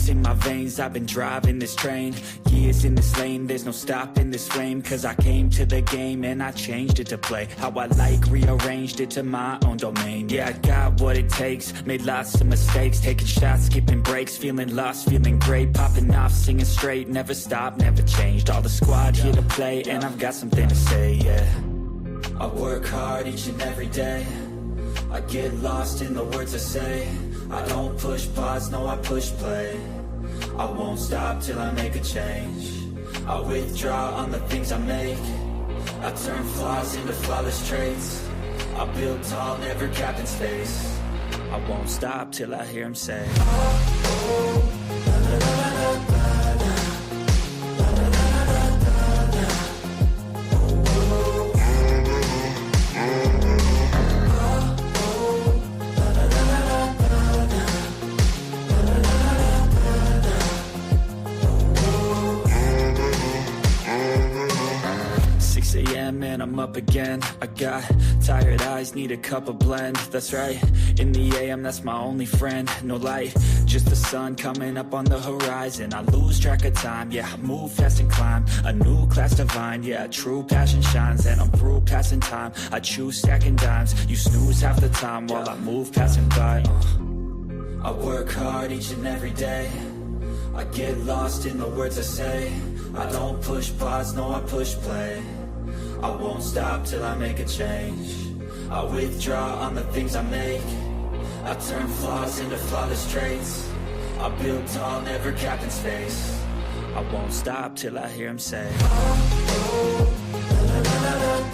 Ice in my veins, I've been driving this train. Years in this lane, there's no stopping this flame. Cause I came to the game and I changed it to play how I like, rearranged it to my own domain. Yeah, I got what it takes, made lots of mistakes, taking shots, skipping breaks, feeling lost, feeling great, popping off, singing straight, never stopped, never changed. All the squad here to play and I've got something to say, yeah. I work hard each and every day, I get lost in the words I say. I don't push pause, no I push play. I won't stop till I make a change. I withdraw on the things I make. I turn flaws into flawless traits. I build tall, never capped in space. I won't stop till I hear him say, oh, oh, la, la, la, la, la. And I'm up again. I got tired eyes, need a cup of blend. That's right, in the AM, that's my only friend. No light, just the sun coming up on the horizon. I lose track of time, yeah, I move fast and climb a new class divine, yeah, true passion shines. And I'm through passing time, I choose stacking dimes. You snooze half the time while I move passing by. I work hard each and every day, I get lost in the words I say. I don't push pause, no I push play. I won't stop till I make a change. I withdraw on the things I make. I turn flaws into flawless traits. I build tall, never capped in space. I won't stop till I hear him say, oh, oh, la, la, la, la, la.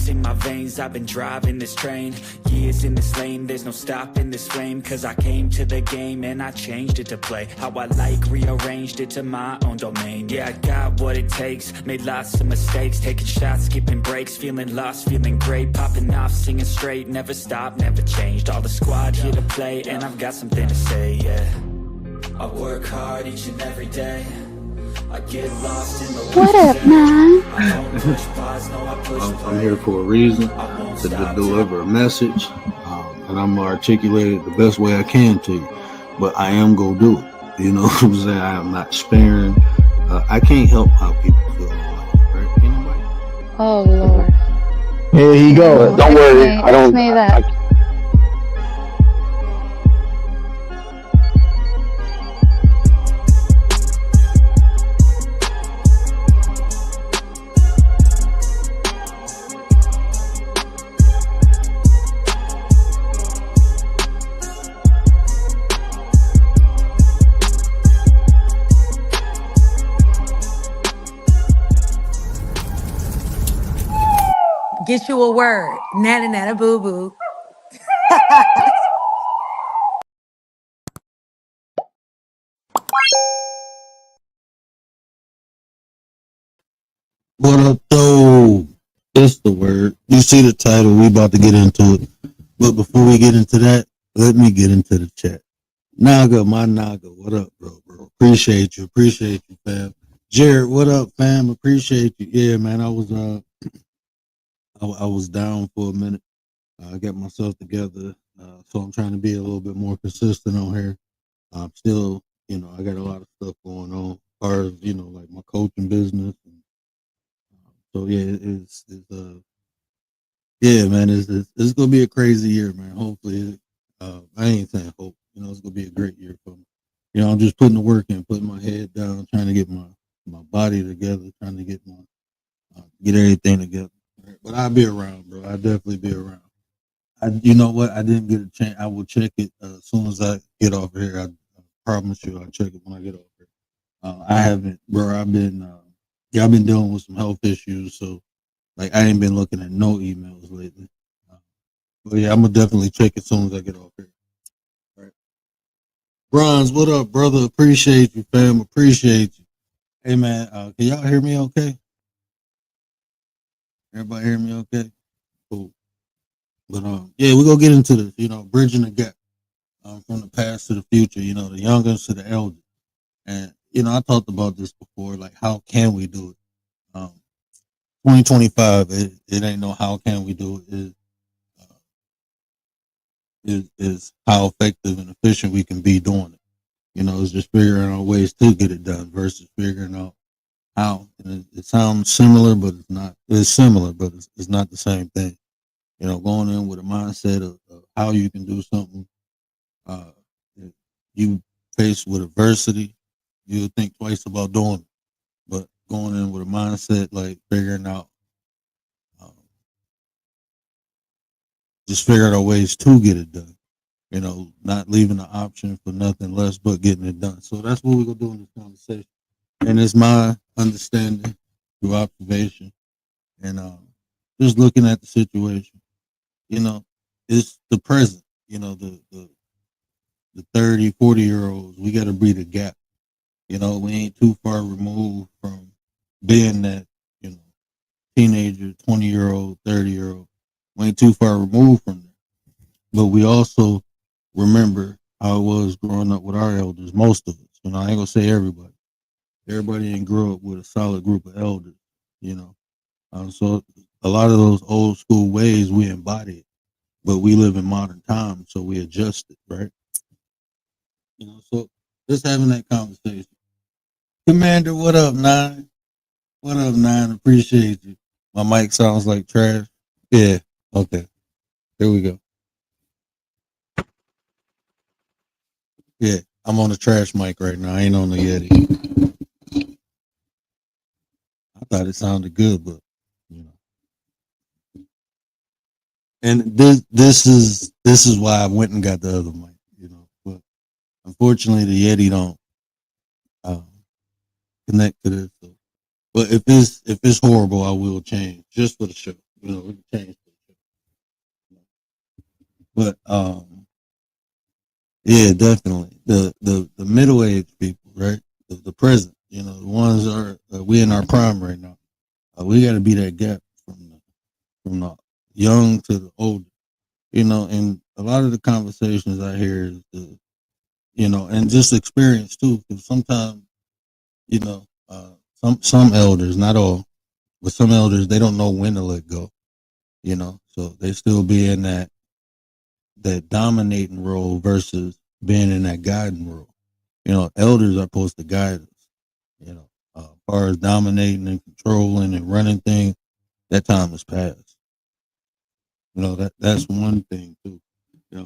In my veins, I've been driving this train. Years in this lane, there's no stopping this flame. Cause I came to the game and I changed it to play how I like, rearranged it to my own domain. Yeah, I got what it takes, made lots of mistakes, taking shots, skipping breaks, feeling lost, feeling great, popping off, singing straight, never stopped, never changed. All the squad here to play and I've got something to say, yeah. I work hard each and every day, I get lost in the what up, man? I'm here for a reason, to deliver a message, and I'm gonna articulate it the best way I can to you. But I am gonna do it. You know what I'm saying? I am not sparing. I can't help how people feel. Right? Anybody? Oh Lord. Here he goes. Don't worry. I don't. Get you a word. Nana nana boo boo. What up, though? It's the word. You see the title. We about to get into it. But before we get into that, let me get into the chat. Naga, my Naga. What up, bro? Appreciate you, fam. Jared, what up, fam? Appreciate you. Yeah, man. I was down for a minute. I got myself together, so I'm trying to be a little bit more consistent on here. I'm still, I got a lot of stuff going on as far as, like my coaching business. And, so yeah, man, it's gonna be a crazy year, man. Hopefully, I ain't saying hope. It's gonna be a great year for me. I'm just putting the work in, putting my head down, trying to get my body together, trying to get get everything together. But I'll be around, bro. I'll definitely be around. You know what? I didn't get a chance. I will check it as soon as I get off here. I promise you, I'll check it when I get off here. I haven't, bro. I've been dealing with some health issues, so like I ain't been looking at no emails lately. But yeah, I'm gonna definitely check it as soon as I get off here. All right. Bronze, what up, brother? Appreciate you, fam. Appreciate you. Hey, man, can y'all hear me okay? Everybody hear me okay? Cool. But yeah, we're gonna get into this. Bridging the gap from the past to the future. The youngest to the elders. And I talked about this before. Like, how can we do it? 2025. It ain't no how can we do it. Is how effective and efficient we can be doing it. It's just figuring out ways to get it done versus figuring out how. And it sounds similar, but it's not. It's similar, but it's not the same thing. Going in with a mindset of how you can do something. If you faced with adversity, you would think twice about doing it. But going in with a mindset like figuring out, um, just figuring out ways to get it done. Not leaving the option for nothing less but getting it done. So that's what we're gonna do in this conversation. And it's my understanding through observation and just looking at the situation. You know, it's the present. The 30, 40 year olds, we got to breathe a gap. We ain't too far removed from being that, you know, teenager, 20-year-old, 30-year-old. We ain't too far removed from that. But we also remember how it was growing up with our elders, most of us. I ain't gonna say everybody. Everybody ain't grew up with a solid group of elders, you know. So a lot of those old school ways we embody it, but we live in modern times, so we adjust it, right? So just having that conversation. Commander, what up, Nine? What up, Nine? Appreciate you. My mic sounds like trash. Yeah. Okay. There we go. Yeah. I'm on the trash mic right now. I ain't on the Yeti. I thought it sounded good, but you know. And this is why I went and got the other mic, But unfortunately, the Yeti don't uh, connect to this. So. But if it's horrible, I will change just for the show. We can change for the show. But yeah, definitely the middle aged people, right? The present, the ones are we in our prime right now. We got to be that gap from the young to the older, And a lot of the conversations I hear is and just experience too, because sometimes you know, some elders, not all, but some elders they don't know when to let go, so they still be in that dominating role versus being in that guiding role. Elders are supposed to guide us. As far as dominating and controlling and running things, that time has passed. That's one thing too.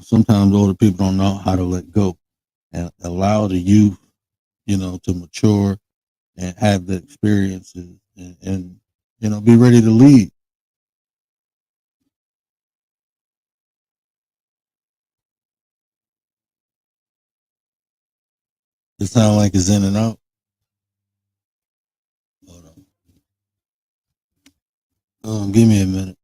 Sometimes older people don't know how to let go and allow the youth, to mature and have the experiences and be ready to lead. It sounds like it's in and out. Hold on. Give me a minute.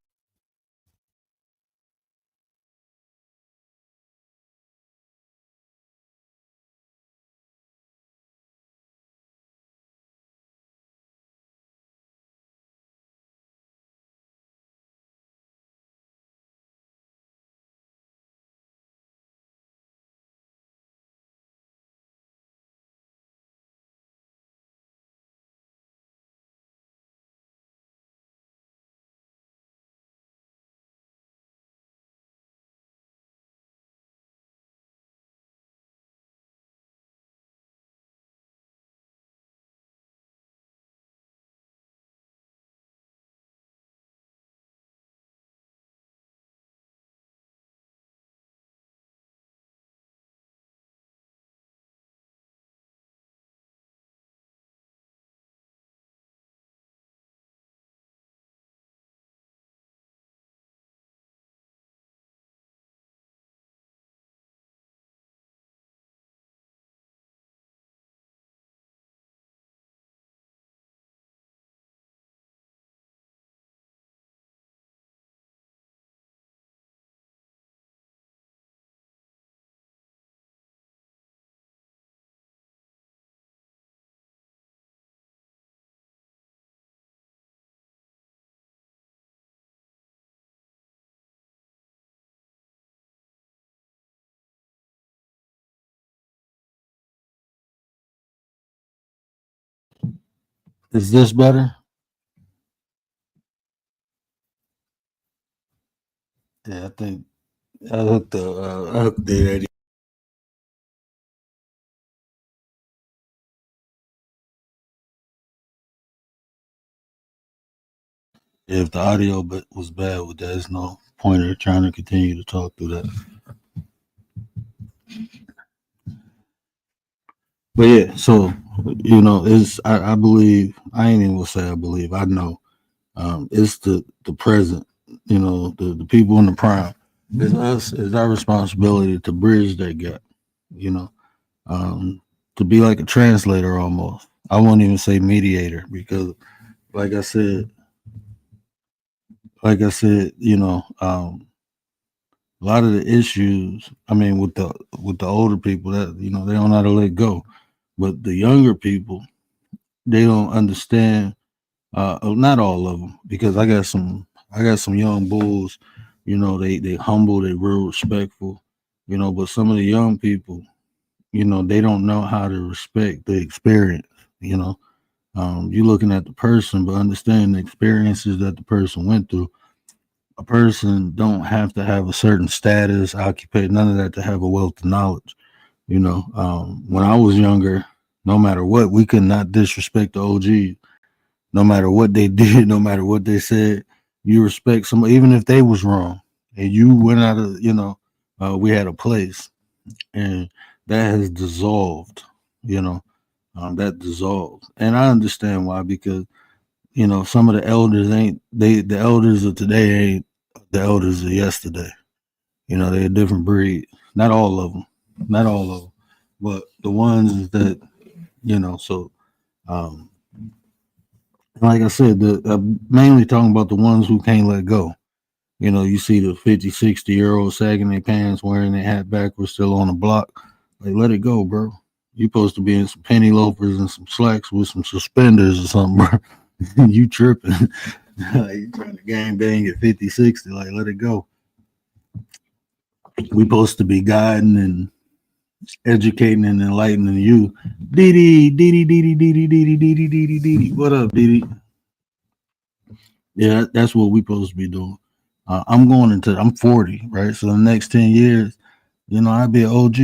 Is this better? Yeah, I think I hooked the 80. If the audio was bad, there's no point in trying to continue to talk through that. But yeah, so I believe, I ain't even gonna say I believe, I know. It's the present, the people in the prime. It's us, it's our responsibility to bridge that gap, to be like a translator almost. I won't even say mediator because like I said, a lot of the issues, I mean, with the older people that, they don't know how to let go. But the younger people, they don't understand. Not all of them, because I got some young bulls. They humble, they real respectful. But some of the young people, they don't know how to respect the experience. You're looking at the person, but understand the experiences that the person went through. A person don't have to have a certain status, occupation, none of that to have a wealth of knowledge. When I was younger, no matter what, we could not disrespect the OGs. No matter what they did, no matter what they said, you respect somebody, even if they was wrong. And you went out of, we had a place, and that has dissolved, that dissolved. And I understand why, because, some of the elders the elders of today ain't the elders of yesterday. They're a different breed. Not all of them, but the ones that, so, like I said, I'm mainly talking about the ones who can't let go. You see the 50, 60-year-olds sagging their pants, wearing their hat backwards, still on the block. Like, let it go, bro. You supposed to be in some penny loafers and some slacks with some suspenders or something, bro. You tripping. You trying to gang bang at 50, 60. Like, let it go. We supposed to be guiding and educating and enlightening you. Dee dee. What up, Dee? Yeah, that's what we supposed to be doing. I'm 40, right? So the next 10 years, I'll be an OG.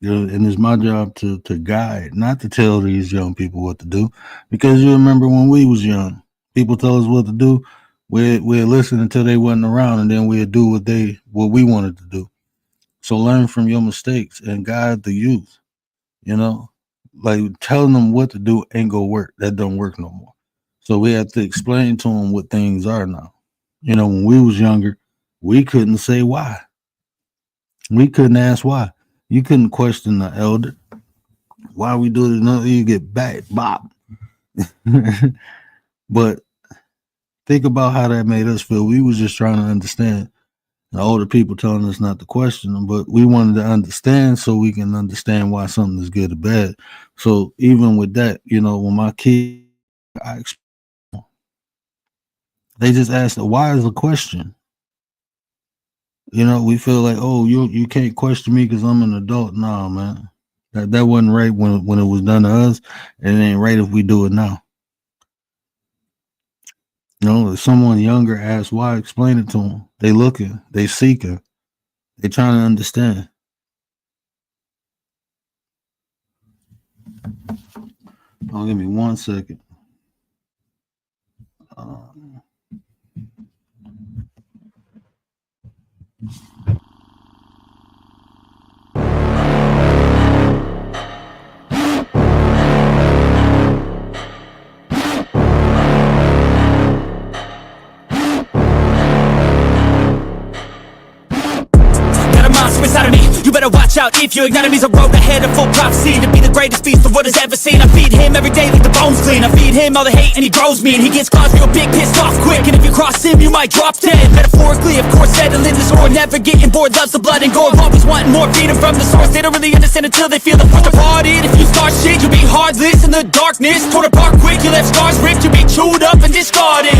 And it's my job to guide, not to tell these young people what to do. Because you remember when we was young, people told us what to do. We'd listen until they wasn't around, and then we'd do what we wanted to do. So learn from your mistakes and guide the youth. Like telling them what to do ain't gonna work. That don't work no more. So we have to explain to them what things are now. When we was younger, we couldn't say why. We couldn't ask why. You couldn't question the elder. Why we do it? No, you get back, bop. But think about how that made us feel. We was just trying to understand. The older people telling us not to question them, but we wanted to understand so we can understand why something is good or bad. So even with that, when my kids, they just ask, why is a question? We feel like, oh, you can't question me because I'm an adult. Nah, man. That wasn't right when it was done to us, and it ain't right if we do it now. If someone younger asks why, explain it to them. They looking, they seeking, they trying to understand. Oh, give me 1 second. Inside of me, you better watch out if you ignite me's a road ahead of full prophecy to be the greatest feast the world has ever seen. I feed him every day like the bones clean. I feed him all the hate and he grows me, and he gets claws real big, pissed off quick. And if you cross him, you might drop dead. Metaphorically, of course, settling the score, never getting bored, loves the blood and gore, always wanting more, feed him from the source. They don't really understand until they feel the force departed. If you start shit, you'll be heartless in the darkness, torn apart quick, you left scars ripped, you'll be chewed up and discarded.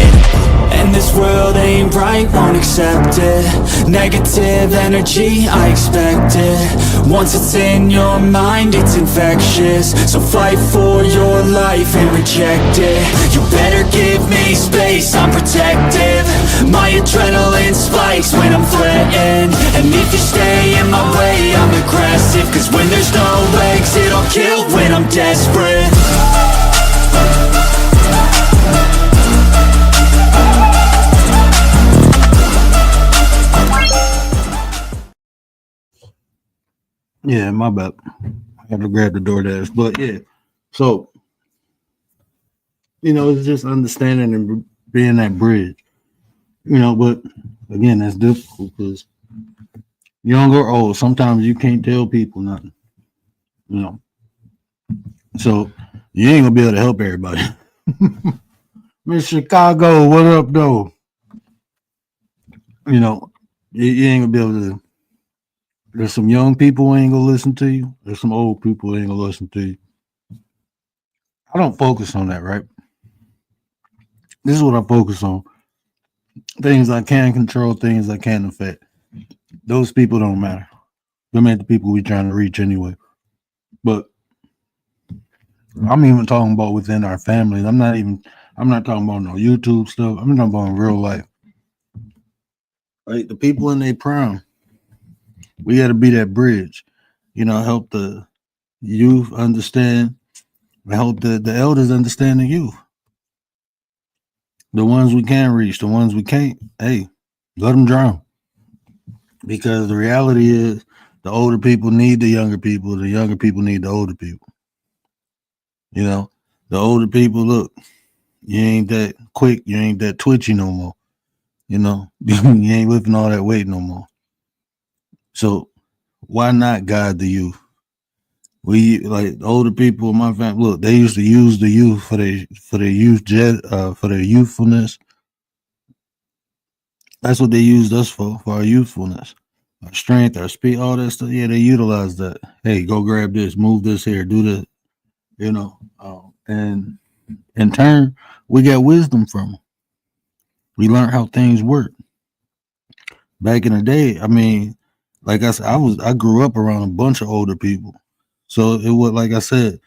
And this world ain't right, won't accept it. Negative energy, I expect it. Once it's in your mind, it's infectious. So fight for your life and reject it. You better give me space, I'm protective. My adrenaline spikes when I'm threatened. And if you stay in my way, I'm aggressive. Cause when there's no exit, I'll kill when I'm desperate. Yeah, my bad. I had to grab the DoorDash. But yeah, so, it's just understanding and being that bridge, but again, that's difficult because young or old, sometimes you can't tell people nothing, so you ain't gonna be able to help everybody. Miss Chicago, what up, though? You ain't gonna be able to. There's some young people who ain't gonna listen to you. There's some old people who ain't gonna listen to you. I don't focus on that, right? This is what I focus on. Things I can control, things I can affect. Those people don't matter. Them ain't the people we trying to reach anyway. But I'm even talking about within our families. I'm not talking about no YouTube stuff. I'm talking about in real life. Like the people in their prime. We got to be that bridge, help the youth understand, help the elders understand the youth. The ones we can reach, the ones we can't, hey, let them drown. Because the reality is the older people need the younger people need the older people. The older people, look, you ain't that quick, you ain't that twitchy no more. You ain't lifting all that weight no more. So why not guide the youth? We like the older people in my family. Look, they used to use the youth for their youthfulness. That's what they used us for our youthfulness, our strength, our speed, all that stuff. Yeah, they utilized that. Hey, go grab this, move this here, do this. And in turn, we got wisdom from them. We learned how things work. Back in the day, I mean, like I said, I grew up around a bunch of older people. So it was, like I said,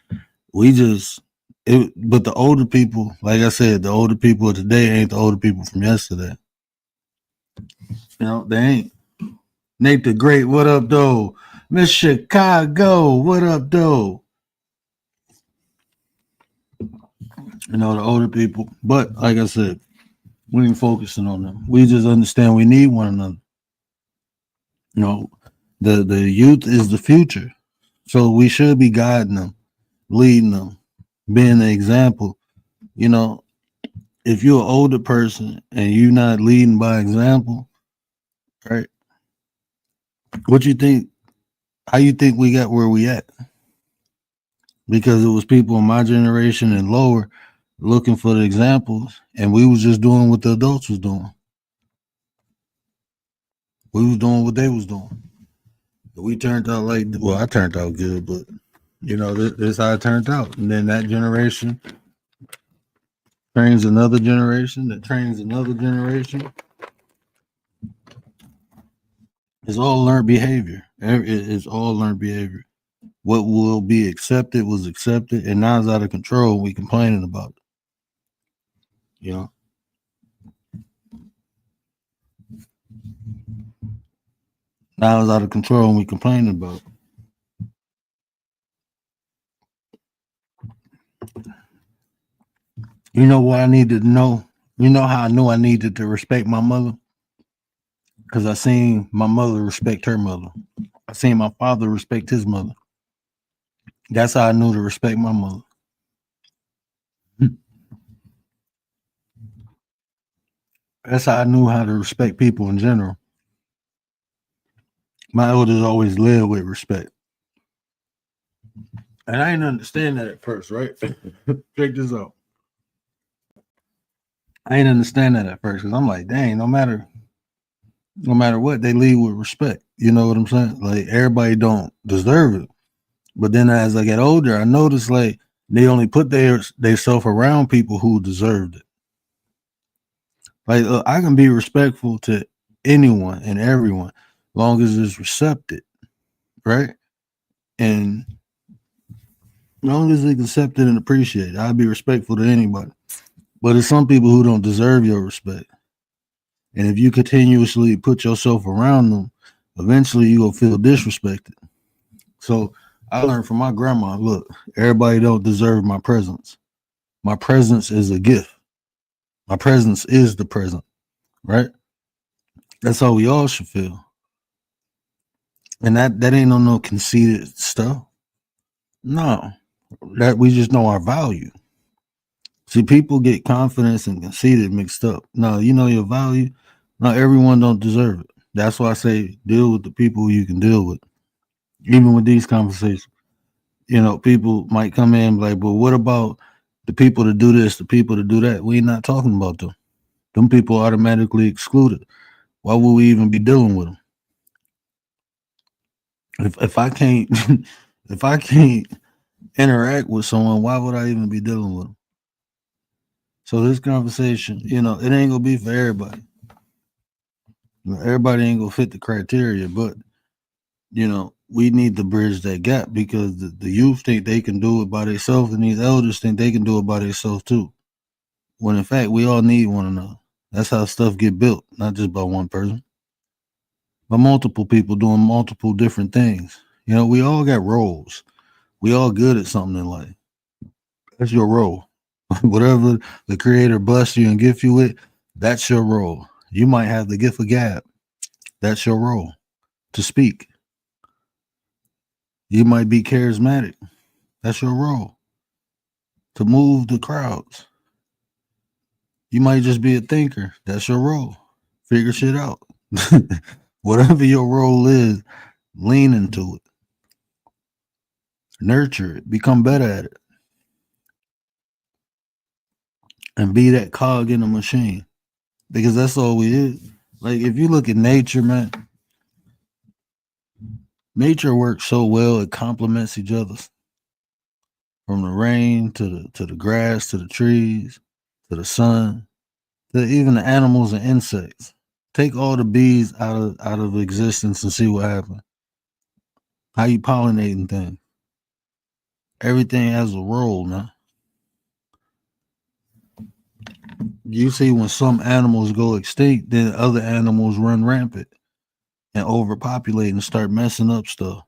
but the older people, like I said, the older people of today ain't the older people from yesterday. They ain't. Nate the Great, what up, though? Miss Chicago, what up, though? The older people. But like I said, we ain't focusing on them. We just understand we need one another. The youth is the future. So we should be guiding them, leading them, being the example. If you're an older person and you're not leading by example, right? What you think? How you think we got where we at? Because it was people in my generation and lower looking for the examples, and we was just doing what the adults was doing. We was doing what they was doing. We turned out I turned out good, but this is how it turned out. And then that generation trains another generation that trains another generation. It's all learned behavior. It's all learned behavior. What will be accepted was accepted, and now it's out of control. We complaining about it. Now it's out of control, and we complaining about it. You know what I needed to know? You know how I knew I needed to respect my mother? Because I seen my mother respect her mother. I seen my father respect his mother. That's how I knew to respect my mother. That's how I knew how to respect people in general. My elders always led with respect. And I didn't understand that at first, right? Check this out. I didn't understand that at first because I'm like, dang, no matter what, they lead with respect. You know what I'm saying? Like everybody don't deserve it. But then as I get older, I noticed like they only put their self around people who deserved it. Like I can be respectful to anyone and everyone, long as it's receptive, right? And as long as it's accepted and appreciated, I'll be respectful to anybody. But there's some people who don't deserve your respect. And if you continuously put yourself around them, eventually you will feel disrespected. So I learned from my grandma, look, everybody don't deserve my presence. My presence is a gift. My presence is the present, right? That's how we all should feel. And that ain't no conceited stuff. No, that we just know our value. See, people get confidence and conceited mixed up. No, you know your value. Not everyone don't deserve it. That's why I say deal with the people you can deal with. Even with these conversations, you know, people might come in and be like, but what about the people that do this, the people that do that? We're not talking about them. Them people automatically excluded. Why would we even be dealing with them? If I can't if I can't interact with someone, why would I even be dealing with them? So this conversation, you know, it ain't gonna be for everybody. You know, everybody ain't gonna fit the criteria, but you know, we need to bridge that gap because the youth think they can do it by themselves, and these elders think they can do it by themselves too. When in fact, we all need one another. That's how stuff get built, not just by one person, but multiple people doing multiple different things. You know, we all got roles. We all good at something in life. That's your role. Whatever the creator bless you and gift you with, that's your role. You might have the gift of gab. That's your role to speak. You might be charismatic. That's your role to move the crowds. You might just be a thinker. That's your role. Figure shit out. Whatever your role is, lean into it. Nurture it. Become better at it. And be that cog in the machine. Because that's all we is. Like if you look at nature, man, nature works so well, it complements each other. From the rain to the grass to the trees to the sun to even the animals and insects. Take all the bees out of existence and see what happens. How you pollinating things. Everything has a role now. You see when some animals go extinct, then other animals run rampant and overpopulate and start messing up stuff.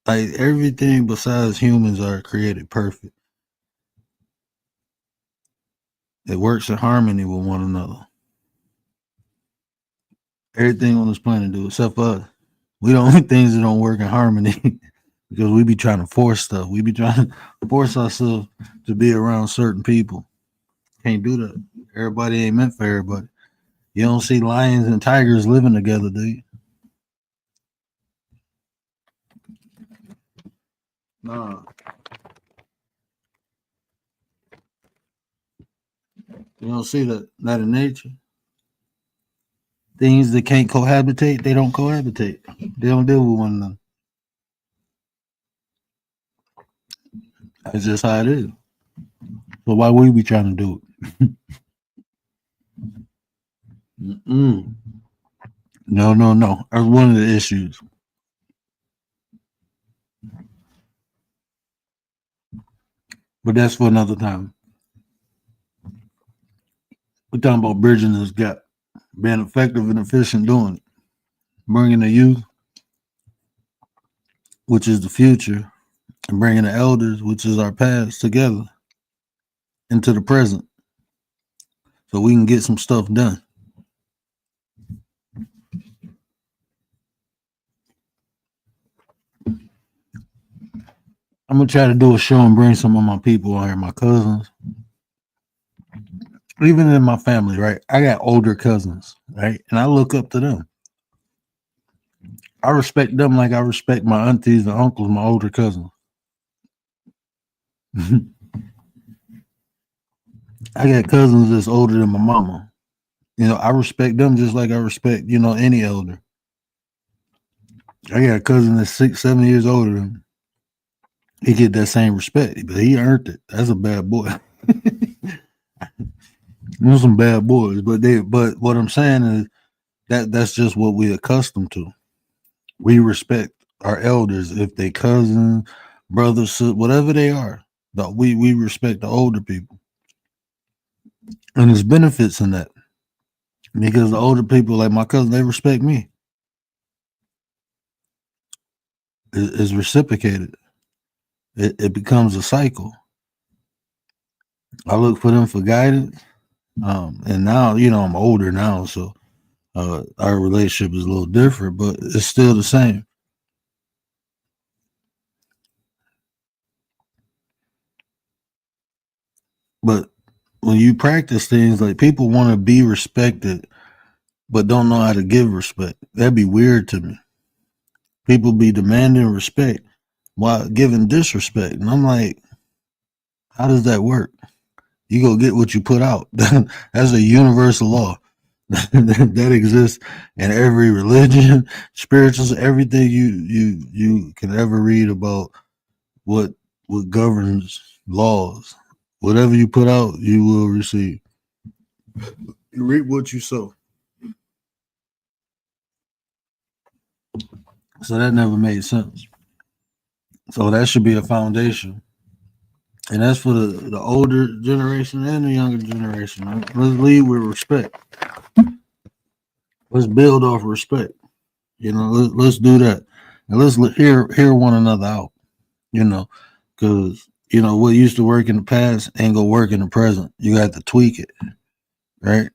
Like everything besides humans are created perfect. It works in harmony with one another. Everything on this planet do except us. We the only things that don't work in harmony because we be trying to force stuff. We be trying to force ourselves to be around certain people. Can't do that. Everybody ain't meant for everybody. You don't see lions and tigers living together, do you? Nah. You don't see that not in nature. Things that can't cohabitate, they don't cohabitate. They don't deal with one another. That's just how it is. So why would we be trying to do it? No. That's one of the issues. But that's for another time. We're talking about bridging this gap, being effective and efficient doing it, bringing the youth, which is the future, and bringing the elders, which is our past, together into the present so we can get some stuff done. I'm going to try to do a show and bring some of my people on here, my cousins. Even in my family, right? I got older cousins, right? And I look up to them. I respect them like I respect my aunties and uncles, my older cousins. I got cousins that's older than my mama. You know, I respect them just like I respect, you know, any elder. I got a cousin that's 6, 7 years older than me. He get that same respect, but he earned it. That's a bad boy. There's some bad boys, but what I'm saying is that's just what we're accustomed to. We respect our elders if they cousins, brothers, whatever they are. But we respect the older people, and there's benefits in that because the older people, like my cousin, they respect me. It's reciprocated. It becomes a cycle. I look for them for guidance. And now, I'm older now, so our relationship is a little different, but it's still the same. But when you practice things, like people want to be respected, but don't know how to give respect. That'd be weird to me. People be demanding respect while giving disrespect. And I'm like, how does that work? You go get what you put out. That's a universal law that exists in every religion, spirituals, everything you can ever read about what governs laws. Whatever you put out, you will receive. You reap what you sow. So that never made sense. So that should be a foundation. And that's for the older generation and the younger generation. Let's lead with respect. Let's build off respect. Let's do that. And let's hear one another out. Because what used to work in the past ain't gonna work in the present. You got to tweak it, right?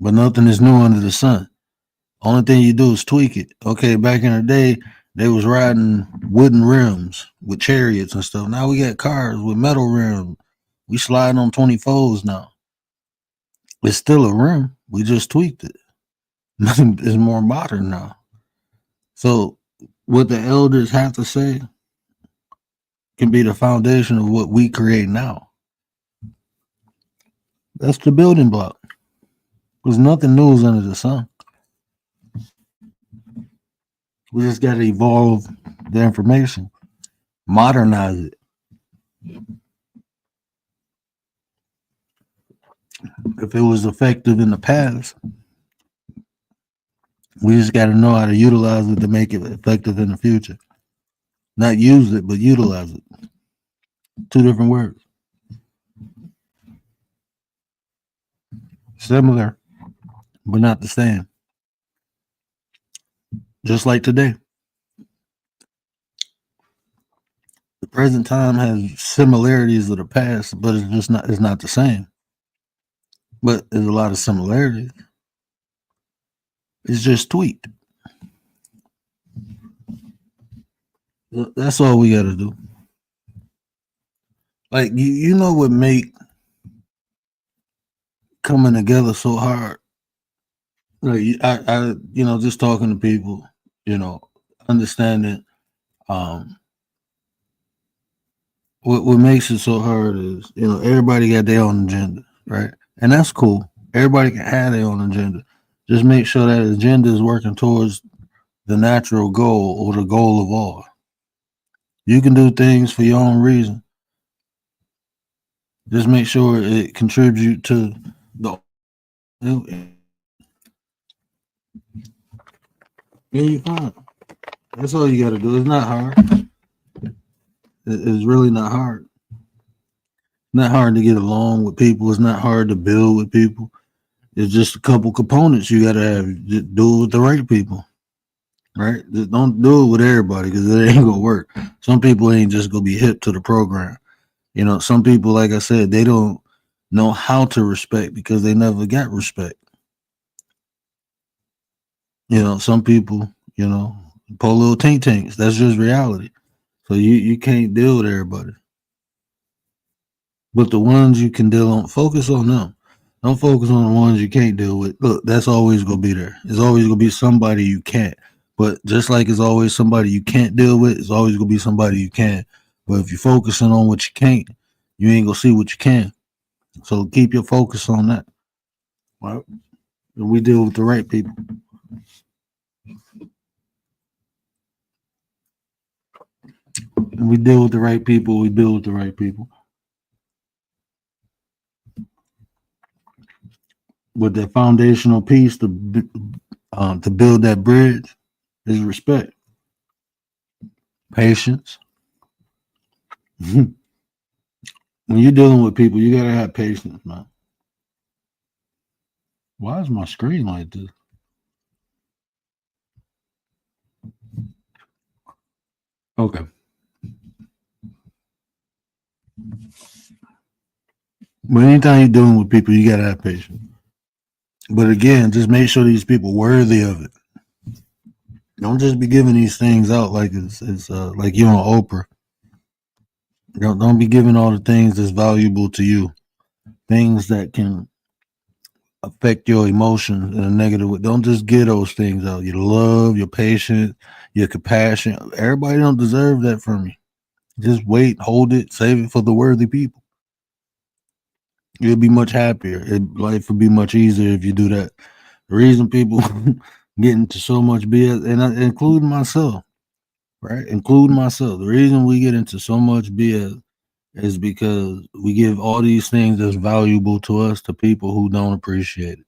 But nothing is new under the sun. Only thing you do is tweak it. Okay, back in the day, they was riding wooden rims with chariots and stuff. Now we got cars with metal rims. We slide on 24s now. It's still a rim. We just tweaked it. It's more modern now. So what the elders have to say can be the foundation of what we create now. That's the building block. There's nothing new under the sun. We just got to evolve the information, modernize it. If it was effective in the past, we just got to know how to utilize it to make it effective in the future. Not use it, but utilize it. Two different words. Similar, but not the same. Just like today. The present time has similarities of the past, but it's not the same. But there's a lot of similarities. It's just tweaked. That's all we got to do. Like you know what make coming together so hard. Like I just talking to people, understanding what makes it so hard is, everybody got their own agenda, right? And that's cool. Everybody can have their own agenda. Just make sure that agenda is working towards the natural goal or the goal of all. You can do things for your own reason. Just make sure it contributes to the. Yeah, you fine. That's all you got to do. It's not hard. It's really not hard. Not hard to get along with people. It's not hard to build with people. It's just a couple components you got to have. Just do it with the right people, right? Just don't do it with everybody because it ain't gonna work. Some people ain't just gonna be hip to the program. Some people, like I said, they don't know how to respect because they never got respect. Some people, pull little tank tanks. That's just reality. So you can't deal with everybody. But the ones you can deal on, focus on them. Don't focus on the ones you can't deal with. Look, that's always gonna be there. It's always gonna be somebody you can't. But just like it's always somebody you can't deal with, it's always gonna be somebody you can. But if you're focusing on what you can't, you ain't gonna see what you can. So keep your focus on that. Right? And we deal with the right people. And we deal with the right people. We build with the right people. With that foundational piece to build that bridge, is respect, patience. When you're dealing with people, you gotta have patience, man. Why is my screen like this? Okay. But anytime you're dealing with people, you gotta have patience. But again, just make sure these people worthy of it. Don't just be giving these things out like it's like you're on Oprah. Don't be giving all the things that's valuable to you, things that can affect your emotions in a negative way. Don't just give those things out. Your love, your patience, your compassion. Everybody don't deserve that from you. Just wait, hold it, save it for the worthy people. You'll be much happier. Life would be much easier if you do that. The reason people get into so much BS, and including myself, right? Including myself. The reason we get into so much BS is because we give all these things that's valuable to us to people who don't appreciate it.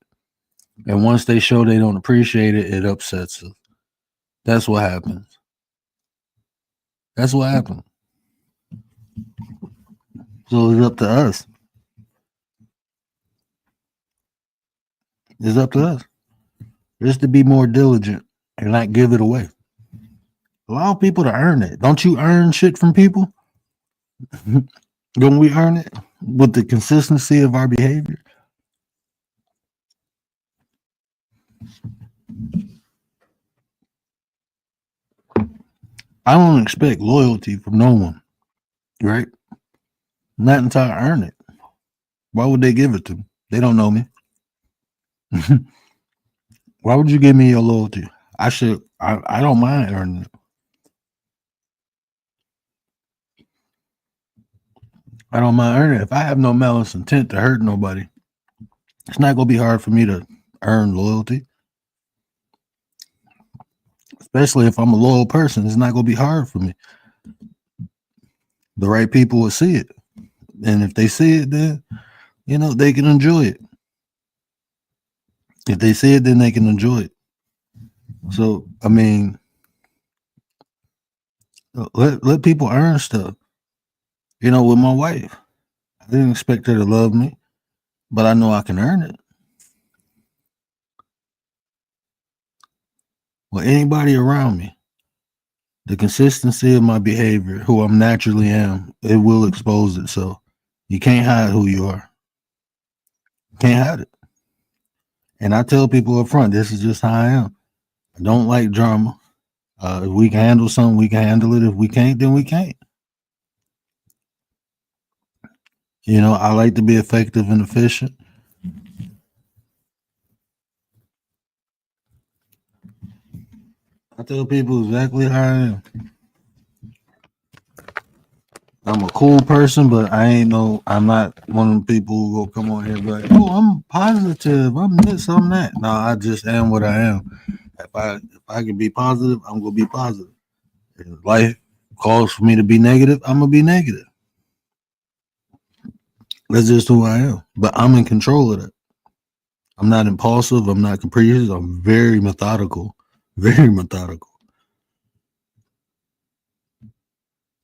And once they show they don't appreciate it, it upsets us. That's what happens. That's what happens. So it's up to us. It's up to us. Just to be more diligent and not give it away. Allow people to earn it. Don't you earn shit from people? Don't we earn it with the consistency of our behavior? I don't expect loyalty from no one, right? Not until I earn it. Why would they give it to me? They don't know me. Why would you give me your loyalty? I don't mind earning it. I don't mind earning it. If I have no malice intent to hurt nobody, it's not gonna be hard for me to earn loyalty. Especially if I'm a loyal person, it's not gonna be hard for me. The right people will see it. And if they see it, then they can enjoy it. If they see it, then they can enjoy it. So I mean, let people earn stuff. With my wife, I didn't expect her to love me, but I know I can earn it. With anybody around me, the consistency of my behavior, who I'm naturally am, it will expose itself. You can't hide who you are. You can't hide it. And I tell people up front, this is just how I am. I don't like drama. If we can handle something, we can handle it. If we can't, then we can't. I like to be effective and efficient. I tell people exactly how I am. I'm a cool person, but I'm not one of the people who go come on here and be like, oh, I'm positive, I'm this, I'm that. No, I just am what I am. If I can be positive, I'm gonna be positive. If life calls for me to be negative, I'm gonna be negative. That's just who I am. But I'm in control of that. I'm not impulsive, I'm not capricious, I'm very methodical. Very methodical.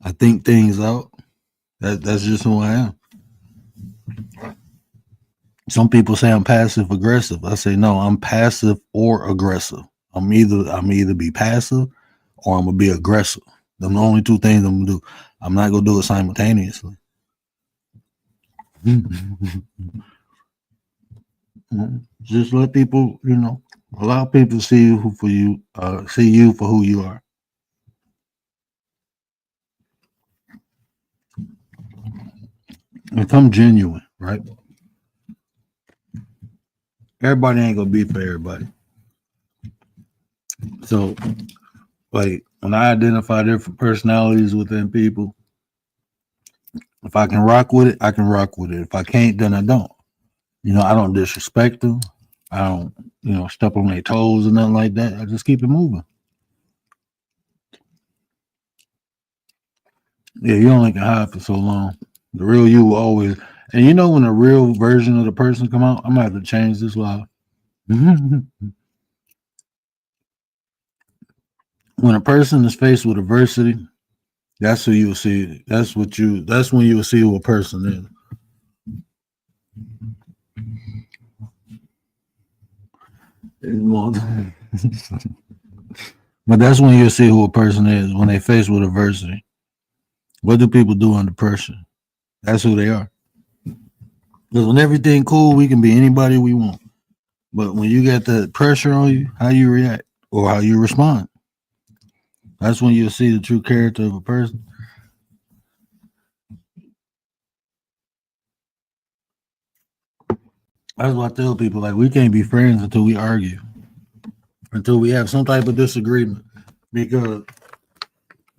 I think things out. That's just who I am. Some people say I'm passive aggressive. I say no, I'm passive or aggressive. I'm either be passive or I'm gonna be aggressive. Them the only two things I'm gonna do. I'm not gonna do it simultaneously. Just let people, allow people to see you for who you are. Become genuine, right? Everybody ain't gonna be for everybody. So, like when I identify different personalities within people, if I can rock with it, I can rock with it. If I can't, then I don't. I don't disrespect them. I don't, step on their toes or nothing like that. I just keep it moving. Yeah, you only can hide for so long. The real you will always. And when the real version of the person come out, I'm gonna have to change this live. when a person is faced with adversity, that's who you will see. That's when you will see who a person is. But that's when you'll see who a person is when they faced with adversity. What do people do under pressure? That's who they are. Because when everything cool, we can be anybody we want. But when you get that pressure on you, how you react or how you respond, that's when you'll see the true character of a person. That's why I tell people, like, we can't be friends until we argue, until we have some type of disagreement. Because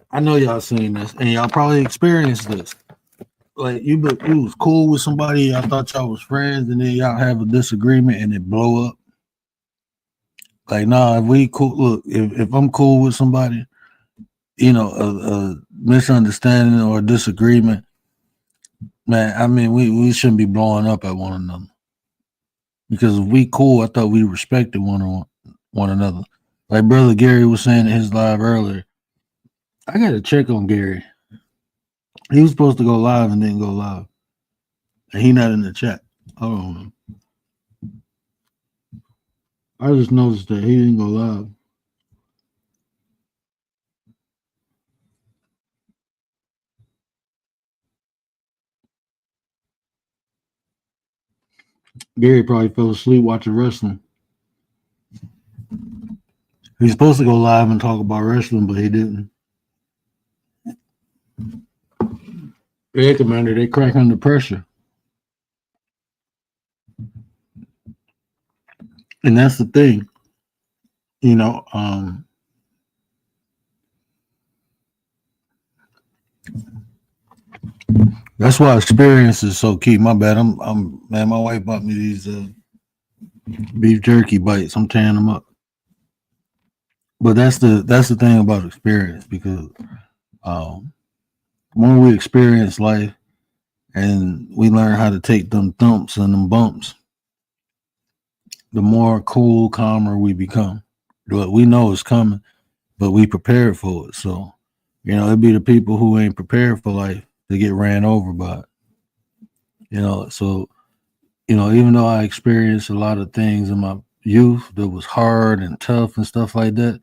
I know y'all seen this, and y'all probably experienced this. Like, you was cool with somebody, I thought y'all was friends, and then y'all have a disagreement and it blow up. Like, nah, if we cool, look, if I'm cool with somebody, you know, a misunderstanding or a disagreement, man, I mean, we shouldn't be blowing up at one another. Because if we cool, I thought we respected one another. Like Brother Gary was saying in his live earlier, I got to check on Gary. He was supposed to go live and didn't go live. And he not in the chat. Hold on. I just noticed that he didn't go live. Gary probably fell asleep watching wrestling. He's supposed to go live and talk about wrestling, but he didn't. Yeah, Commander, they crack under pressure. And that's the thing. You know, that's why experience is so key. My bad. I'm man, my wife bought me these beef jerky bites. I'm tearing them up. But that's the thing about experience, because when we experience life and we learn how to take them thumps and them bumps, the more cool, calmer we become. But we know it's coming, but we prepared for it. So, you know, it'd be the people who ain't prepared for life to get ran over by it. You know, so, you know, even though I experienced a lot of things in my youth that was hard and tough and stuff like that,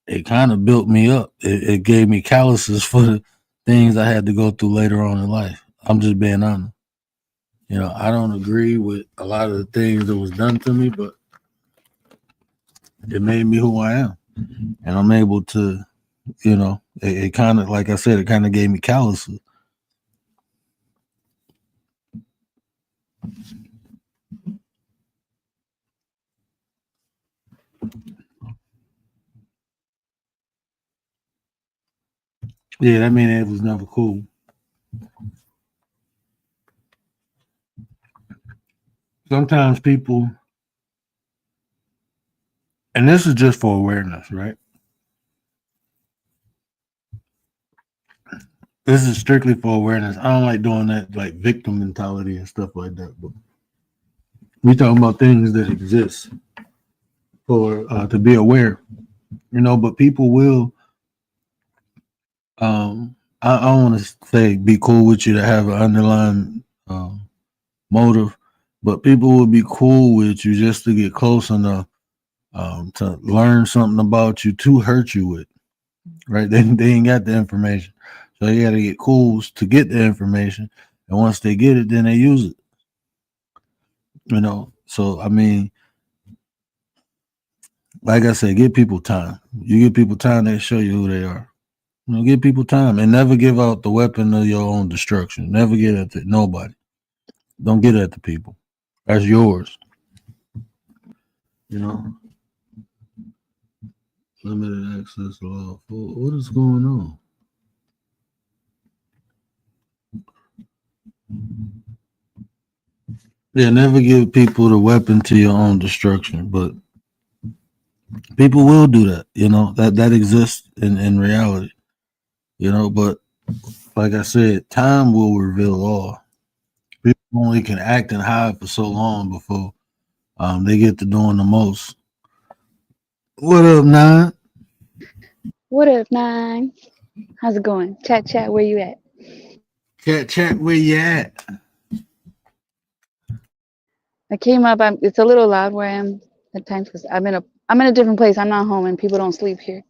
it kind of built me up. It gave me calluses for the things I had to go through later on in life. I'm just being honest. You know, I don't agree with a lot of the things that was done to me, but it made me who I am. And I'm able to, you know, it kind of, like I said, it kind of gave me calluses. Yeah, that mean it was never cool. Sometimes people, and this is just for awareness, right? This is strictly for awareness. I don't like doing that, like victim mentality and stuff like that. But we talking about things that exist for to be aware, you know. But people will. I don't want to say be cool with you to have an underlying motive, but people will be cool with you just to get close enough to learn something about you to hurt you with. Right? They ain't got the information, so you got to get cool to get the information, and once they get it, then they use it. You know, so I mean, like I said, give people time. You give people time, they show you who they are. You know, give people time and never give out the weapon of your own destruction. Never get at nobody. Don't get at the people. That's yours. You know, limited access law. What is going on? Yeah, never give people the weapon to your own destruction, but people will do that. You know, that exists in reality. You know, but like I said, time will reveal all. People only can act and hide for so long before they get to doing the most. What up, Nine? What up, Nine? How's it going? Chat, where you at? Chat, where you at? I came up. It's a little loud where I am at times because I'm in a different place. I'm not home and people don't sleep here.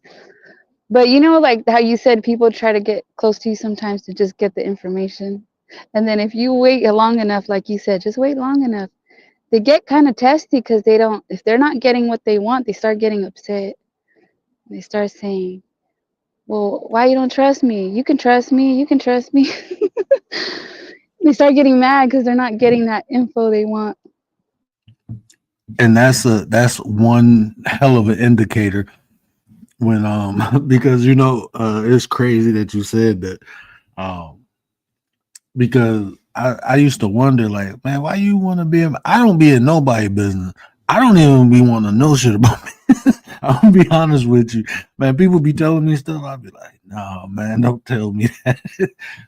But you know, like how you said, people try to get close to you sometimes to just get the information, and then if you wait long enough, like you said, just wait long enough, they get kind of testy because they don't. If they're not getting what they want, they start getting upset. They start saying, "Well, why you don't trust me? You can trust me. You can trust me." They start getting mad because they're not getting that info they want. And that's one hell of an indicator when because it's crazy that you said that because I used to wonder, like, man, why you want to be I don't be in nobody business. I don't even be wanting to know shit about me. I'll be honest with you, man. People be telling me stuff. I'll be like, no, man, don't tell me that.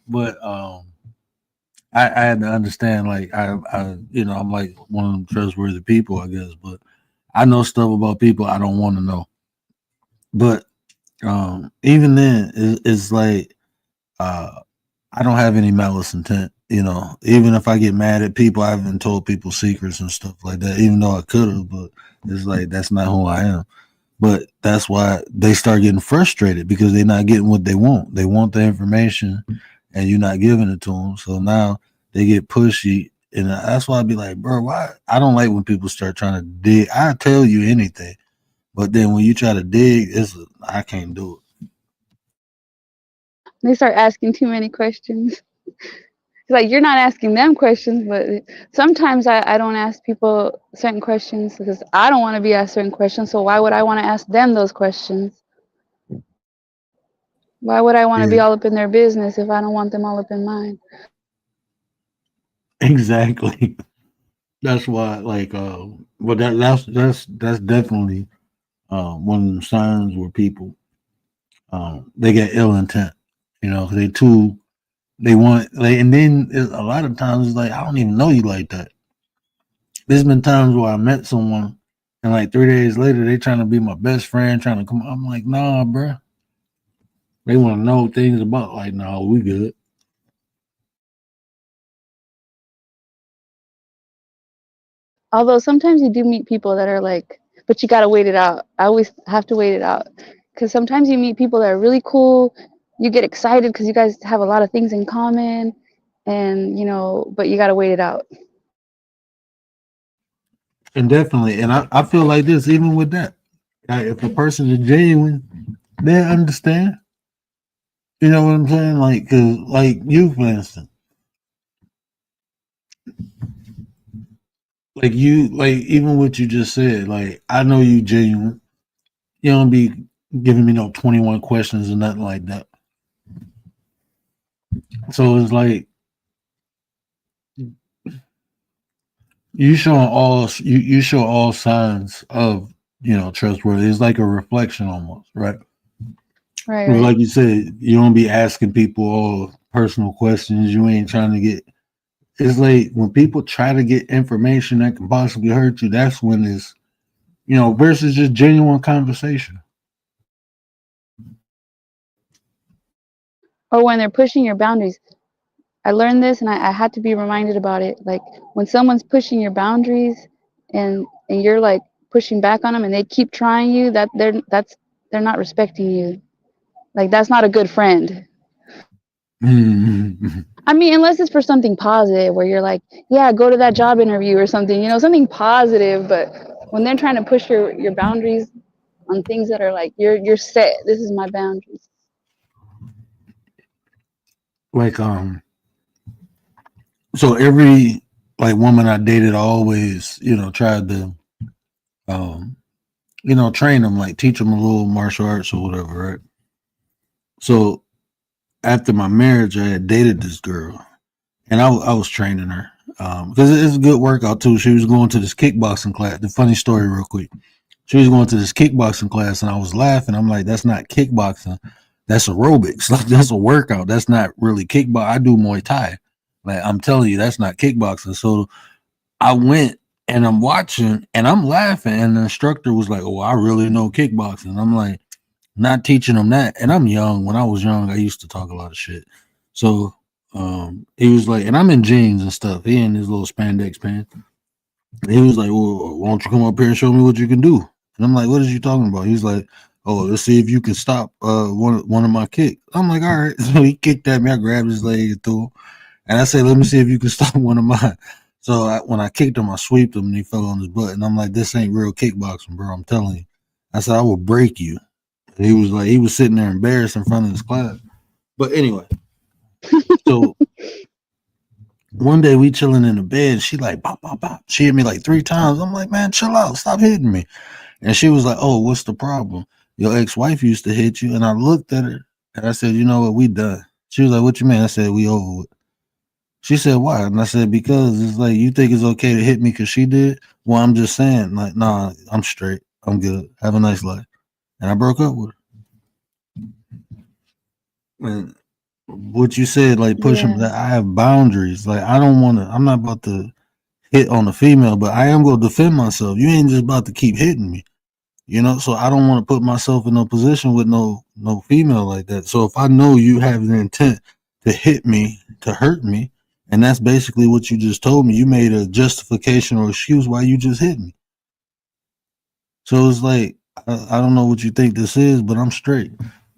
But I had to understand, like, I'm like one of them trustworthy people, I guess. But I know stuff about people I don't want to know. But even then, it's like I don't have any malice intent. Even if I get mad at people, I haven't told people secrets and stuff like that, even though I could have. But it's like that's not who I am. But that's why they start getting frustrated because they're not getting what they want. They want the information, and you're not giving it to them. So now they get pushy, and that's why I'd be like, bro, why? I don't like when people start trying to dig. I tell you anything, but then when you try to dig, I can't do it. They start asking too many questions. It's like you're not asking them questions, but sometimes I don't ask people certain questions because I don't want to be asked certain questions. So why would I want to ask them those questions? Why would I want to be Yeah, all up in their business if I don't want them all up in mine? exactly. That's why, like, but that's definitely one of the signs where people they get ill intent. They want, like, and then a lot of times it's like I don't even know you like that. There's been times where I met someone and like 3 days later they trying to be my best friend, trying to come. I'm like, nah, bro. They want to know things about, like, nah, we good. Although sometimes you do meet people that are like, but you got to wait it out. I always have to wait it out because sometimes you meet people that are really cool. You get excited because you guys have a lot of things in common, and but you got to wait it out. And definitely, and I feel like this even with that. If a person is genuine, they understand. You know what I'm saying? Like, cause like you, for instance, like even what you just said, like I know you genuine. You don't be giving me no 21 questions or nothing like that. So it's like you show all signs of trustworthy. It's like a reflection almost, right? Right. Like you said, you don't be asking people all personal questions. You ain't trying to get. It's like when people try to get information that can possibly hurt you. That's when it's versus just genuine conversation. Or when they're pushing your boundaries. I learned this and I had to be reminded about it. Like when someone's pushing your boundaries and you're like pushing back on them and they keep trying you, they're not respecting you. Like that's not a good friend. Mm-hmm. I mean, unless it's for something positive where you're like, yeah, go to that job interview or something, something positive. But when they're trying to push your boundaries on things that are like you're set, this is my boundaries. Like so every like woman I dated always tried to um train them, like teach them a little martial arts or whatever, right? So after my marriage, I had dated this girl, and I was training her because it's a good workout too. She was going to this kickboxing class. The funny story, real quick, she was going to this kickboxing class, and I was laughing. I'm like, that's not kickboxing, that's aerobics. Like that's a workout. That's not really kickbox. I do Muay Thai. Like I'm telling you, that's not kickboxing. So I went and I'm watching and I'm laughing, and the instructor was like, "Oh, I really know kickboxing." I'm like, not teaching them that. And I'm young. When I was young, I used to talk a lot of shit. So he was like, and I'm in jeans and stuff. He in his little spandex pants. He was like, well, why don't you come up here and show me what you can do? And I'm like, what is you talking about? He's like, oh, let's see if you can stop one of my kicks. I'm like, all right. So he kicked at me. I grabbed his leg and threw him. And I said, let me see if you can stop one of mine. So when I kicked him, I sweeped him and he fell on his butt. And I'm like, this ain't real kickboxing, bro. I'm telling you. I said, I will break you. And he was like, he was sitting there embarrassed in front of his class. But anyway, so one day we chilling in the bed. She like, bop, bop, bop. She hit me like 3 times. I'm like, man, chill out. Stop hitting me. And she was like, oh, what's the problem? Your ex-wife used to hit you. And I looked at her and I said, you know what? We done. She was like, what you mean? I said, we over with. She said, why? And I said, because it's like, you think it's okay to hit me because she did? Well, I'm just saying, like, nah, I'm straight. I'm good. Have a nice life. And I broke up with her. And what you said, like pushing that, I have boundaries. Like, I'm not about to hit on a female, but I am going to defend myself. You ain't just about to keep hitting me, you know? So I don't want to put myself in no position with no female like that. So if I know you have the intent to hit me, to hurt me, and that's basically what you just told me, you made a justification or excuse why you just hit me. So it's like, I don't know what you think this is, but I'm straight.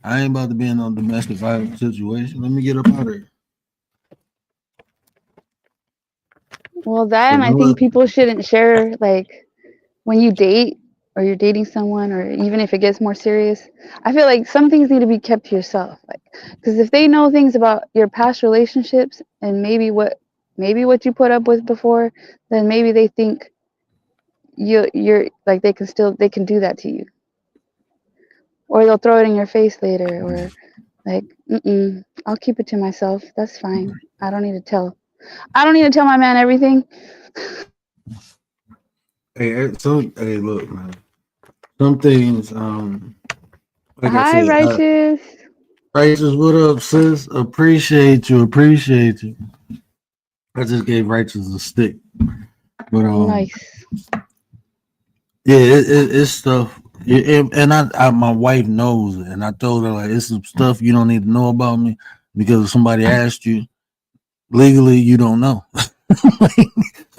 I ain't about to be in no domestic violence situation. Let me get up out of here. Well, that, and I think people shouldn't share, like, when you date or you're dating someone, or even if it gets more serious. I feel like some things need to be kept to yourself, like, because if they know things about your past relationships and maybe what you put up with before, then maybe they think you're like they can do that to you, or they'll throw it in your face later, or like, I'll keep it to myself. That's fine. I don't need to tell my man everything. Hey, look, man. Some things, like Hi, I said, Righteous. Righteous, what up, sis? Appreciate you. I just gave Righteous a stick, but Nice. Yeah, it's stuff, and I my wife knows it, and I told her like it's some stuff you don't need to know about me because if somebody asked you legally, you don't know.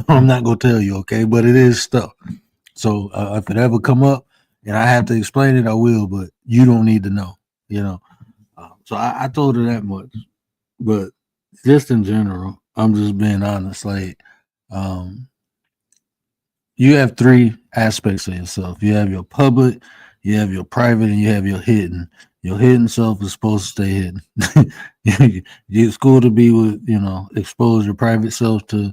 I'm not gonna tell you, okay? But it is stuff. So if it ever come up and I have to explain it, I will. But you don't need to know, you know. So I told her that much. But just in general, I'm just being honest. Like, you have 3 aspects of yourself. You have your public, you have your private, and you have your hidden. Your hidden self is supposed to stay hidden. It's cool to be with, expose your private self to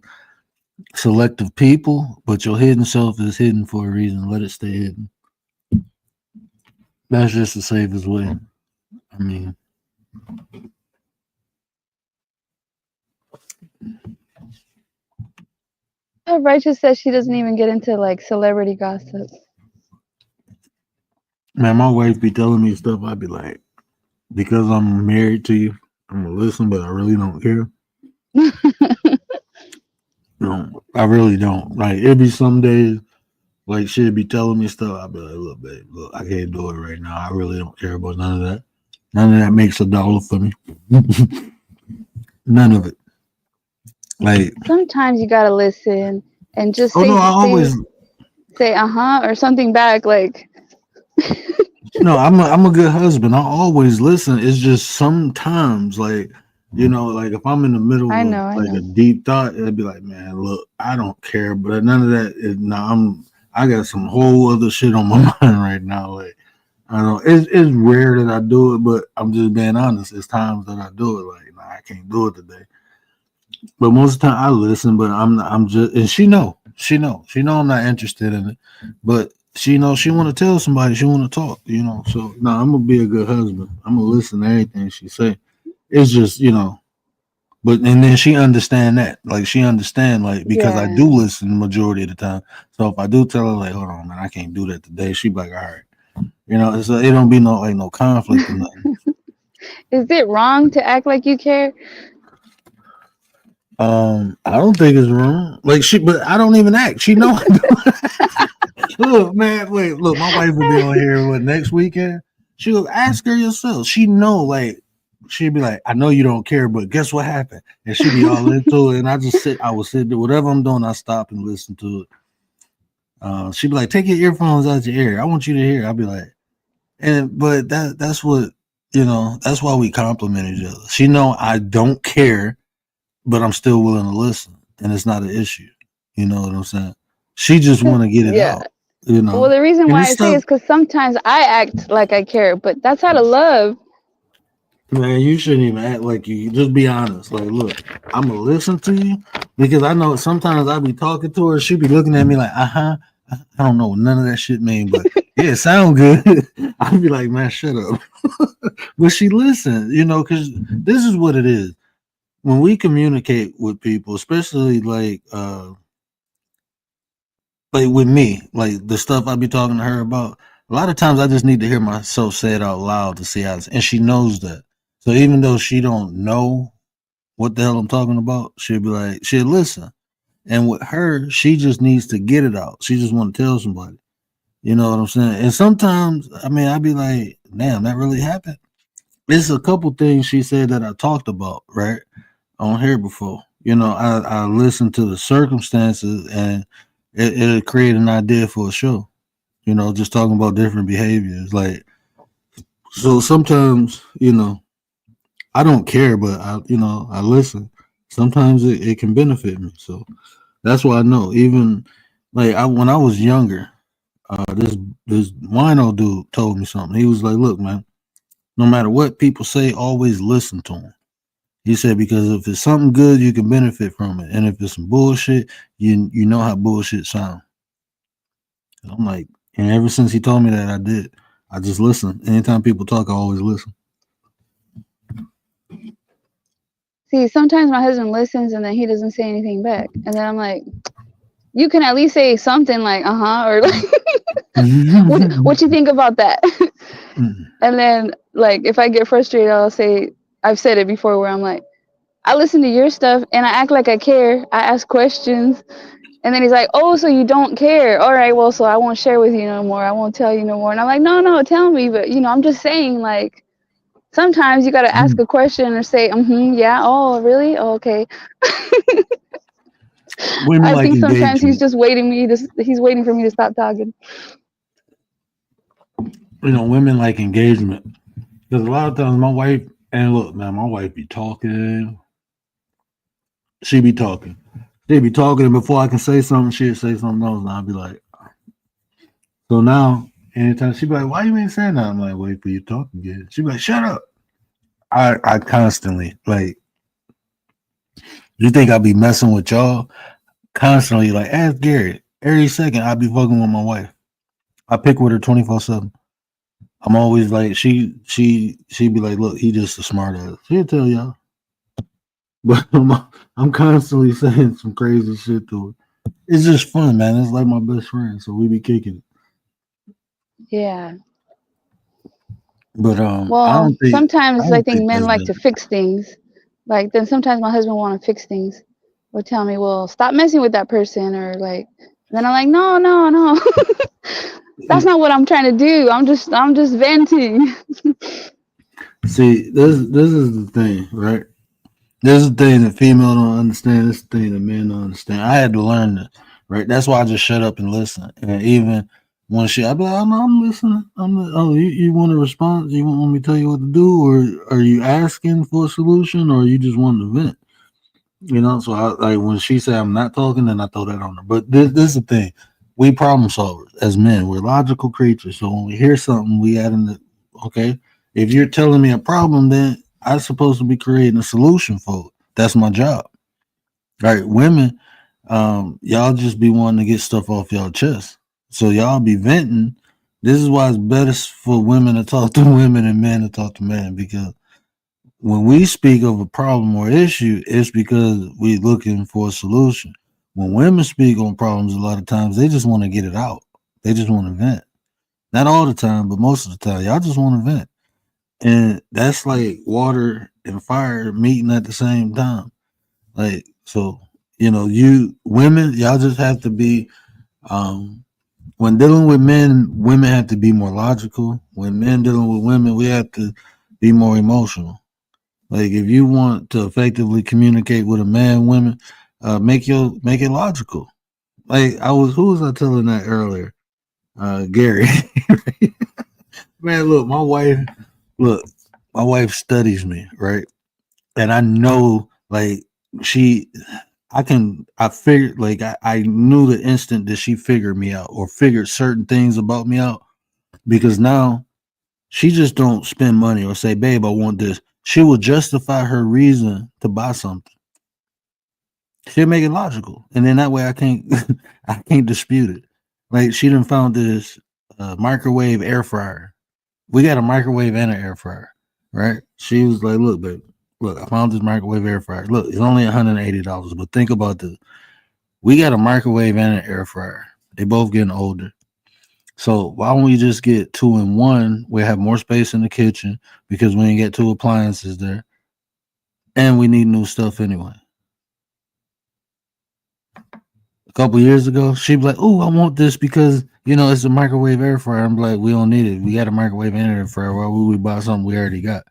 selective people, but your hidden self is hidden for a reason. Let it stay hidden. That's just the safest way. I mean, Righteous says she doesn't even get into like celebrity gossip. man, my wife be telling me stuff. I'd be like, because I'm married to you, I'm gonna listen, but I really don't care. No, I really don't. Like, it'd be some days, like, she'd be telling me stuff. I'd be like, look, babe, look, I can't do it right now. I really don't care about none of that. None of that makes $1 for me. None of it. Like, sometimes you gotta listen and just I always say or something back. Like, I'm a good husband. I always listen. It's just sometimes, like, like if I'm in the middle of a deep thought, it'd be like, man, look, I don't care, but none of that is. I got some whole other shit on my mind right now. Like, I don't. It's rare that I do it, but I'm just being honest. It's times that I do it. Like, nah, I can't do it today. But most of the time I listen, but I'm just, and she know I'm not interested in it, but she knows she want to tell somebody, she want to talk, so no, I'm gonna be a good husband. I'm gonna listen to everything she say. It's just, but, and then she understand that, like, because I do listen majority of the time. So if I do tell her, like, hold on, man, I can't do that today, she be like, all right, so it don't be no conflict or nothing. Is it wrong to act like you care? I don't think it's wrong. Like, but I don't even act. She know I do. Look, man, look, my wife will be on here next weekend. She goes, ask her yourself. She know, like, she'd be like, I know you don't care, but guess what happened? And she'd be all into it. And I would sit there, whatever I'm doing, I stop and listen to it. She'd be like, take your earphones out your ear. I want you to hear. I'd be like, but that's what, that's why we compliment each other. She know I don't care, but I'm still willing to listen. And it's not an issue. You know what I'm saying? She just want to get it out. Well, the reason why I say is because sometimes I act like I care, but that's out of love. Man, you shouldn't even act like you. Just be honest. Like, look, I'm gonna listen to you because I know sometimes I be talking to her. She be looking at me like, I don't know what none of that shit mean, but yeah, it sound good. I'd be like, man, shut up. But she listen, because this is what it is. When we communicate with people, especially like with me, like the stuff I be talking to her about, a lot of times I just need to hear myself say it out loud to see how it's, and she knows that. So even though she don't know what the hell I'm talking about, she'll be like, she'll listen. And with her, she just needs to get it out. She just want to tell somebody. You know what I'm saying? And sometimes, I mean, I'd be like, damn, that really happened. There's a couple things she said that I talked about, right, on here before. I listened to the circumstances and it'll create an idea for a show. Just talking about different behaviors. Like, so sometimes, I don't care, but I listen. Sometimes it can benefit me. So that's why I know. Even like when I was younger, this wino dude told me something. He was like, "Look, man, no matter what people say, always listen to them." He said because if it's something good, you can benefit from it, and if it's some bullshit, you know how bullshit sound. And I'm like, and ever since he told me that, I did. I just listen. Anytime people talk, I always listen. See, sometimes my husband listens and then he doesn't say anything back, and then I'm like, you can at least say something like or like what you think about that. And then like if I get frustrated, I'll say, I've said it before where I'm like, I listen to your stuff and I act like I care. I ask questions. And then he's like, oh, so you don't care. All right, well, so I won't share with you no more. I won't tell you no more. And I'm like, no, tell me. But, I'm just saying, like, sometimes you got to ask a question or say, yeah, oh, really? Oh, okay. I think sometimes he's just he's waiting for me to stop talking. Women like engagement. Because a lot of times my wife, and look, man, my wife be talking. She be talking. They be talking, and before I can say something, she'll say something else, and I'll be like, so now, anytime she be like, why you ain't saying that? I'm like, wait for you to talk again. She be like, shut up. I constantly, like, you think I'll be messing with y'all? Constantly, like, ask Gary. Every second, I'll be fucking with my wife. I pick with her 24/7. I'm always like, she be like, look, he just a smart ass. She'll tell y'all. But I'm constantly saying some crazy shit to her. It's just fun, man. It's like my best friend, so we be kicking it. Yeah. But well, sometimes I think men like to fix things. Like then sometimes my husband want to fix things, or tell me, well, stop messing with that person, or like. Then I'm like, no. That's not what I'm trying to do. I'm just venting. See, this is the thing, right? This is the thing that female don't understand. This is the thing that men don't understand. I had to learn this, right? That's why I just shut up and listen. And even when I'd be like, oh, no, I'm listening. You want a response? You want me to tell you what to do? Or are you asking for a solution? Or you just want to vent? So I, like when she said I'm not talking, then I throw that on her. But this is the thing. We problem solvers as men. We're logical creatures. So when we hear something, we add in the, okay, if you're telling me a problem, then I'm supposed to be creating a solution for it. That's my job. Right? Women, y'all just be wanting to get stuff off y'all chest. So y'all be venting. This is why it's better for women to talk to women and men to talk to men, because when we speak of a problem or issue, it's because we're looking for a solution. When women speak on problems, a lot of times they just want to get it out. They just want to vent. Not all the time, but most of the time, y'all just want to vent. And that's like water and fire meeting at the same time. Like, so, you women, y'all just have to be when dealing with men, women have to be more logical. When men dealing with women, we have to be more emotional. Like if you want to effectively communicate with a man, women, make it logical. Like who was I telling that earlier? Gary. Man, look, my wife studies me, right? And I know like she I figured like I knew the instant that she figured me out or figured certain things about me out because now she just don't spend money or say, babe, I want this. She will justify her reason to buy something. She'll make it logical. And then that way I can't I can't dispute it. Like she done found this microwave air fryer. We got a microwave and an air fryer, right? She was like, look, babe, look, I found this microwave air fryer. Look, it's only $180, but think about this. We got a microwave and an air fryer. They both getting older. So why don't we just get 2-in-1? We have more space in the kitchen because we ain't get 2 appliances there. And we need new stuff anyway. A couple years ago, she'd be like, oh, I want this because, it's a microwave air fryer. I'm like, we don't need it. We got a microwave and an air fryer. Why would we buy something we already got?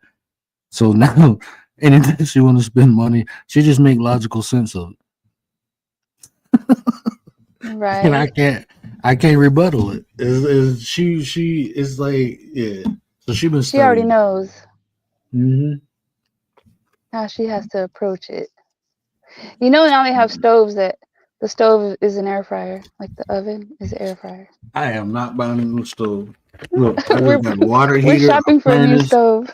So now, anytime she want to spend money, she just make logical sense of it. Right. And I can't rebuttal it. It's like, yeah. So she been studying. She already knows how she has to approach it. Now they have stoves that the stove is an air fryer, like the oven is an air fryer. I am not buying a new stove. Look, I just got a water heater. We're shopping for a new stove.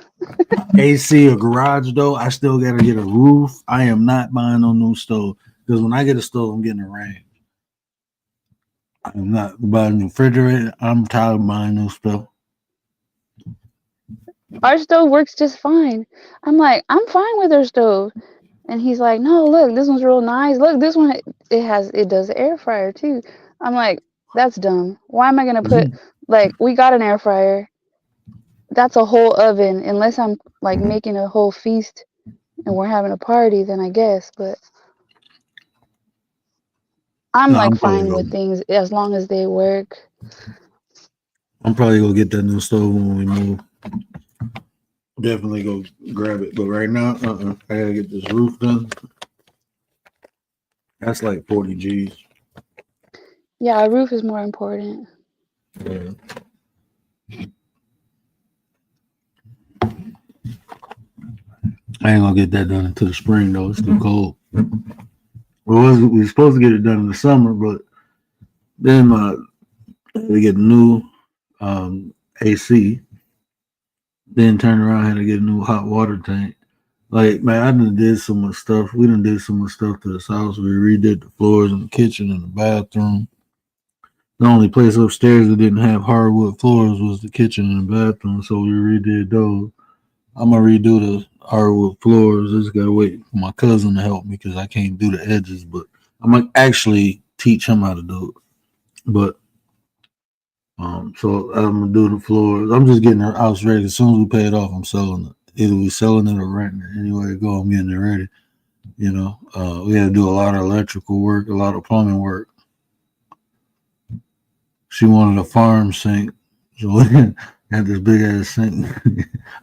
AC, a garage door. I still got to get a roof. I am not buying no new stove because when I get a stove, I'm getting a range. I'm not buying a refrigerator. I'm tired of buying new stuff. Our stove works just fine. I'm like, I'm fine with our stove. And he's like, no, look, this one's real nice. Look, this one, it does the air fryer too. I'm like, that's dumb. Why am I going to put, we got an air fryer. That's a whole oven. Unless I'm like making a whole feast and we're having a party, then I guess. But I'm fine with things as long as they work. I'm probably going to get that new stove when we move. Definitely go grab it. But right now, I got to get this roof done. That's like 40 G's. Yeah, a roof is more important. Yeah. I ain't gonna get that done until the spring though. It's too cold. We were supposed to get it done in the summer, but then we get new AC. Then turn around had to get a new hot water tank. Like man, I done did so much stuff. We done did so much stuff to this house. We redid the floors in the kitchen and the bathroom. The only place upstairs that didn't have hardwood floors was the kitchen and the bathroom, so we redid those. I'm gonna redo the hardwood floors. I just gotta wait for my cousin to help me because I can't do the edges. But I'm gonna actually teach him how to do it. But so I'm gonna do the floors. I'm just getting our house ready. As soon as we pay it off, I'm selling it. Either we selling it or renting it. Anyway to go, I'm getting it ready. We had to do a lot of electrical work, a lot of plumbing work. She wanted a farm sink, so we had this big ass sink.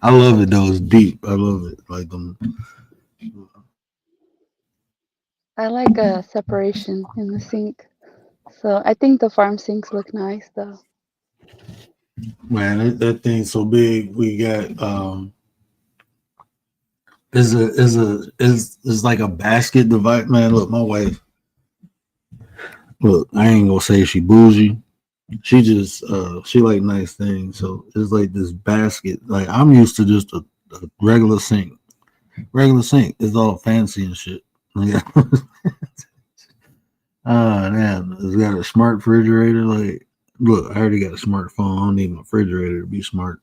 I love it though. It's deep. I love it. Like them. I like a separation in the sink. So I think the farm sinks look nice though. Man, that thing's so big. We got is like a basket device. Man, look, my wife. Look, I ain't gonna say she bougie. She just she like nice things. So it's like this basket. Like I'm used to just a regular sink. Regular sink is all fancy and shit. Like, damn, it's got a smart refrigerator. Like, look, I already got a smartphone. I don't need my refrigerator to be smart.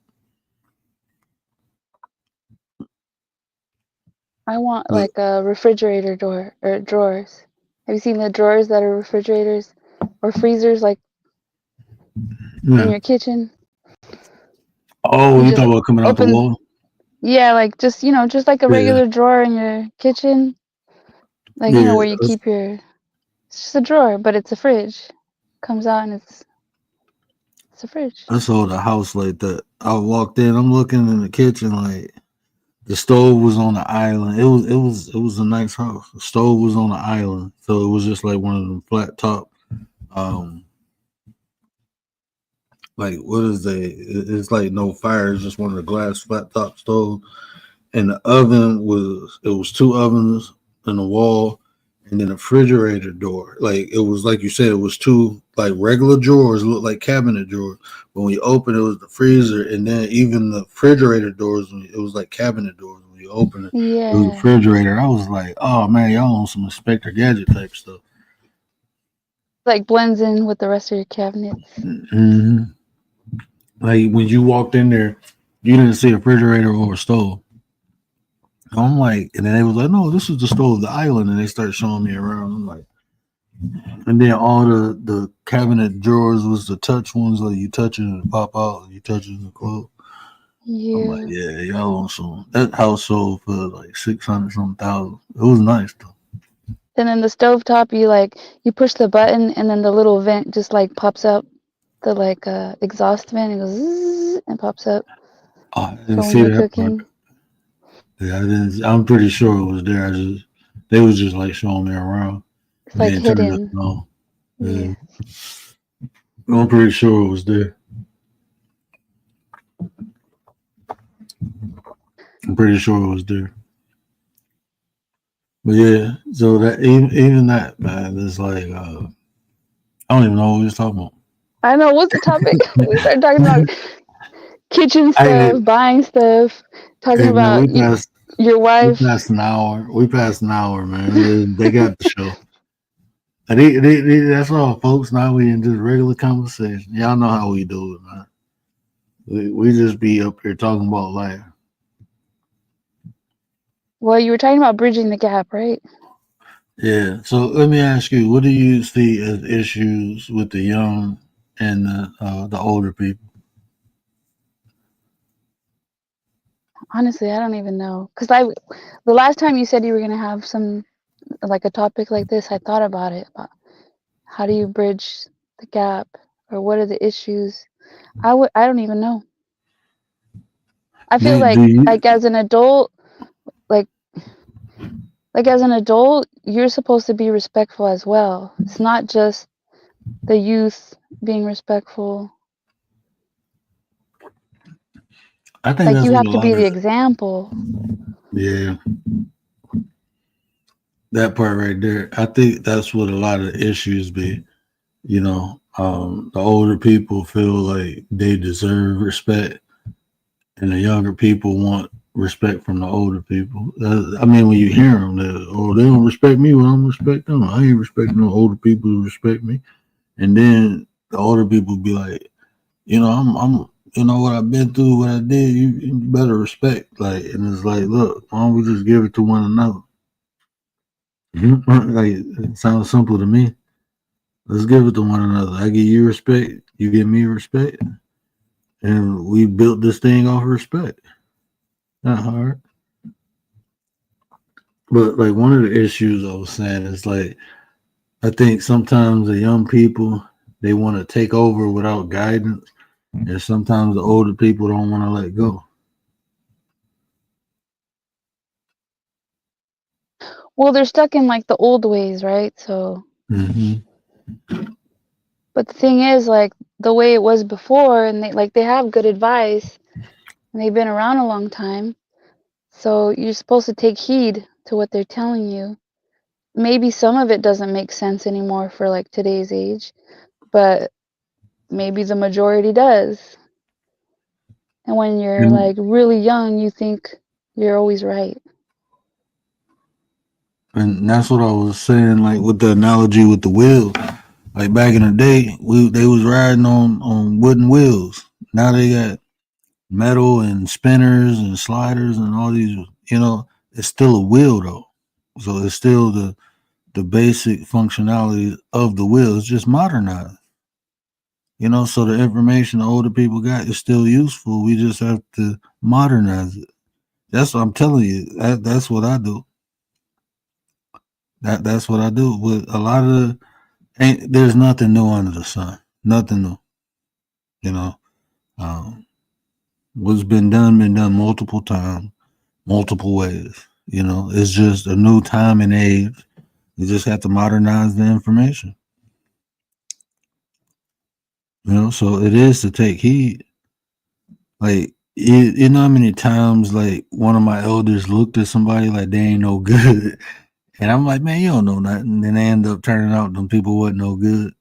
I want like a refrigerator door or drawers. Have you seen the drawers that are refrigerators or freezers like in your kitchen? Oh, you talking about coming out the wall? Yeah, like just like a regular drawer in your kitchen. Like where you keep your. It's just a drawer, but it's a fridge. Comes out and it's. It's a fridge. I sold a house like that. I walked in, I'm looking in the kitchen like the stove was on the island. It was a nice house. The stove was on the island. So it was just like one of them flat top um like what is they it's like no fire, it's just one of the glass flat top stoves. And the oven was two ovens in the wall and then a refrigerator door. Like it was like you said, it was two like regular drawers, looked like cabinet drawers. But when you open it was the freezer, and then even the refrigerator doors, it was like cabinet doors. When you open it, it was a Yeah. refrigerator. I was like, oh man, y'all on some Inspector Gadget type stuff. Like blends in with the rest of your cabinets. Mm-hmm. Like when you walked in there, you didn't see a refrigerator or a stove. I'm like, and then they was like, no, this is the stove, the island, and they started showing me around. I'm like, and then all the cabinet drawers was the touch ones, like you touch it and it pop out, and you touch it and it close. I'm like, Yeah. yeah, y'all on some that house sold for like 600 something thousand. It was nice though. And then the stovetop, you push the button and then the little vent just like pops up, the exhaust vent, and goes zzz, and pops up Oh, I didn't for when see you're that part. cooking. Yeah, I didn't. I'm pretty sure it was there. They was just like showing me around. It's And like then turn it hidden. on. Yeah. Yeah, I'm pretty sure it was there. I'm pretty sure it was there. But yeah, so that even that man is like I don't even know what we was talking about. I know. What's the topic? We started talking about kitchen Hey, stuff, buying stuff, talking hey man, about your we wife. passed an hour. We passed an hour, man. They got the show. And that's all, folks. Now we in just regular conversation. Y'all know how we do it, man. We just be up here talking about life. Well, you were talking about bridging the gap, right? Yeah. So let me ask you, what do you see as issues with the young and the older people? Honestly, I don't even know. The last time you said you were gonna have some like a topic like this, I thought about it. About how do you bridge the gap, or what are the issues? I don't even know. I feel Do you? like as an adult, like as an adult, you're supposed to be respectful as well. It's not just the youth being respectful. I think Like that's you what have a to lot be the of example. yeah, that part right there. I think that's what a lot of the issues be. The older people feel like they deserve respect, and the younger people want respect from the older people. I mean, when you hear them, they don't respect me when I'm respecting them. I ain't respecting no older people who respect me. And then the older people be like, you know what I've been through, what I did. You better respect. Like, and it's like, look, why don't we just give it to one another? Like, it sounds simple to me. Let's give it to one another. I give you respect, you give me respect, and we built this thing off of respect. Not hard. But like one of the issues I was saying is like I think sometimes the young people they want to take over without guidance, and sometimes the older people don't want to let go. Well, they're stuck in like the old ways, right? So, Mm-hmm. but the thing is, like the way it was before, and they have good advice, and they've been around a long time. So you're supposed to take heed to what they're telling you. Maybe some of it doesn't make sense anymore for like today's age, but maybe the majority does. And when you're And like really young, you think you're always right. and that's what I was saying, like with the analogy with the wheel. Like back in the day, they was riding on wooden wheels. Now they got metal and spinners and sliders and all these. It's still a wheel though, so it's still the basic functionality of the wheel. It's just modernized. So the information the older people got is still useful. We just have to modernize it. That's what I'm telling you. That's what I do. That's what I do. With a lot of the, ain't there's nothing new under the sun. Nothing new. You know, um, what's been done multiple times, multiple ways. You know, it's just a new time and age. You just have to modernize the information. You know, so it is to take heed. Like, you know how many times like one of my elders looked at somebody like they ain't no good, and I'm like, man, you don't know nothing. And then they end up turning out them people wasn't no good,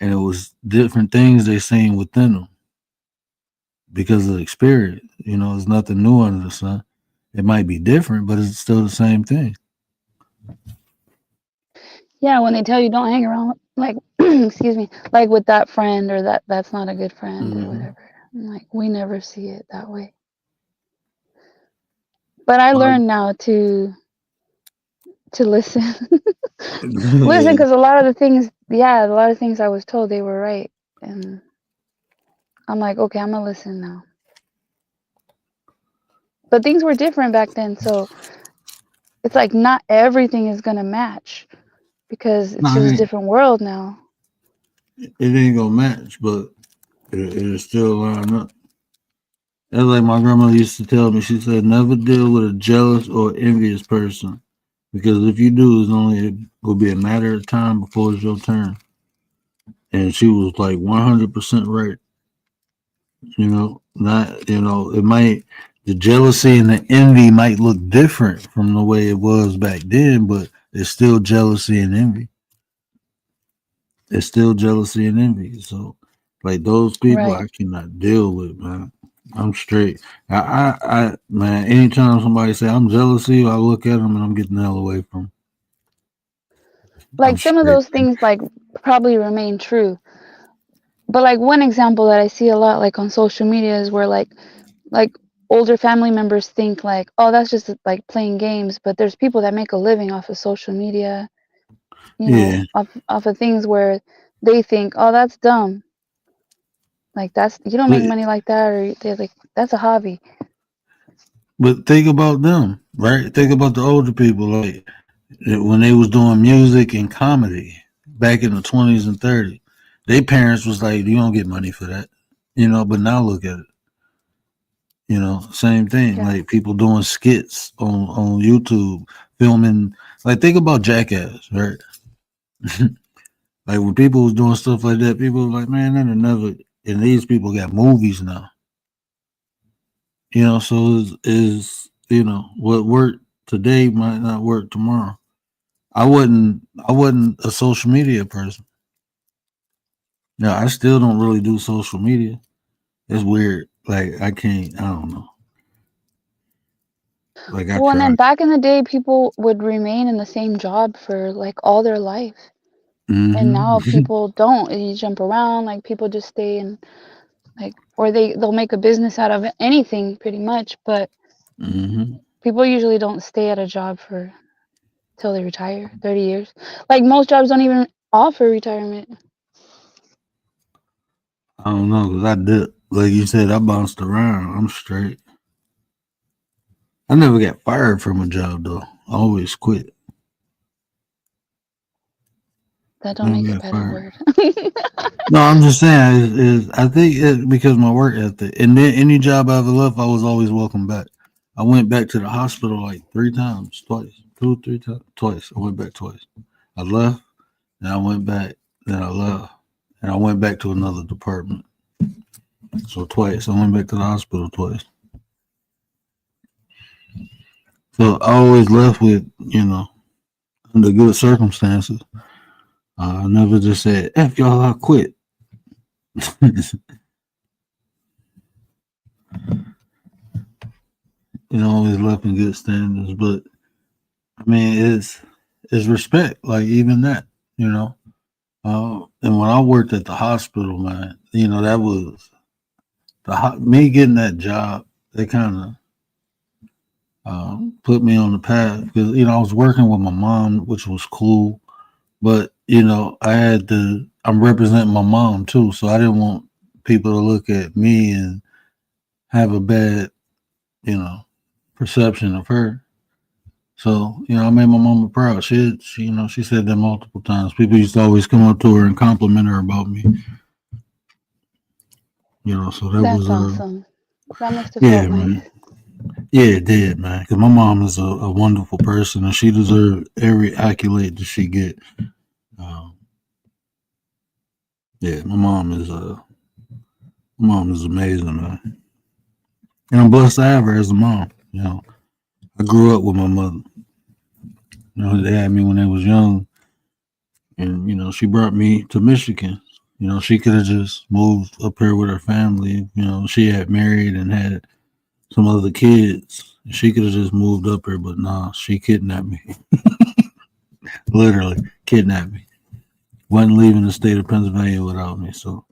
and it was different things they seen within them because of the experience. You know, there's nothing new under the sun. It might be different, but it's still the same thing. Yeah, when they tell you don't hang around, like, excuse me, like with that friend or that's not a good friend or Mm-hmm. whatever. Like, we never see it that way. But I learned now to listen. Listen, Yeah. because a lot of the things, yeah, a lot of things I was told, they were right. And I'm like, okay, I'm gonna listen now. But things were different back then, so it's like not everything is gonna match because it's No, just a different world now. it ain't gonna match, but it'll still line up. That's like my grandma used to tell me. She said, never deal with a jealous or envious person because if you do, it's only it will be a matter of time before it's your turn. And she was like 100% right. You know, not it might the jealousy and the envy might look different from the way it was back then, but it's still jealousy and envy. It's still jealousy and envy. So, like those people, Right. I cannot deal with, man. I'm straight. Man. Anytime somebody say I'm jealous of you, I look at them and I'm getting the hell away from 'em. I'm Like some of straight. those things like probably remain true. But like one example that I see a lot like on social media is where like older family members think like, oh, that's just like playing games, but there's people that make a living off of social media, Yeah, off of things where they think, oh, that's dumb. Like that's you don't but make money like that, or they're like that's a hobby. think about them, right? Think about the older people, like when they was doing music and comedy back in the 20s and 30s. Their parents was like, you don't get money for that, But now look at it. Same thing. Yeah. Like people doing skits on YouTube, filming. Like think about Jackass, right? Like when people was doing stuff like that, people were like, man, that'll never. And these people got movies now, So is what worked today might not work tomorrow. I wasn't a social media person. No, I still don't really do social media. It's weird. Like I can't. I don't know. Like I Well, and try. then back in the day, people would remain in the same job for like all their life. And now Mm-hmm. people don't. You jump around, like people just stay in like or they'll make a business out of anything pretty much, but Mm-hmm. people usually don't stay at a job for till they retire, 30 years. Like most jobs don't even offer retirement. I don't know because I did. Like you said, I bounced around. I'm straight. I never got fired from a job though. I always quit. That don't make Never a got better fired. word. No, I'm just saying is I think it's because my work ethic. And then any job I ever left, I was always welcome back. I went back to the hospital like 3 times, twice, 2, 3 times, twice. I went back twice. I left, then I went back, then I left, and I went back to another department. So twice. I went back to the hospital twice. So I always left with, under good circumstances. I never just said, F y'all, I quit. Always left in good standards. But I mean, it's respect. Like even that, you know. And when I worked at the hospital, man, that was me getting that job. They kind of put me on the path because I was working with my mom, which was cool. But I had to. I'm representing my mom too, so I didn't want people to look at me and have a bad, you know, perception of her. So, I made my mama proud. She said that multiple times. People used to always come up to her and compliment her about me. So that That's was awesome. That must have yeah, felt nice. man. Yeah, it did, man. Because my mom is a wonderful person, and she deserved every accolade that she get. Um, yeah, my mom is amazing, man. And I'm blessed to have her as a mom. I grew up with my mother. They had me when they was young, and she brought me to Michigan. She could have just moved up here with her family. She had married and had some other kids. She could have just moved up here, but nah, she kidnapped me. Literally kidnapped me. Wasn't leaving the state of Pennsylvania without me. So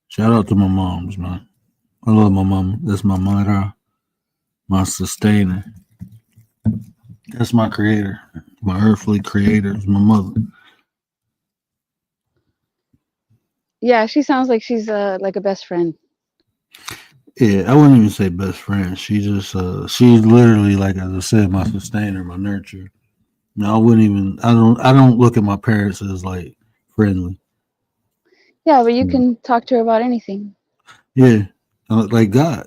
shout out to my moms, man. I love my mom. That's my mother, my sustainer. That's my creator. My earthly creator is my mother. Yeah, she sounds like she's like a best friend. Yeah, I wouldn't even say best friend. She's literally, like, as I said, my sustainer, my nurturer. No, I don't look at my parents as like friendly. Yeah, but you can talk to her about anything. Yeah, like God.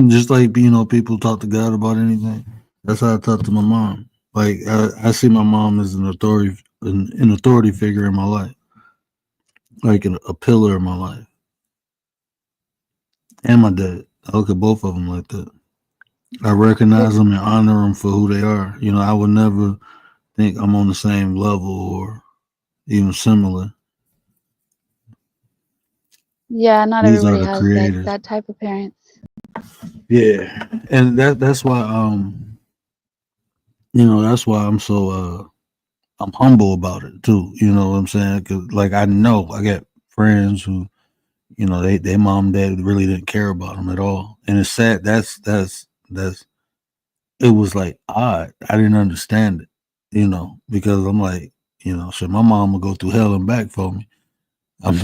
Just like people talk to God about anything. That's how I talk to my mom. Like I see my mom as an authority figure in my life, like a pillar in my life, and my dad. I look at both of them like that. I recognize them and honor them for who they are. I would never think I'm on the same level or even similar. Yeah, not These are everybody the has like creators. that type of parents. Yeah, and that's why that's why I'm so I'm humble about it too. You know what I'm saying? 'Cause, like, I know I got friends who they mom and dad really didn't care about them at all, and it's sad. That's it was like odd. I didn't understand it, because I'm like, should my mom will go through hell and back for me. I'm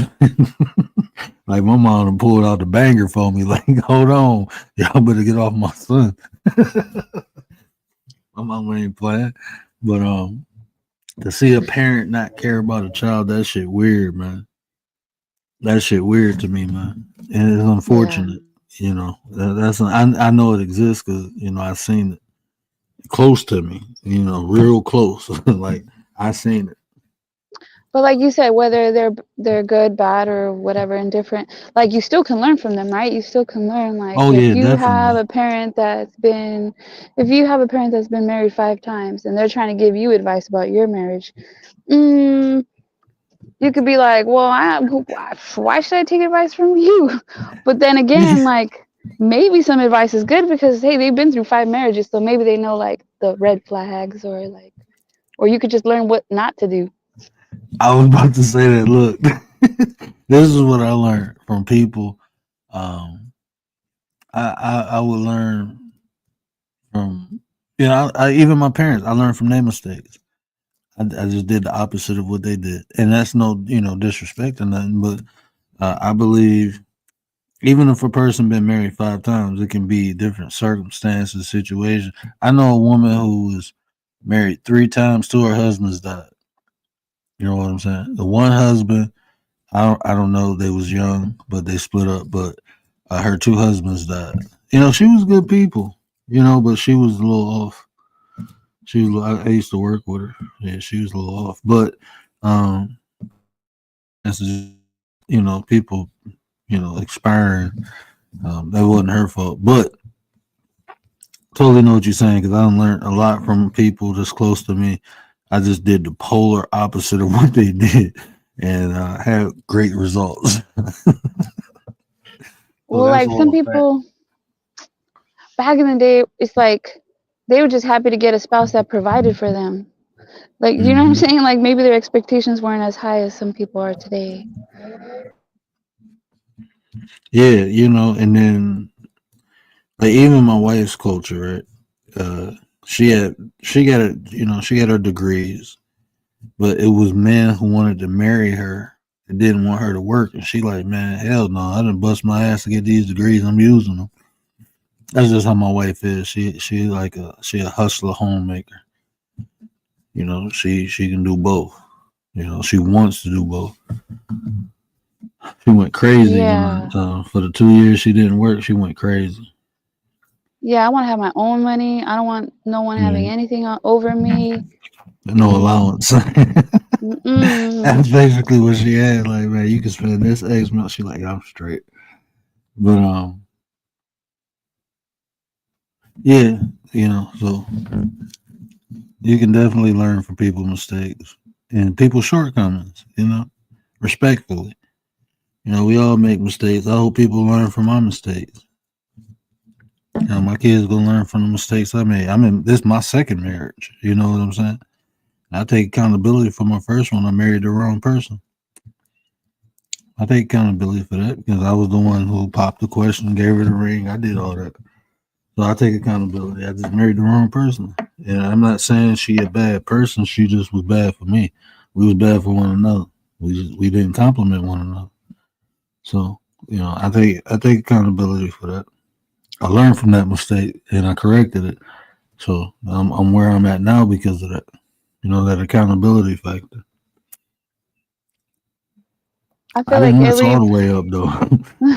like, my mom pulled out the banger for me. Like, hold on, y'all better get off my son. My mom ain't playing, but to see a parent not care about a child, that shit weird, man. That shit weird to me, man. And it's Yeah. unfortunate, I know it exists because I've seen it close to me, real close. Like, I seen it. But like you said, whether they're good, bad, or whatever, indifferent, like you still can learn from them, right? You still can learn. Like Oh yeah, definitely. if you have a parent that's been married 5 times and they're trying to give you advice about your marriage, mm, you could be like, well, why should I take advice from you? But then again, like maybe some advice is good because hey, they've been through 5 marriages, so maybe they know like the red flags or you could just learn what not to do. I was about to say that. Look, this is what I learned from people. Um, I would learn from even my parents. I learned from their mistakes. I just did the opposite of what they did, and that's no disrespect or nothing. But I believe even if a person been married 5 times, it can be different circumstances, situations. I know a woman who was married 3 times. 2 of her husbands died. You know what I'm saying? The one husband, I don't know. They was young, but they split up. But her 2 husbands died. She was good people. But she was a little off. I used to work with her. Yeah, she was a little off. But um, this is people expiring. That wasn't her fault. But totally know what you're saying because I learned a lot from people just close to me. I just did the polar opposite of what they did and had great results. So Well, that's like some all a fact. people back in the day, it's like they were just happy to get a spouse that provided for them. Like, you know what I'm Hmm. saying? Like maybe their expectations weren't as high as some people are today. Yeah, and then like even my wife's culture, right? Uh, she got her degrees, but it was men who wanted to marry her and didn't want her to work, and she like, man, hell no, I didn't bust my ass to get these degrees. I'm using them. That's just how my wife is. She a hustler homemaker. She can do both. She wants to do both. She went crazy Yeah. for the 2 years she didn't work. She went crazy. Yeah, I want to have my own money. I don't want no one having Yeah, anything over me. no allowance. Mm-mm. That's basically what she had. Like, man, you can spend this X amount. She like, I'm straight. But yeah, so you can definitely learn from people's mistakes and people's shortcomings. Respectfully. We all make mistakes. I hope people learn from my mistakes. My kids gonna learn from the mistakes I made. This is my second marriage. You know what I'm saying? I take accountability for my first one. I married the wrong person. I take accountability for that because I was the one who popped the question, gave her the ring. I did all that. So I take accountability. I just married the wrong person. And I'm not saying she a bad person. She just was bad for me. We was bad for one another. We didn't compliment one another. So, I take accountability for that. I learned from that mistake and I corrected it. So I'm where I'm at now because of that. That accountability factor. I I feel didn't like mess all every the way up though.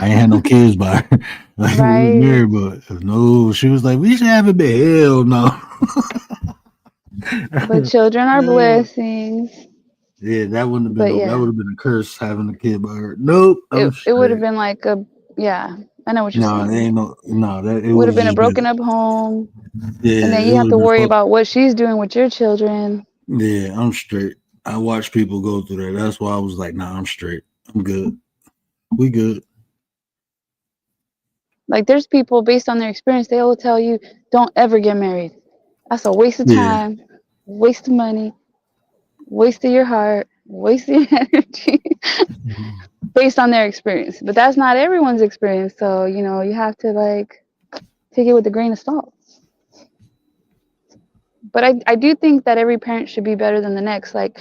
I ain't had no kids by her. Like we was right, married, but no, she was like, we should have a bit. Hell no. but children are No. blessings. Yeah, that wouldn't have been But no. That yeah, would have been a curse having a kid by her. Nope, I'm it would have straight. been like a yeah. I know what you're No, it saying. ain't no. That it It would would have have been a just been. broken up home, and Yeah, then it you have would to have been worry fuck. about what she's doing with your children. Yeah, I'm straight. I watch people go through that. That's why I was like, nah, I'm straight. I'm good. We good. Like there's people based on their experience, they will tell you, don't ever get married. That's a waste of Yeah. time, waste of money, waste of your heart, waste of your energy based on their experience. But that's not everyone's experience. So, you have to like take it with a grain of salt. But I do think that every parent should be better than the next. Like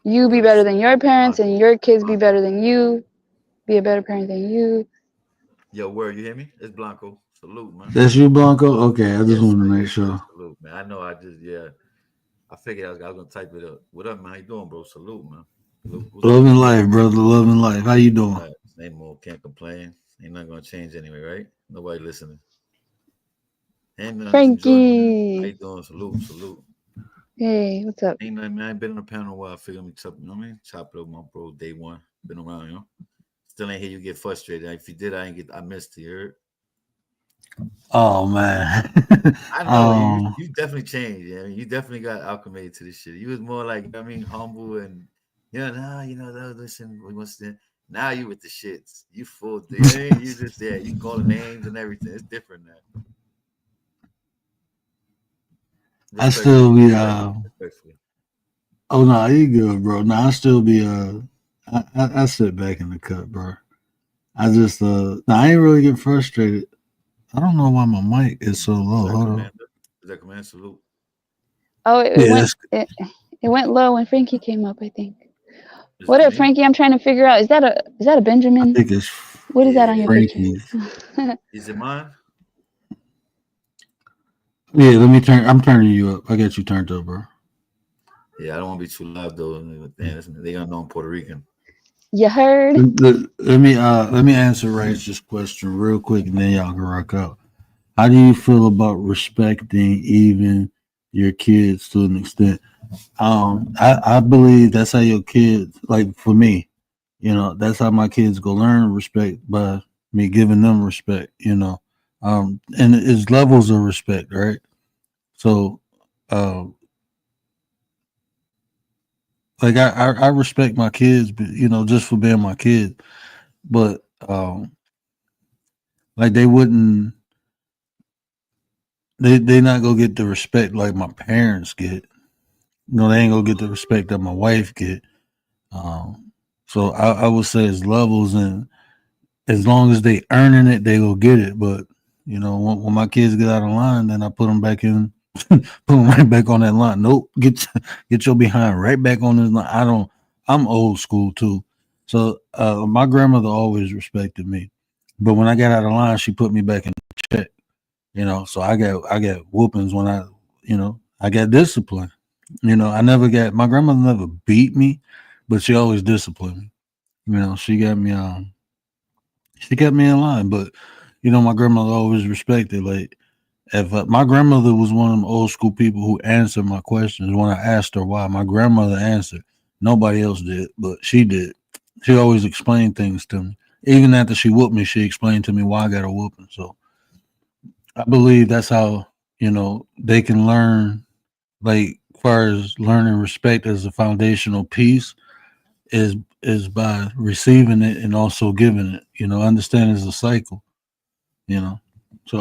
you be Yo, better than your parents Blanco, and your kids be Blanco. better than you, be a better parent than you. Yo, word, you hear me? It's Blanco. Salute, man. That's you, Blanco. Okay, I just Yes, wanted sir. to make Yes, sir. sure. Salute, man. I know. Yeah. I figured I was gonna type it up. What up, man? How you doing, bro? Salute, man. Salute. What's Love good? and life, brother. Love and life. How you doing? Same old. Can't complain. Ain't nothing gonna change anyway, right? Nobody listening. Ain't nothing. Just enjoying, man. How you Frankie. doing? Salute. Salute. Hey, what's up? Ain't nothing, man. I ain't been on a panel in a while. I figured me chop. You know what I mean? Chop it up, my bro. Day one. Been around, Still ain't hear you get frustrated. If you did, I missed it. You heard? Oh man. I know you. um. You definitely changed. Yeah, you definitely got acclimated to this shit. You was more like, humble and nah, listen, we must. Now you with the shits. You full. You just there. You calling names and everything. It's different now. I still Respectfully, be respectfully. Oh no, you good, bro. No, I still be I sit back in the cut, bro. I just no, I ain't really get frustrated. I don't know why my mic is so Is low. that Hold on. commander? Is that command salute? Oh, it Yeah, went that's it went low when Frankie came up, I think. Is What it up, me? Frankie? I'm trying to figure out. Is that a I Benjamin? think it's What is that on your Yeah. picture? Frankie's. Is it mine? Yeah, I'm turning you up. I got you turned up, bro. Yeah, I don't want to be too loud though. Damn, they gonna know I'm Puerto Rican. You heard? Let me answer Righteous question real quick and then y'all can rock out. How do you feel about respecting even your kids to an extent? I believe that's how your kids, like for me, that's how my kids go learn respect by me giving them respect, and it's levels of respect, right? So, um, like I respect my kids, but just for being my kid, but like they not gonna get the respect like my parents get. They ain't gonna get the respect that my wife get. Um, so I would say it's levels, and as long as they earning it, they will get it. But when my kids get out of line, then I put them back in, put them right back on that line. Nope, get your behind right back on this line. I don't. I'm old school too, so my grandmother always respected me, but when I got out of line, she put me back in check. So I got whoopings when I got discipline. I never got my grandmother never beat me, but she always disciplined me. You know, she kept me in line. But you know, my grandmother always respected. Like, if my grandmother was one of them old school people who answered my questions when I asked her why. My grandmother answered. Nobody else did, but she did. She always explained things to me. Even after she whooped me, she explained to me why I got a whooping. So I believe that's how, you know, they can learn, like, far as learning respect as a foundational piece is by receiving it and also giving it. You know, understand it's a cycle. You know, so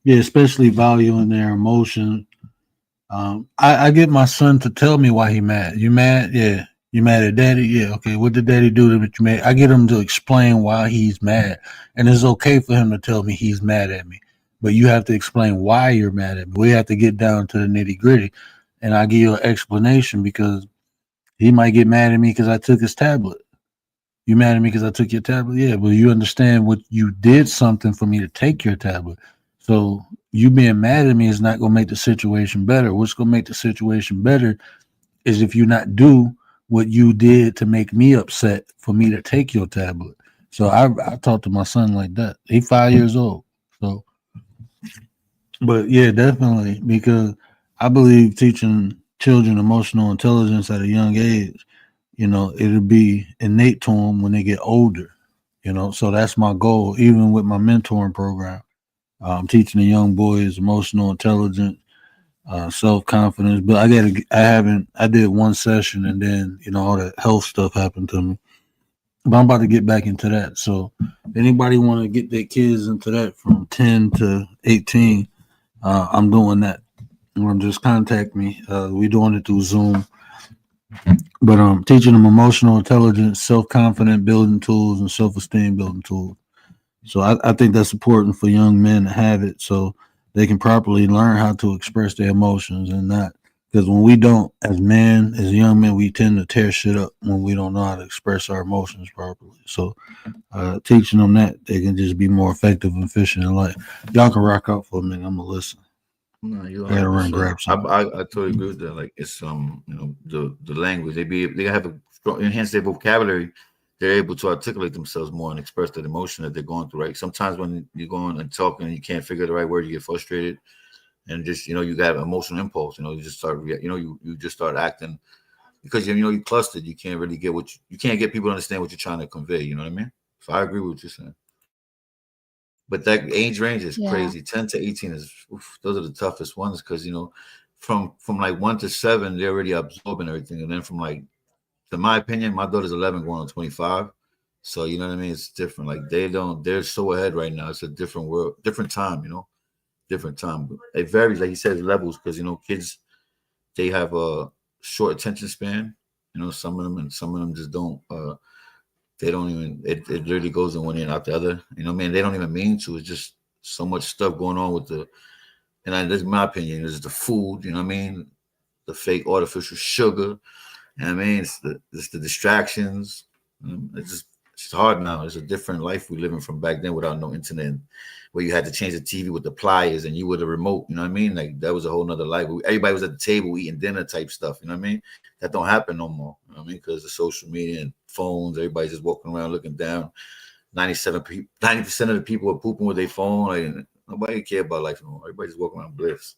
yeah, especially valuing their emotion. I get my son to tell me why he mad. You mad? Yeah. You mad at daddy? Yeah. Okay. What did daddy do to you mad? I get him to explain why he's mad, and it's okay for him to tell me he's mad at me. But you have to explain why you're mad at me. We have to get down to the nitty gritty, and I give you an explanation because he might get mad at me because I took his tablet. You mad at me because I took your tablet? Yeah, but you understand what you did something for me to take your tablet. So you being mad at me is not going to make the situation better. What's going to make the situation better is if you not do what you did to make me upset for me to take your tablet. So I talk to my son like that. He's 5 years old. So, but yeah, definitely because I believe teaching children emotional intelligence at a young age, you know, it'll be innate to them when they get older. You know, so that's my goal. Even with my mentoring program, I'm teaching the young boys emotional intelligence, self confidence. But I did one session and then you know all the health stuff happened to me. But I'm about to get back into that. So, if anybody want to get their kids into that from 10 to 18, I'm doing that. Just contact me. We're doing it through Zoom. But teaching them emotional intelligence, self confident building tools, and self esteem building tools. So I think that's important for young men to have it so they can properly learn how to express their emotions and not because when we don't, as men, as young men, we tend to tear shit up when we don't know how to express our emotions properly. So teaching them that they can just be more effective and efficient in life. Y'all can rock out for a minute. I'm gonna listen. No, you I gotta 100. run and percent grab something. I totally agree with that. Like it's you know, the language they have a strong enhance their vocabulary. They're able to articulate themselves more and express that emotion that they're going through. Right. Sometimes when you're going and talking and you can't figure the right word, you get frustrated and just you know you got emotional impulse. You know, you just start you know you just start acting because you know you clustered. You can't really get you can't get people to understand what you're trying to convey. You know what I mean? So I agree with what you're saying. But that age range is Yeah. crazy. 10 to 18 is those are the toughest ones because you know, from like 1 to 7, they're already absorbing everything. And then from like in my opinion, my daughter's 11 going on 25. So you know what I mean? It's different. Like they're so ahead right now. It's a different world, different time, you know, different time. But it varies, like he says, levels, because you know, kids they have a short attention span. You know, some of them and some of them just don't they don't even it literally goes in one ear and out the other. You know what I mean? They don't even mean to. It's just so much stuff going on with this is my opinion, is the food, you know what I mean? The fake artificial sugar. You know what I mean? It's the distractions. It's hard now. It's a different life we living from back then without no internet, where you had to change the TV with the pliers and you were the remote. You know what I mean? Like that was a whole nother life. Everybody was at the table eating dinner type stuff. You know what I mean? That don't happen no more. You know what I mean? Because of social media and phones, everybody's just walking around looking down. 90% of the people are pooping with their phone. Like, nobody care about life anymore. Everybody's walking around bliss.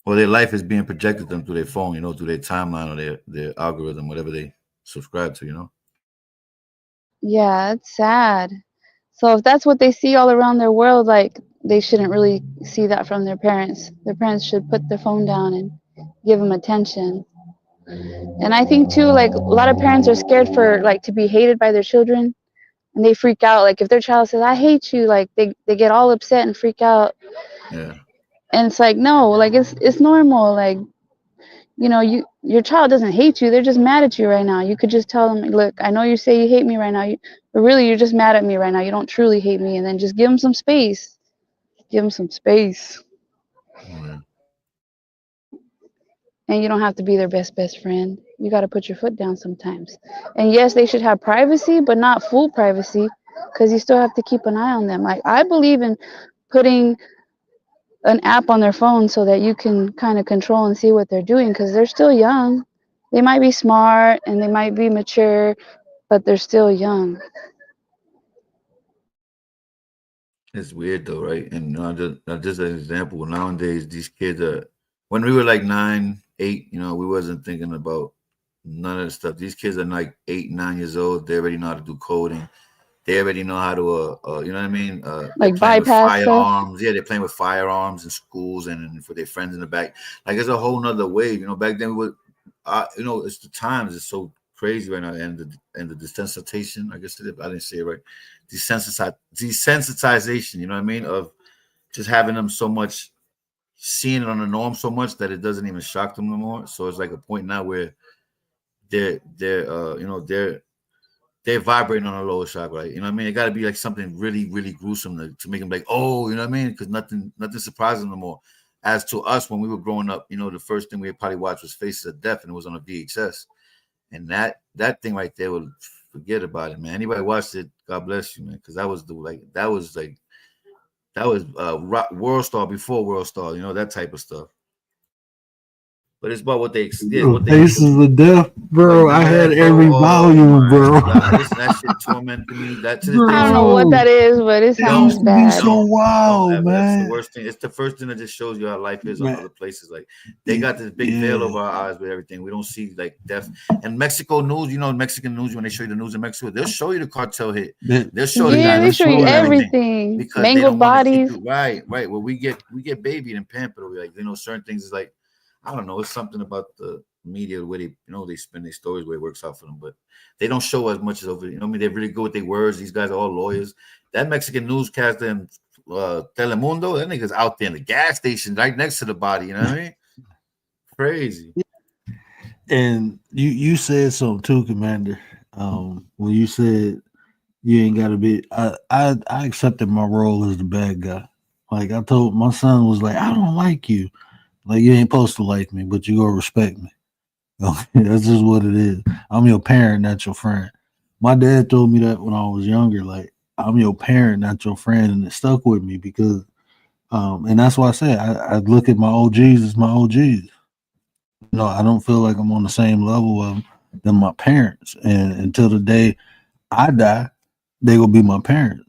Or their life is being projected them through their phone, you know, through their timeline or their algorithm, whatever they subscribe to, you know. Yeah, it's sad. So if that's what they see all around their world, like they shouldn't really see that from their parents. Their parents should put their phone down and give them attention. And I think too, like a lot of parents are scared for like to be hated by their children, and they freak out. Like if their child says, "I hate you," like they get all upset and freak out. Yeah. And it's like no, like it's normal. Like your child doesn't hate you. They're just mad at you right now. You could just tell them, look, I know you say you hate me right now, but really you're just mad at me right now. You don't truly hate me, and then just give them some space. Give them some space. Yeah. And you don't have to be their best friend. You got to put your foot down sometimes. And yes, they should have privacy, but not full privacy, because you still have to keep an eye on them. Like I believe in putting an app on their phone so that you can kind of control and see what they're doing, because they're still young. They might be smart and they might be mature, but they're still young. It's weird though, right? And just an example. Nowadays, these kids are. When we were like 9, 8, we wasn't thinking about none of the stuff. These kids are like 8, 9 years old. They already know how to do coding. They already know how to, you know what I mean? They're Like playing with bypass stuff. firearms. Yeah, they're playing with firearms in schools and for their friends in the back. Like it's a whole nother wave. Back then we would, it's the times. It's so crazy right now, and the desensitization. I guess I didn't say it right. Desensitization. You know what I mean? Of just having them so much, seeing it on the norm so much that it doesn't even shock them no more. So it's like a point now where they're vibrating on a lower shock, right? You know what I mean? It got to be like something really, really gruesome to make them like, oh, you know what I mean? Because nothing surprises them no more. As to us, when we were growing up, the first thing we probably watched was Faces of Death, and it was on a VHS. And that thing right there, would forget about it, man. Anybody watched it, God bless you, man, because that was World Star before World Star, that type of stuff. But it's about what they Faces of Death, bro. I had every volume, bro. Listen, that shit tormented me. That to this day. I don't know what that is, but it sounds bad. So wild, man. That's the worst thing. It's the first thing that just shows you how life is on other places. Like they got this big veil over our eyes with everything. We don't see like death. And Mexico news, Mexican news, when they show you the news in Mexico, they'll show you the cartel hit. They'll show they show you everything. Because mangled bodies. Right. Well, we get babied and pampered. Like certain things is like, I don't know. It's something about the media where they, they spin their stories where it works out for them, but they don't show as much as over. They're really good with their words. These guys are all lawyers. That Mexican newscaster in Telemundo, that nigga's out there in the gas station right next to the body. You know what I mean? Crazy. And you said something too, Commander. When you said you ain't got to be, I accepted my role as the bad guy. Like I told my son was like, I don't like you. Like you ain't supposed to like me, but you gonna respect me. That's just what it is. I'm your parent, not your friend. My dad told me that when I was younger. Like I'm your parent, not your friend, and it stuck with me because, and that's why I say I look at my OGs as my OGs. I don't feel like I'm on the same level of than my parents, and until the day I die, they gonna be my parents.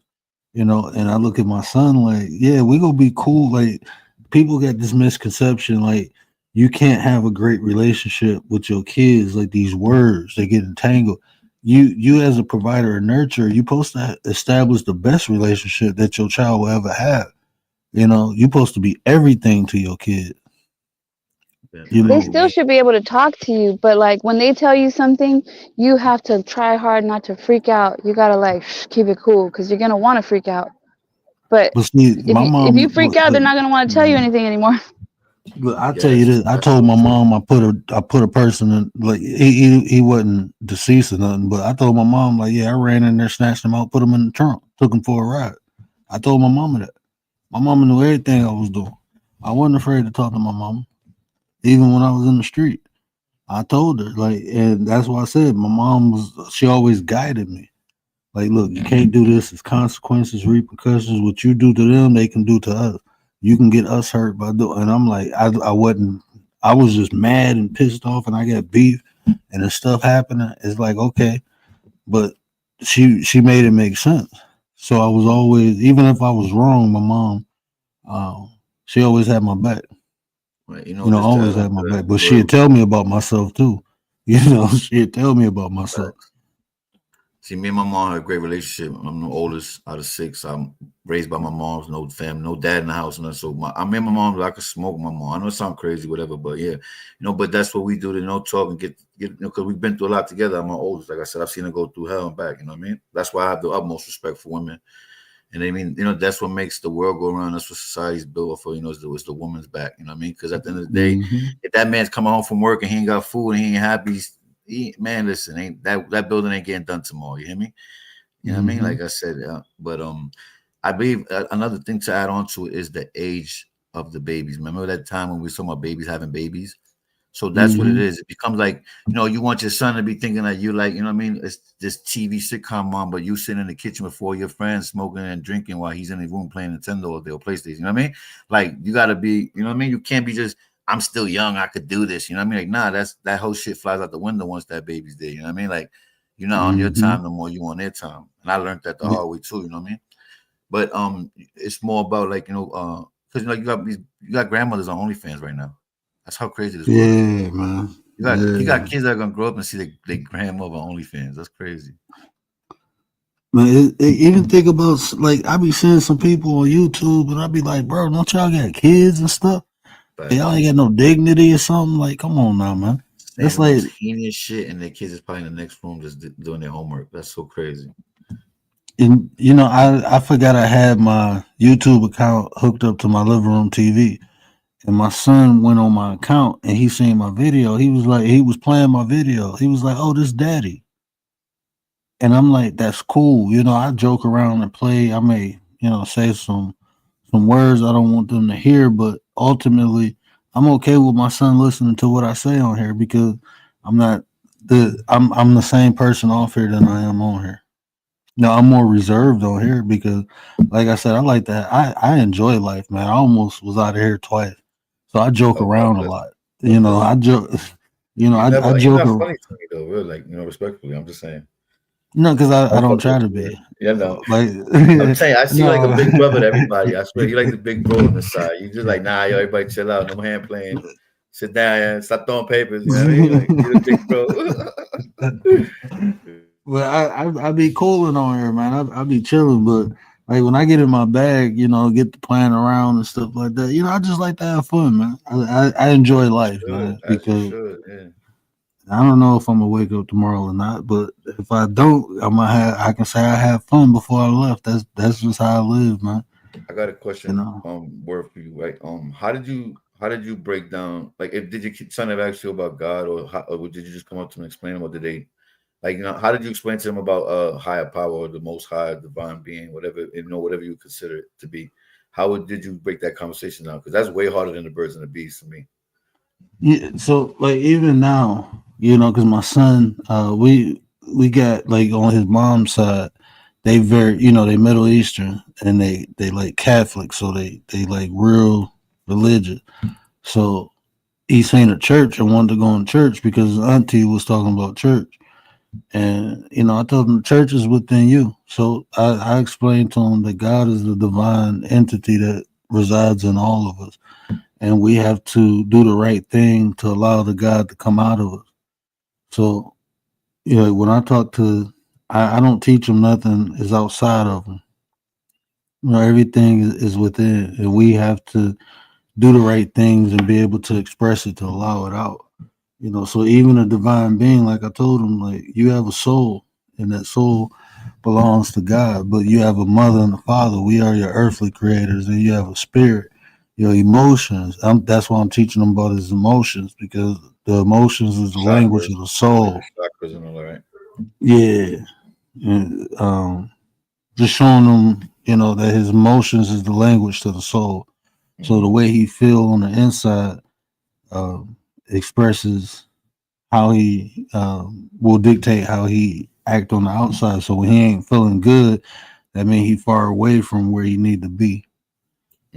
And I look at my son like, yeah, we gonna be cool. Like people got this misconception, like you can't have a great relationship with your kids. Like these words, they get entangled. You as a provider or nurturer, you're supposed to establish the best relationship that your child will ever have. You're supposed to be everything to your kid. They still should be able to talk to you, but like when they tell you something, you have to try hard not to freak out. You gotta like keep it cool because you're gonna want to freak out. But see, if you freak out, they're not gonna want to tell you anything anymore. Look, I'll tell you this. I told my mom I put a person in, like he wasn't deceased or nothing, but I told my mom like, yeah, I ran in there, snatched him out, put him in the trunk, took him for a ride. I told my mama that. My mama knew everything I was doing. I wasn't afraid to talk to my mama, even when I was in the street. I told her and that's why I said my mom she always guided me. Like, look, you can't do this. It's consequences, repercussions. What you do to them, they can do to us. You can get us hurt by doing. And I'm like, I was just mad and pissed off, and I got beef, and the stuff happening. It's like, okay, but she made it make sense. So I was always, even if I was wrong, my mom, she always had my back. Right, always had my back. But she'd tell me about myself too. She'd tell me about myself. See, me and my mom had a great relationship. I'm the oldest out of 6. I'm raised by my mom's, no family, no dad in the house. And so I mean, my mom, I could smoke my mom. I know it sounds crazy, whatever, but yeah, but that's what we do to talk and get because we've been through a lot together. I'm my oldest. Like I said, I've seen her go through hell and back. You know what I mean? That's why I have the utmost respect for women. And I mean, that's what makes the world go around. That's what society's built for. It's the woman's back. You know what I mean? Because at the end of the day, if that man's coming home from work and he ain't got food and he ain't happy, man, listen, ain't that building ain't getting done tomorrow. You hear me? You know what I mean? Like I said, but I believe another thing to add on to it is the age of the babies. Remember that time when we saw my babies having babies? So that's what it is. It becomes like, you want your son to be thinking that you like, you know what I mean? It's this TV sitcom mom, but you sitting in the kitchen with 4 of your friends smoking and drinking while he's in the room playing Nintendo or PlayStation. You know what I mean? Like you got to be, you know what I mean? You can't be just I'm still young, I could do this. You know what I mean? Like, nah, that whole shit flies out the window once that baby's there. You know what I mean? Like, you're not on your time no more, you on their time. And I learned that the hard way too, you know what I mean? But it's more about like, because you got grandmothers on OnlyFans right now. That's how crazy this world is. Yeah, man. You got kids that are gonna grow up and see their grandmother on OnlyFans. That's crazy. Man, even think about, like, I be seeing some people on YouTube and I be like, bro, don't y'all got kids and stuff? Y'all ain't got no dignity or something? Like, come on now, man. That's like heinous shit, and their kids is probably in the next room just doing their homework. That's so crazy. And I forgot I had my YouTube account hooked up to my living room TV, and my son went on my account and he seen my video. He was playing my video. He was like, "Oh, this daddy," and I'm like, "That's cool." I joke around and play. I may say some words I don't want them to hear, but ultimately, I'm okay with my son listening to what I say on here because I'm the same person off here than I am on here. No, I'm more reserved on here because, like I said, I like that. I enjoy life, man. I almost was out of here twice, so I joke around a lot. I joke. I joke. You're not funny to me though, really. Like, respectfully, I'm just saying. No, because I don't try to be. Yeah, no. Like, I'm saying, I see you like a big brother to everybody. I swear, you like the big bro on the side. You just like, nah, yo, everybody chill out, no hand playing. Sit down and stop throwing papers. You know what I mean? Like, you're the big bro. Well, I be cooling on here, man. I be chilling, but like when I get in my bag, get to playing around and stuff like that. I just like to have fun, man. I enjoy life, man, because I don't know if I'm gonna wake up tomorrow or not. But if I don't, I can say I had fun before I left. That's just how I live, man. I got a question, word for you, right? How did you break down? Like, did your son ever ask you about God, or did you just come up to him and explain him, or did they? Like, how did you explain to them about higher power or the most high divine being, whatever, whatever you consider it to be? How did you break that conversation down? Because that's way harder than the birds and the bees for me. Yeah, so like even now, because my son, we got like on his mom's side, they very, they Middle Eastern and they like Catholic, so they like real religious. So he seen a church and wanted to go in church because his auntie was talking about church. And I told him the church is within you. So I explained to him that God is the divine entity that resides in all of us, and we have to do the right thing to allow the God to come out of us. So, when I talk to, I don't teach them nothing is outside of them. Everything is within, and we have to do the right things and be able to express it to allow it out. So even a divine being, like I told him, like you have a soul, and that soul belongs to God, but you have a mother and a father. We are your earthly creators, and you have a spirit, your emotions. That's why I'm teaching them about his emotions, because the emotions is the language of the soul. Chakras and all that, right? Yeah. And, just showing them, that his emotions is the language to the soul. Mm-hmm. So the way he feel on the inside expresses how he will dictate how he act on the outside. So when he ain't feeling good, that means he far away from where he need to be.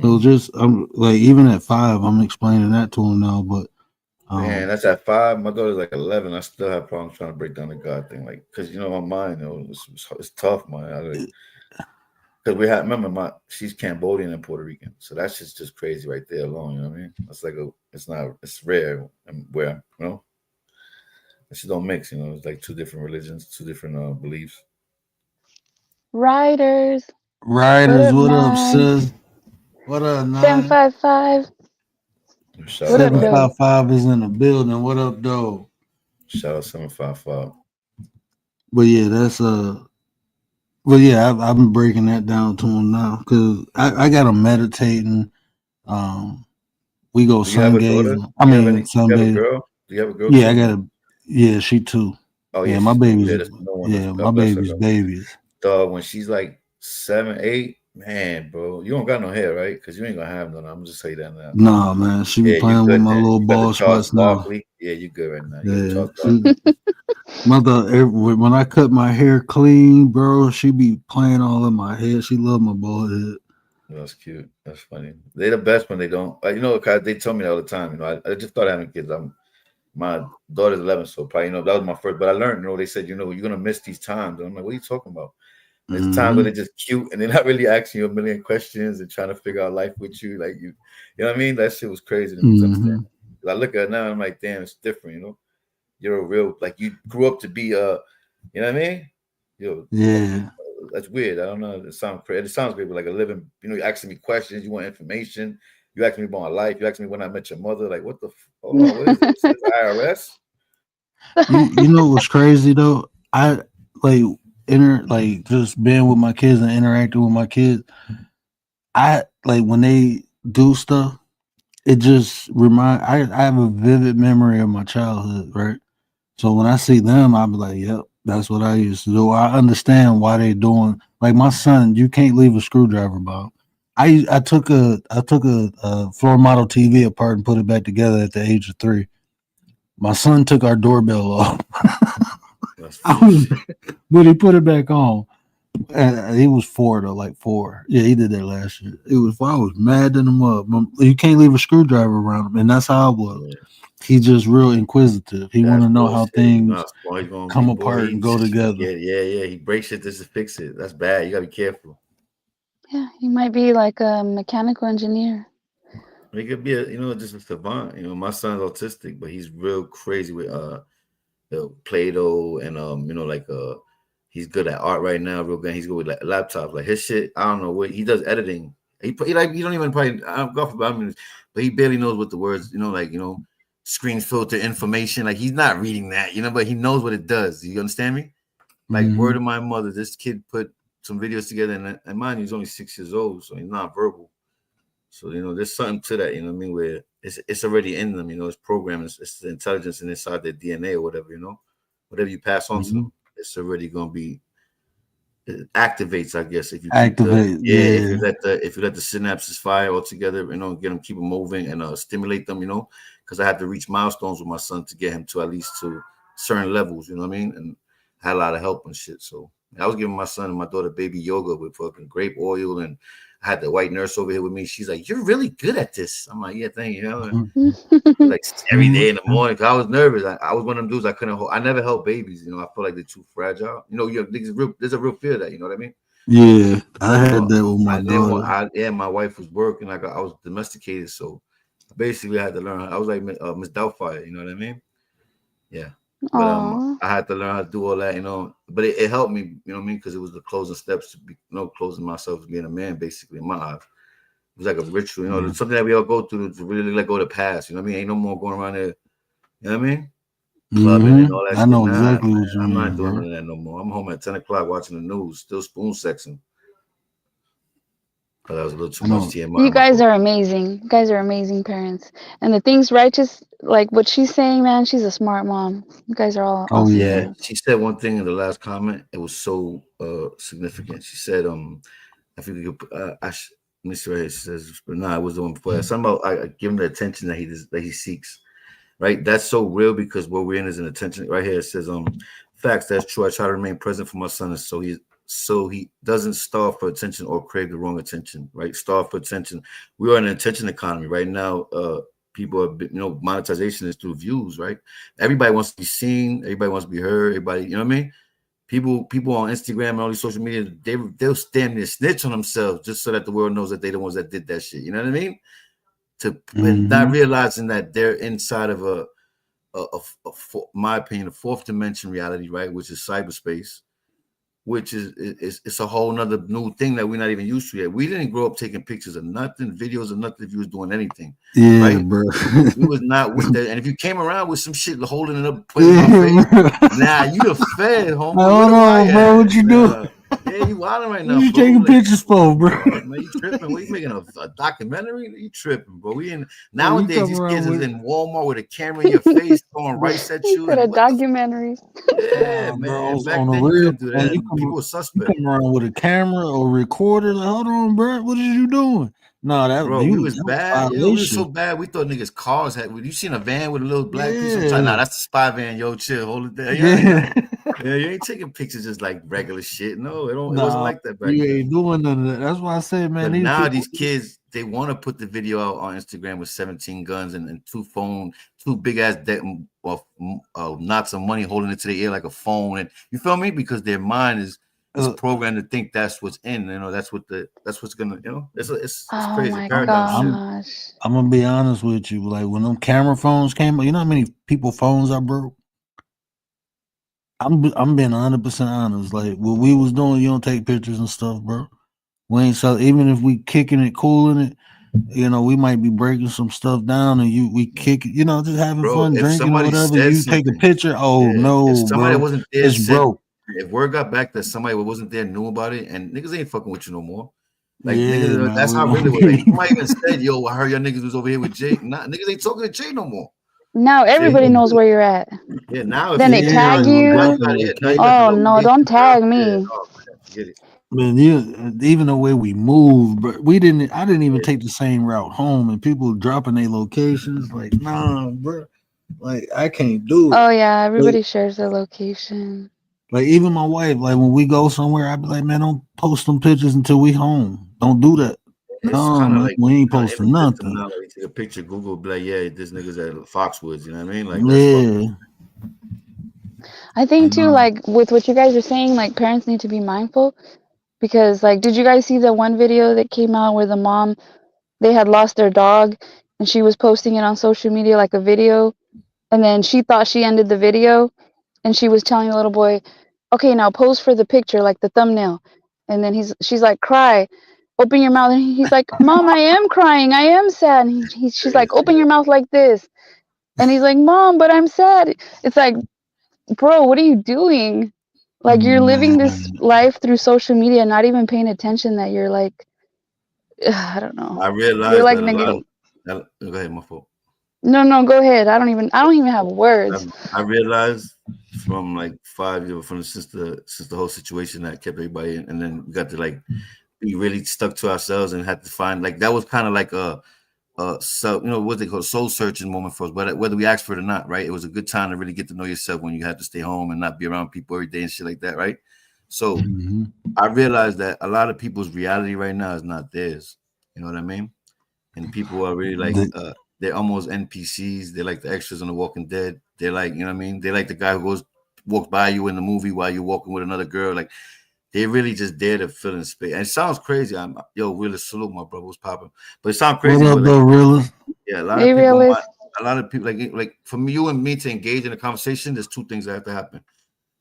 So just like even at 5, I'm explaining that to him now. But man, that's at 5. My daughter's like 11. I still have problems trying to break down the God thing, like because my mind, it's tough, man. Because we have, remember, she's Cambodian and Puerto Rican, so that's just crazy right there alone. You know what I mean? It's like it's rare, and where it don't mix. It's like 2 different religions, 2 different beliefs. Riders, what up, sis? What up, 755? 755 is in the building. What up, though? Shout out 755. But yeah, that's well, yeah, I've been breaking that down to him now because I got him meditating. We go Sundays. I mean, Sundays. Do you have a girl? Yeah, I got yeah, she too. Oh yeah, my baby's. My baby's her. babies. Dog, when she's like 7, 8, man, bro, you don't got no hair, right? Because you ain't gonna have none. I'm just say that now. Nah, man, she be playing with my little ball spots now. Yeah, you good right now. Yeah, mother, when I cut my hair clean, bro, she be playing all in my head. She love my bald head. That's cute. That's funny. They're the best when they don't. You know, 'cause they tell me that all the time. You know, I just started having kids. My daughter's 11, so probably that was my first. But I learned. They said you're gonna miss these times. And I'm like, what are you talking about? There's times when they're just cute and they're not really asking you a million questions and trying to figure out life with you. Like you know what I mean? That shit was crazy to me to understand. I look at it now and I'm like, damn, it's different. You're a real you grew up to be you know what I mean? Yeah. That's weird. I don't know. It sounds crazy. It sounds great, but like a living, you're asking me questions, you want information, you asking me about my life, you asking me when I met your mother. Like, what the hold on, what is this? Is IRS? You know what's crazy though? I just being with my kids and interacting with my kids. I like when they do stuff, it just I have a vivid memory of my childhood, right? So when I see them, I'll be like, yep, that's what I used to do. I understand why they doing. Like my son, you can't leave a screwdriver behind. I took a floor model TV apart and put it back together at the age of 3. My son took our doorbell off. But he put it back on. And he was 4 though, like 4. Yeah, he did that last year. I was mad at him up. You can't leave a screwdriver around him, and that's how I was. Yeah. He's just real inquisitive. He want to know how things come apart and go together. Yeah. He breaks shit just to fix it. That's bad. You gotta be careful. Yeah, he might be like a mechanical engineer. He could be just a savant. My son's autistic, but he's real crazy with Play-Doh and he's good at art right now, real good. He's good with like laptops. Like his shit, I don't know what he does editing. He don't even probably but he barely knows what the words, screen filter information. Like he's not reading that, but he knows what it does. You understand me? Like word of my mother, this kid put some videos together, and mind you, he's only 6 years old, so he's not verbal. So there's something to that, where it's already in them, it's programmed, it's the intelligence inside their DNA or whatever, whatever you pass on to them, it's already gonna be. It activates, I guess, if you activate, if you let the synapses fire all together, keep them moving and stimulate them, because I had to reach milestones with my son to get him to at least to certain levels, and I had a lot of help and shit. So I was giving my son and my daughter baby yoga with fucking grape oil, and I had the white nurse over here with me. She's like, "You're really good at this." I'm like, "Yeah, thank you." Like every day in the morning, cause I was nervous. I was one of them dudes I couldn't hold. I never held babies. I feel like they're too fragile. There's a real fear that, you know what I mean? Yeah, I had that with my daughter. My wife was working. I was domesticated, so basically I had to learn. I was like Miss Doubtfire. You know what I mean? Yeah. But I had to learn how to do all that, But it helped me, you know what I mean? Because it was the closing steps to be, closing myself to being a man, basically, in my life. It was like a ritual, something that we all go through to really let go of the past. You know what I mean? Ain't no more going around there. You know what I mean? Clubbing and all that. I know exactly what you mean. I'm not doing none of that no more. I'm home at 10 o'clock watching the news, still spoon sexing. But that was a little too much TMI. You guys are amazing. You guys are amazing parents. And the things righteous, like what she's saying, man, she's a smart mom. You guys are all awesome. Yeah. Parents. She said one thing in the last comment. It was so significant. She said, I think you could, let me see right here. She says, but it was the one before that. Something about I give him the attention that he seeks. Right? That's so real because what we're in is an attention. Right here it says, facts, that's true. I try to remain present for my son so he doesn't starve for attention or crave the wrong attention, right? Starve for attention. We are in an attention economy right now. People are, monetization is through views, right? Everybody wants to be seen. Everybody wants to be heard. Everybody, you know what I mean? People on Instagram and all these social media, they'll stand there snitch on themselves just so that the world knows that they're the ones that did that shit. You know what I mean? Not realizing that they're inside of my opinion, a fourth dimension reality, right? Which is cyberspace. Which is it's a whole nother new thing that we're not even used to yet. We didn't grow up taking pictures of nothing, videos of nothing if you was doing anything. Yeah, right? Bro. We was not with that. And if you came around with some shit holding it up, putting it in my face, nah, you the fed, homie. Hold on, bro. What you doing? Yeah, you wilding right now. What you taking pictures for, bro? Man, you tripping? What, you making a documentary? You tripping, bro? We in nowadays these kids is in Walmart with a camera in your face throwing rice at you. A documentary. Yeah, man. Bro, back on then the real, you couldn't do that. People were suspect. You come around with a camera or recorder. Like, hold on, bro. What are you doing? No, that bro, we was bad. Yo, we was so bad. We thought niggas cars had. You seen a van with a little black piece? Nah, that's the spy van. Yo, chill, hold it there. Yeah. Yeah, you ain't taking pictures just like regular shit. No, it wasn't Nah, like that back you then. ain't doing none of that. That's why I said, man, But now people, these kids, they want to put the video out on Instagram with 17 guns and two big ass knots of money holding it to the ear like a phone. And you feel me? Because their mind is programmed to think that's what's in. You know, that's what's gonna. You know, it's Oh crazy. my Paradigm shift. gosh. I'm gonna be honest with you. Like when them camera phones came, you know how many people phones I broke. I'm being 100% honest. Like what we was doing, you don't take pictures and stuff, bro. We ain't so even if we kicking it, cooling it, you know, we might be breaking some stuff down and we kick it, you know, just having Bro, fun, if drinking or somebody whatever. said You take a something, picture. Oh yeah, if no, somebody bro, wasn't there it's said, broke. if word got back that somebody wasn't there knew about it, and niggas ain't fucking with you no more. Like Yeah, niggas, man, that's we how gonna really was. Like be. somebody even said, "Yo, I heard your niggas was over here with Jay." Nah, niggas ain't talking to Jay no more. Now everybody knows where you're at. Yeah, now if Then they you Yeah, tag well, now you. you got Oh the no, don't location now. tag Yeah, me. oh man, forget it. man, even the way we moved, but I didn't even Yeah. take the same route home, and people dropping their locations. Like, nah, bro, like I can't do it. Oh yeah, Like, everybody shares their location. like even my wife, like when we go somewhere, I'd be like, man, don't post them pictures until we home. Don't do that. It's No, kind of man, like we ain't in posting the system nothing. now. Like, you take a picture, Google, be like, yeah, this nigga's at Foxwoods. You know what I mean? Like that's fucked. Yeah, I I think too, know. like with what you guys are saying, like parents need to be mindful because, like, did you guys see the one video that came out where the mom they had lost their dog and she was posting it on social media like a video, and then she thought she ended the video and she was telling the little boy, okay, now pose for the picture, like the thumbnail. And then she's like, cry, open your mouth. And he's like, Mom, I am crying, I am sad. And she's like, Crazy. open your mouth like this. And he's like, Mom, but I'm sad. It's like, bro, what are you doing? Like, you're living this Man, life through social media, not even paying attention that you're like, I don't know. I You're realized like that a lot negative. of. Go ahead, my fault. No, go ahead. I don't even have words. I realized from like 5 years from since the whole situation that kept everybody in, and then we got to like be really stuck to ourselves and had to find like that was kind of like a so you know what they call a soul searching moment for us, whether we asked for it or not, right? It was a good time to really get to know yourself when you had to stay home and not be around people every day and shit like that, right? So mhm. I realized that a lot of people's reality right now is not theirs. You know what I mean? And people are really like they're almost NPCs. They're like the extras on The Walking Dead. They're like, you know what I mean? They're like the guy who walks by you in the movie while you're walking with another girl. Like they really just there to fill in space. And it sounds crazy. Yo, really salute my brother was popping. But it sounds What crazy. up, But like, though, realist? yeah, a lot Hey, of people realist. a lot of people like from you and me to engage in a conversation, there's two things that have to happen.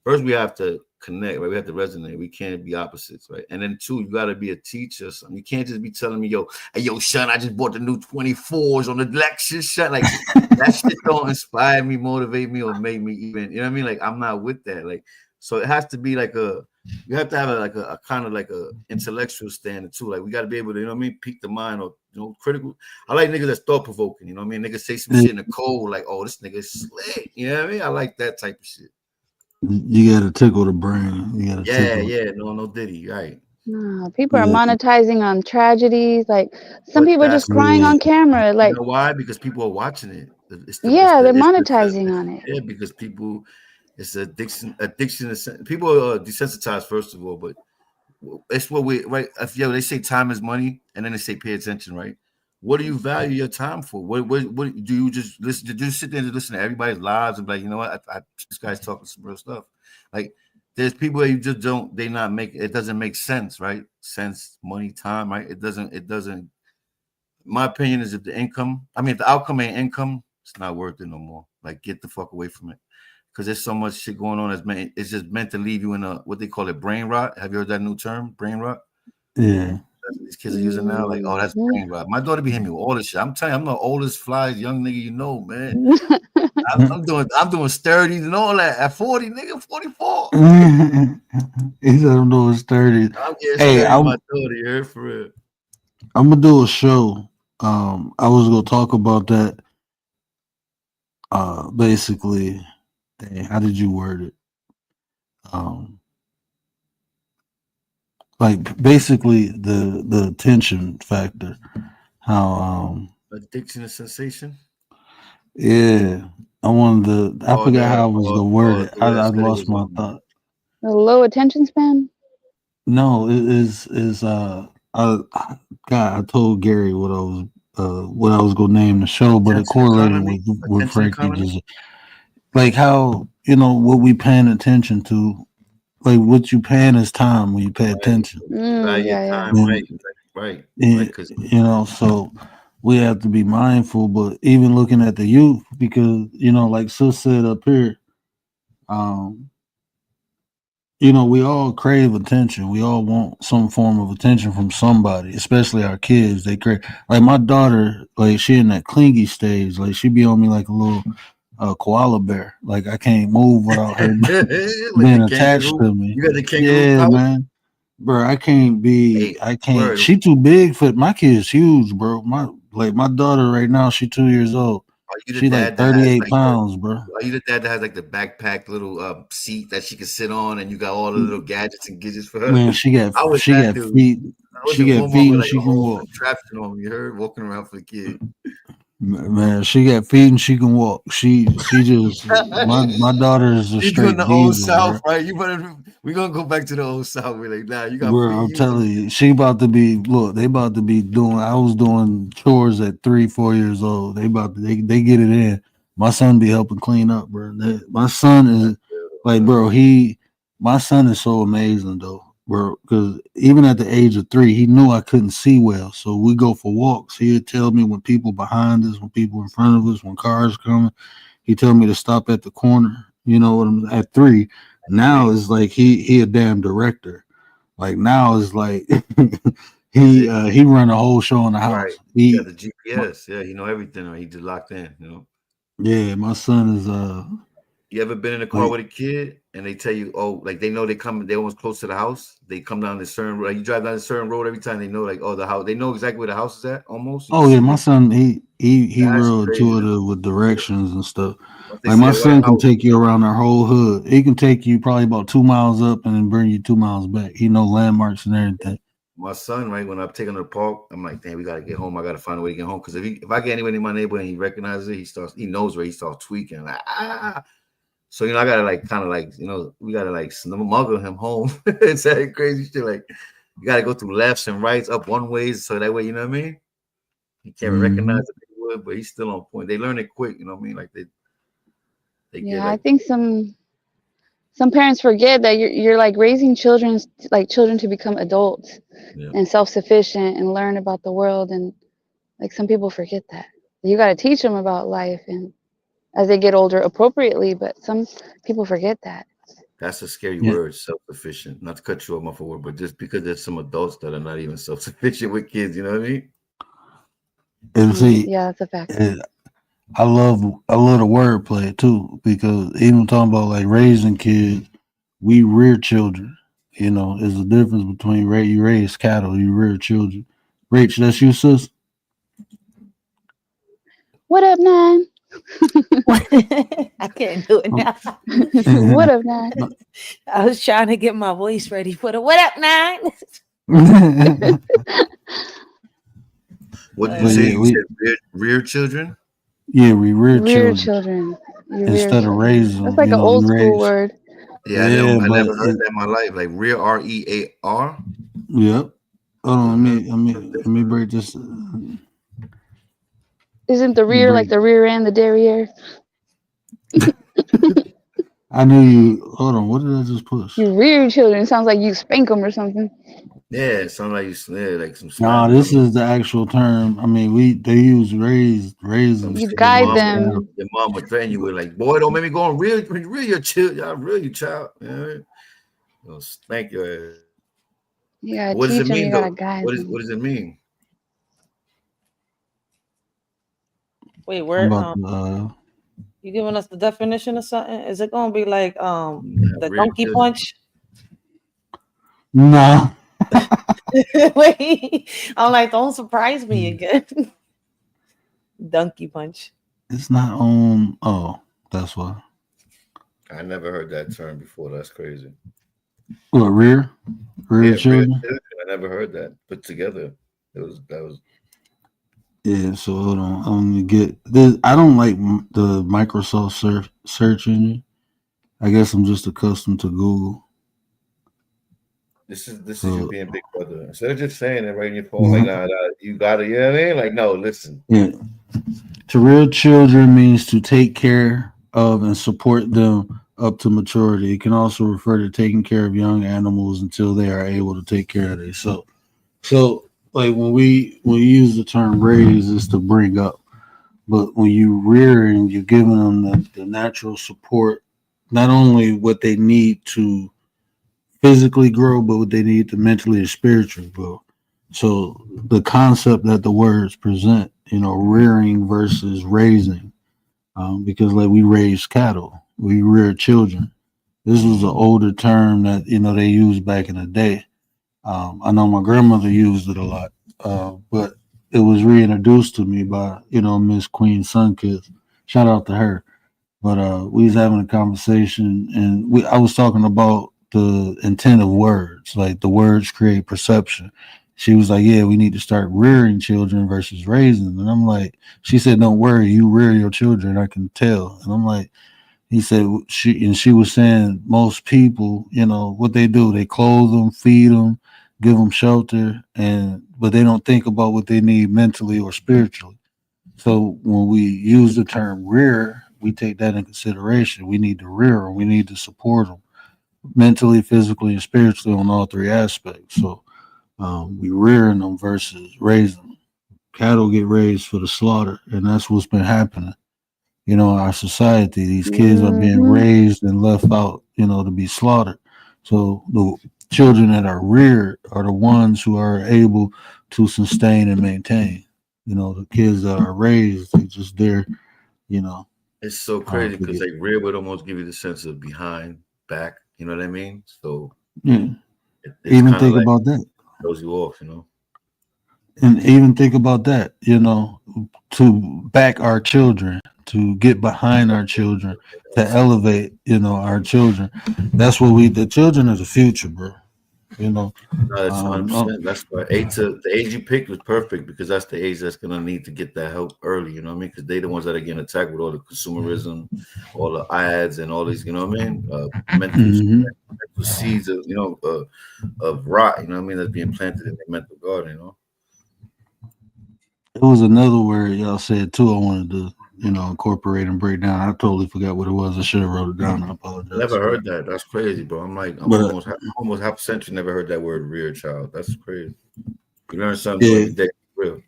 First, we have to connect, right? We have to resonate. We can't be opposites, right? And then two, you got to be a teacher. So you can't just be telling me, yo, hey, yo, son, I just bought the new 24s on the Lexus, son. Like that shit don't inspire me, motivate me, or make me even, you know what I mean? Like I'm not with that. Like, so it has to be like you have to have a kind of like a intellectual standard too. Like we got to be able to, you know what I mean, pique the mind or critical. I like niggas that's thought provoking. You know what I mean? Niggas say some shit in the cold, like, oh, this nigga is slick. You know what I mean? I like that type of shit. You gotta tickle the brain. You gotta tickle. Yeah, no Diddy, right? No, people are Yeah, monetizing on tragedies. Like some But people just that's crying yeah. on camera. you Like, know why? Because people are watching it. yeah, they're monetizing on it. Yeah, because people, it's addiction. People are desensitized first of all, but it's what we right. If they say time is money, and then they say pay attention, right? What do you value your time for? What do you just listen? Do you sit there and listen to everybody's lives and be like, you know what? This guy's talking some real stuff. Like there's people that you just don't. They not make it doesn't make sense, right? Sense, money, time, right? It doesn't. My opinion is if if the outcome ain't income, it's not worth it no more. Like get the fuck away from it. Because there's so much shit going on it's just meant to leave you in a what they call it, brain rot. Have you heard that new term? Brain rot? Yeah. That's what these kids are using now. Like, oh, that's Mhm. brain rot. My daughter be hitting me with all this shit. I'm telling you, I'm the oldest fly young nigga you know, man. I'm doing sturdies and all that at 40, nigga, 44. He said I'm doing 30. I'm getting Hey, sturdy with my I'm daughter, you heard, for real. I'm gonna do a show. I was gonna talk about that. Basically, dang, how did you word it? Like basically the attention factor. How Addiction and sensation. yeah. I forgot how I was gonna word it. The I way I said it lost was my thought. A low attention span. No, it is I God, I told Gary what I was gonna name the show, but it Attention correlated economy. with Attention Frankie economy. just like how what we paying attention to, like what you paying is time when you pay Right. attention. Value your Yeah, yeah. time. Right. Right. Because So we have to be mindful, but even looking at the youth, because like Sis said up here, um, we all crave attention. We all want some form of attention from somebody, especially our kids. They crave, like my daughter, like she in that clingy stage, like she be on me like a little koala bear. Like I can't move without her like being the attached kangaroo. to me. You got the kangaroo Yeah, pouch. man. Bro, I Hey, can't. word. She too big for my kid's huge, bro. My daughter right now, she 2 years old. Are you the She like dad that has 38 like the? pounds, bro. Are you the dad that has like the backpack little seat that she can sit on, and you got all the little gadgets and gadgets for her? Man, I was she that got dude. feet. I was She in got Walmart feet with and like she a can whole walk. contraption on me. You heard walking around for the kid. Man, she got feet and she can walk. She just my daughter is a You doing straight the old diva, bro. South, right? You better. We gonna go back to the old South. We're like, nah, you got Bro, feet. I'm You can. telling you, she about to be look, they about to be doing I was doing chores at 3-4 years old. They get it in. My son be helping clean up, bro. My son is like, bro, my son is so amazing though, bro. Because even at the age of 3, he knew I couldn't see well. So we go for walks. He'd tell me when people behind us, when people in front of us, when cars coming. He tell me to stop at the corner. You know what I'm at 3. Now it's like he a damn director. Like now it's like Is it he run a whole show in the right? house. You got the GPS. Yeah, you know everything. Right? He just locked in. You know. My son is You ever been in a car like with a kid and they tell you, oh, like they know they almost close to the house. They come down this certain road. Like you drive down a certain road every time they know, like, oh, the house. They know exactly where the house is at. Almost, you can oh yeah, see my it. son he That's real crazy. intuitive with directions and stuff. Once they Like see my a white son can house, take you around our whole hood. He can take you probably about 2 miles up and then bring you 2 miles back. He know landmarks and everything. my son, right when I'm taking him to the park, I'm like, damn, we gotta get home. I gotta find a way to get home because if I get anywhere in my neighborhood and he recognizes it, he knows where he starts tweaking. Like So I gotta like kind of like we gotta like smuggle him home. It's that crazy shit. Like you gotta go through lefts and rights, up one ways, so that way you know what I mean. He can't Mm-hmm. recognize the neighborhood, but he's still on point. They learn it quick, you know what I mean. Like they get Yeah, I like think some parents forget that you're like raising children to become adults yeah. and self-sufficient and learn about the world, and like some people forget that. You got to teach them about life and as they get older appropriately, but some people forget that. That's a scary Yeah, word, self-sufficient. Not to cut you off, my forward, but just because there's some adults that are not even self-sufficient with kids, you know what I mean? and see, Yeah, that's a fact. eh, I love the wordplay too because even talking about like raising kids, we rear children. There's a difference between you raise cattle, you rear children. Rach, that's you, sis. What up, Nine? I can't do it Oh, now. What up, Nine? I was trying to get my voice ready for the what up, nine? What did you but say? yeah, You said rear children? we rear Rear children children. You rear instead of children. raising That's them. like an You old school raise. word. Yeah, Yeah, I but never heard that in my life. Like rear REAR. yep. Hold on, Mm-hmm. let me break this. Isn't the Let me rear like break. the rear end, the derriere? I knew you. Hold on, what did I just push? You rear your children. It sounds like you spank them or something. Yeah, it sounds like like some Nah, Spanish. this is the actual term. I mean, they use Some raisins shit You to guide raise them. cattle. your mom would threaten you with like, boy, don't make me go and rear your child. Y'all rear your child. Yeah. They'll spank your ass. You gotta What does it teach them. mean You gotta though? guide What them. does it mean? Wait, I'm where about to. you giving us the definition of something? Is it gonna be like Nah, the rear donkey children. punch? Nah, Wait, I'm like, don't surprise me again. Donkey punch. it's not on. Oh, that's why. I never heard that term before. That's crazy. What rear Yeah, rear children? children. I never heard that put together. That was Yeah. So hold on. I'm gonna get this. I don't like the Microsoft search engine. I guess I'm just accustomed to Google. This is So, you being big brother. Instead of just saying it right in your phone, like, nah, you got it. You know what I mean? Like, no, listen. yeah. To rear children means to take care of and support them up to maturity. It can also refer to taking care of young animals until they are able to take care of themselves. So, like when we use the term raise, is to bring up, but when you rear and you're giving them the natural support, not only what they need to physically grow, but what they need to mentally and spiritually grow. So the concept that the words present, rearing versus raising, because like we raise cattle, we rear children. This was an older term that they used back in the day. I know my grandmother used it a lot, but it was reintroduced to me by Miss Queen Sunkiss. Shout out to her. But we was having a conversation, and I was talking about the intent of words, like the words create perception. She was like, "Yeah, we need to start rearing children versus raising." And I'm like, she said, "Don't worry, you rear your children. I can tell." And I'm like, he said she was saying most people, what they do, they clothe them, feed them, give them shelter, but they don't think about what they need mentally or spiritually. So when we use the term rear, we take that in consideration. We need to rear them. We need to support them mentally, physically, and spiritually on all three aspects. So we rearing them versus raising them. Cattle get raised for the slaughter, and that's what's been happening. In our society, these kids are being raised and left out, to be slaughtered. So the children that are reared are the ones who are able to sustain and maintain. The kids that are raised, they just there, It's so crazy because like rear would almost give you the sense of behind, back. You know what I mean? So yeah. it's Even think about that. Throws you off, And even think about that, to back our children, to get behind our children, to elevate, our children. That's what the children are the future, bro. No, that's 100%. That's why the age you picked was perfect because that's the age that's gonna need to get that help early. You know what I mean? Because they're the ones that are getting attacked with all the consumerism, all the ads, and all these. You know what I mean? Mental seeds of of rot. You know what I mean? That's being planted in their mental garden. It was another word y'all said too. I wanted to incorporate and break down. I totally forgot what it was. I should have wrote it down. I apologize. Never heard that. That's crazy, bro. I'm like, almost half a century never heard that word rear child. That's crazy. You learn something new every day. Real.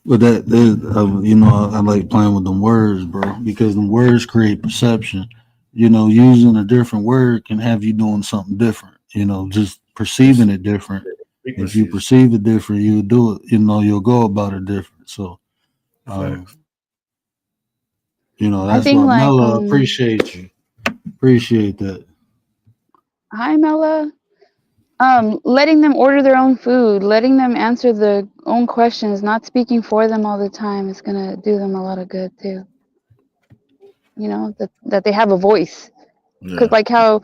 But I like playing with them words, bro, because the words create perception. Using a different word can have you doing something different. Just perceiving it different. If you perceive it different, you do it. You'll go about it different. So, that's I think why Mella appreciate you. Appreciate that. Hi, Mella. Letting them order their own food, letting them answer their own questions, not speaking for them all the time is gonna do them a lot of good too. That they have a voice. Because like how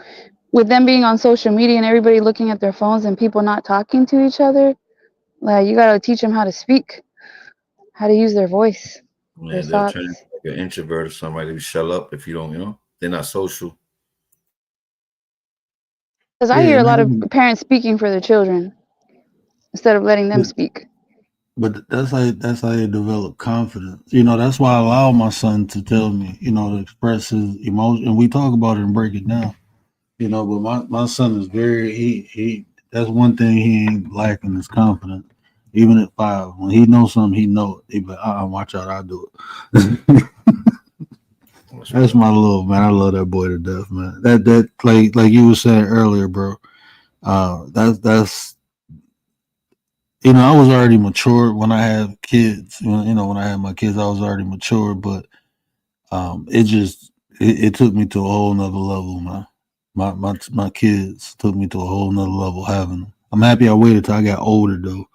with them being on social media and everybody looking at their phones and people not talking to each other, like you gotta teach them how to speak, how to use their voice, their they'll thoughts. turn into like an introvert or somebody who shell up if you don't, they're not social. Because I hear a lot of parents speaking for their children instead of letting them speak. But that's how you develop confidence. That's why I allow my son to tell me, to express his emotion. And we talk about it and break it down. But my son is he that's one thing he ain't lacking is confidence. Even at 5, when he knows something, he know it. He be like, watch out, I'll do it. That's my little man. I love that boy to death, man. That like you were saying earlier, bro. That's I was already mature when I had kids. When I had my kids, I was already mature, but it took me to a whole nother level, man. My kids took me to a whole nother level having them. I'm happy I waited till I got older though,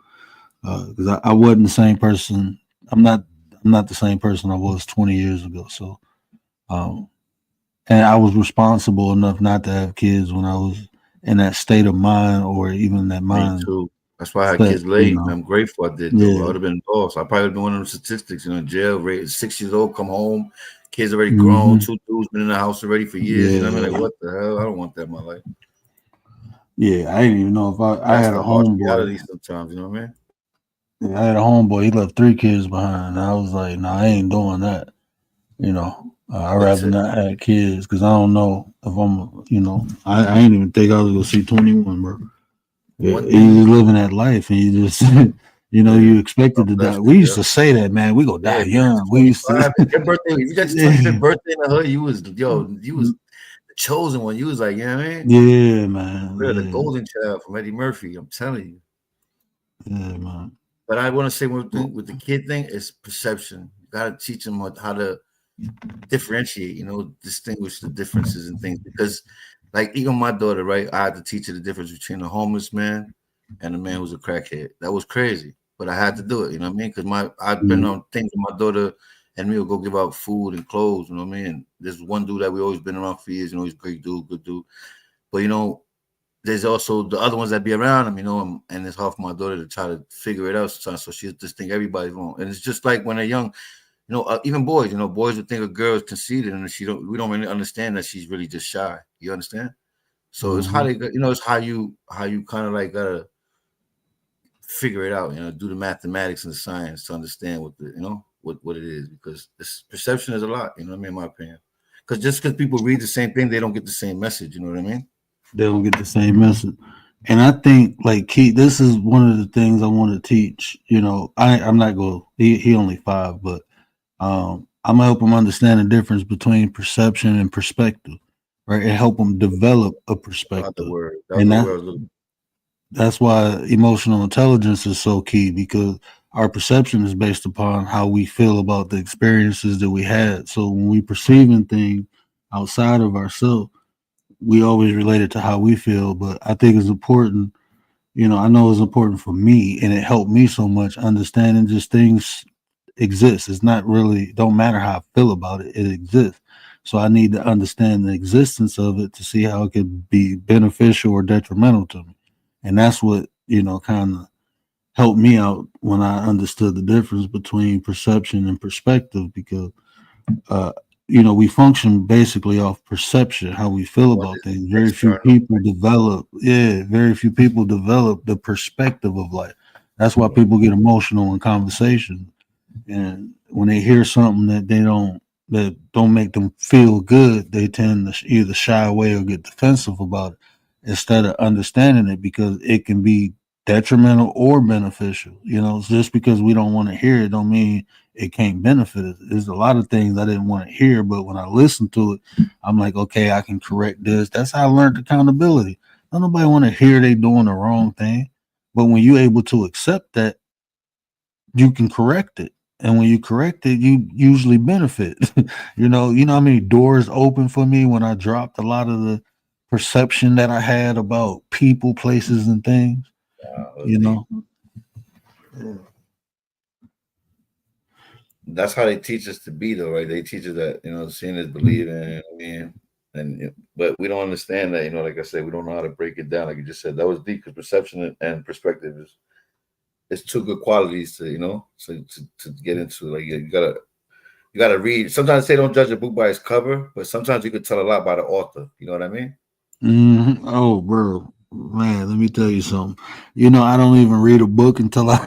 because I wasn't the same person. I'm not the same person I was 20 years ago. So, and I was responsible enough not to have kids when I was in that state of mind or even that mind. Me too. That's why I had kids late. I'm grateful I did. Though. I would have been lost. I probably would have been one of them statistics. Jail rate 6 years old, come home, kids already grown, 2 dudes been in the house already for years. I mean, like, what the hell? I don't want that in my life. Yeah, I didn't even know if I That's had a the harsh homeboy. reality sometimes. You know what I mean? Yeah, I had a homeboy. He left 3 kids behind. I was like, nah, I ain't doing that. You know, I'd But rather not have kids because I don't know if I'm. You know, I ain't even think I was gonna see 21, bro. Yeah, one thing you you living that life and you just, you know, live, you expected God to bless die. We you, used yeah. to say that, man. We gonna die Yeah, young. We used to. 25. Your birthday, if you got your 25th birthday in the hood, you was the chosen one. You was like, you know what I mean? Yeah, man. You're the Yeah, golden child from Eddie Murphy. I'm telling you. yeah, man. But I want to say one thing with the kid thing is perception. You gotta teach them how to differentiate, distinguish the differences and things. Because like even my daughter, right? I had to teach her the difference between a homeless man and a man who's a crackhead. That was crazy. But I had to do it, you know what I mean? Because I've been on things with my daughter and me will go give out food and clothes, you know what I mean? And there's one dude that we always been around for years, he's a great dude, good dude. But there's also the other ones that be around him, and it's hard for my daughter to try to figure it out sometimes. So she just think everybody's wrong. And it's just like when they're young, even boys, boys would think a girl is conceited and we don't really understand that she's really just shy. You understand? So it's how they, it's how you kind of like gotta figure it out, do the mathematics and the science to understand what it is, because this perception is a lot, you know what I mean, in my opinion. Because just because people read the same thing, they don't get the same message, you know what I mean? They don't get the same message. And I think like this is one of the things I want to teach. I'm not going. He only 5, but I'm gonna help him understand the difference between perception and perspective, right? And help him develop a Not the perspective. word. That was And the word I was looking that's why emotional intelligence is so key, because our perception is based upon how we feel about the experiences that we had. So when we perceiving things outside of ourselves, we always relate it to how we feel. But I think it's important, I know it's important for me, and it helped me so much understanding just things exist. It's not really, don't matter how I feel about it, it exists. So I need to understand the existence of it to see how it could be beneficial or detrimental to me. And that's what, kind of helped me out when I understood the difference between perception and perspective, because uh, we function basically off perception, how we feel one about is things. external. Very few people develop the perspective of life. That's why people get emotional in conversation. And when they hear something that don't make them feel good, they tend to either shy away or get defensive about it instead of understanding it, because it can be detrimental or beneficial. Just because we don't want to hear it don't mean it can't benefit us. There's a lot of things I didn't want to hear, but when I listen to it, I'm like, okay, I can correct this. That's how I learned accountability. Don't nobody want to hear they doing the wrong thing. But when you're able to accept that, you can correct it. And when you correct it, you usually benefit. How many doors open for me when I dropped a lot of the perception that I had about people, places, and things. That's You deep. know, yeah. That's how they teach us to be, though, right? They teach us that seeing is believing. I mean, but we don't understand that. Like I said, we don't know how to break it down. Like you just said, that was deep, because perception and perspective is two good qualities to to get into. Like you gotta read. Sometimes they don't judge a book by its cover, but sometimes you could tell a lot by the author. You know what I mean? Oh, bro, man, let me tell you something. I don't even read a book until I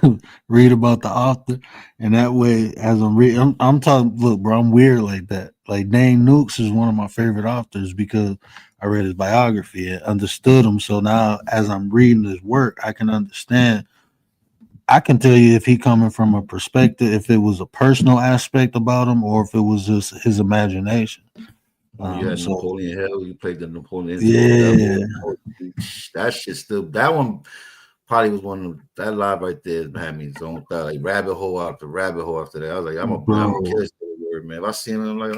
read about the author, and that way, as I'm reading, I'm talking. Look, bro, I'm weird like that. Like Dane Nukes is one of my favorite authors because I read his biography and understood him. So now, as I'm reading his work, I can understand. I can tell you if he coming from a perspective, if it was a personal aspect about him, or if it was just his imagination. When you had So Napoleon Hill, you played the Napoleon intro. That yeah, whole that shit still. That one probably was one of that live right there had me zoned out, like rabbit hole after rabbit hole after that. I was like, I'm a bro. kid word, man. If I see him, I'm like,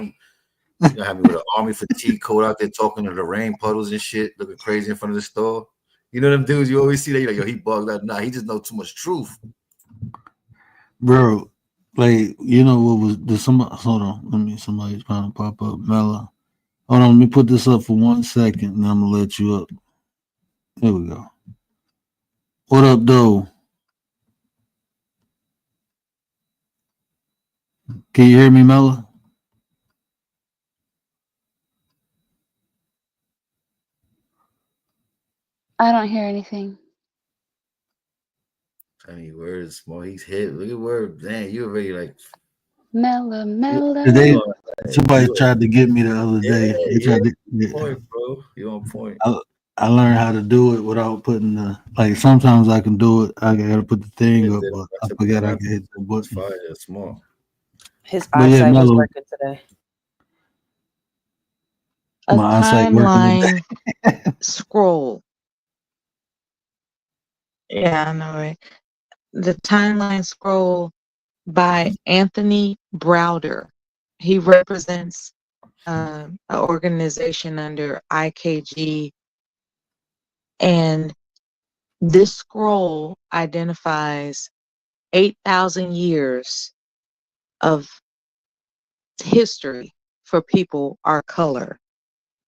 you gonna have me with an army fatigue coat out there talking to the rain puddles and shit, looking crazy in front of the store. You know them dudes you always see that you're like, yo, he bugged out. Nah, he just know too much truth. Bro, like what was the somebody? Hold on, somebody's trying to pop up. Mella, hold on, let me put this up for 1 second, and I'm gonna let you up. Here we go. What up, though? Can you hear me, Mella? I don't hear anything. Tiny words, small. He's hit. Look at word. Damn, you already like. Mellow. Today, somebody you tried to get me the other day. They tried to, point, bro. You on point. I learned how to do it without putting the like. Sometimes I can do it. I gotta put the thing up, but I forgot I can hit the button. Fire, small. His eyesight was Mellow. working today. A My eyesight working timeline scroll. Yeah, I know, right? The timeline scroll by Anthony Browder. He represents an organization under IKG, and this scroll identifies 8,000 years of history for people our color,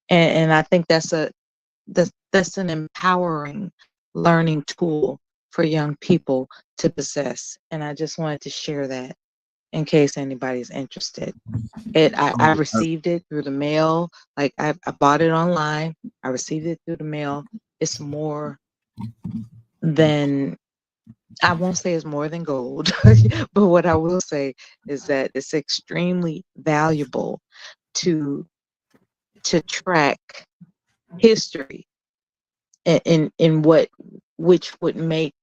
and I think that's an empowering learning tool for young people to possess, and I just wanted to share that in case anybody's interested. I received it through the mail. Like I bought it online. I received it through the mail. It's more than, I won't say it's more than gold, but what I will say is that it's extremely valuable to track history in which would make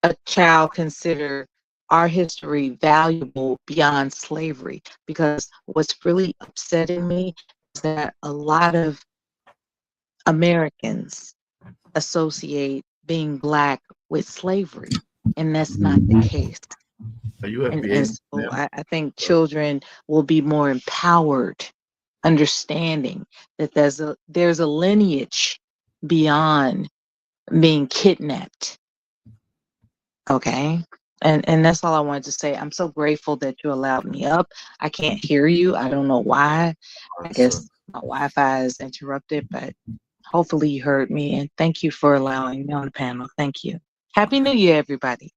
a child consider our history valuable beyond slavery. Because what's really upsetting me is that a lot of Americans associate being Black with slavery, and that's not the case. Are you And so I think children will be more empowered, understanding that there's a lineage beyond being kidnapped. Okay. And that's all I wanted to say. I'm so grateful that you allowed me up. I can't hear you. I don't know why. I guess my Wi-Fi is interrupted, but hopefully you heard me. And thank you for allowing me on the panel. Thank you. Happy New Year, everybody.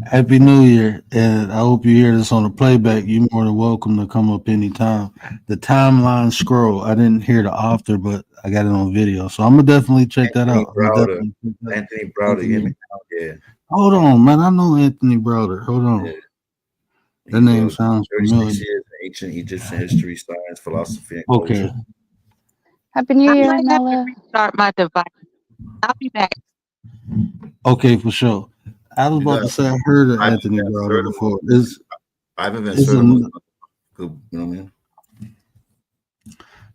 Happy New Year. And I hope you hear this on the playback. You're more than welcome to come up anytime. The timeline scroll. I didn't hear the author, but I got it on video. So I'm going to definitely check that out. Anthony Browder. Yeah. Hold on, man. I know Anthony Browder. Hold on. Yeah. That name sounds familiar. Ancient Egyptian history, science, philosophy, and okay. culture. Happy New Year, Nella. Restart my device. I'll be back. Okay, for sure. I was about to say I heard of Anthony Browder before. Ivan Van Sertima. You know what I mean?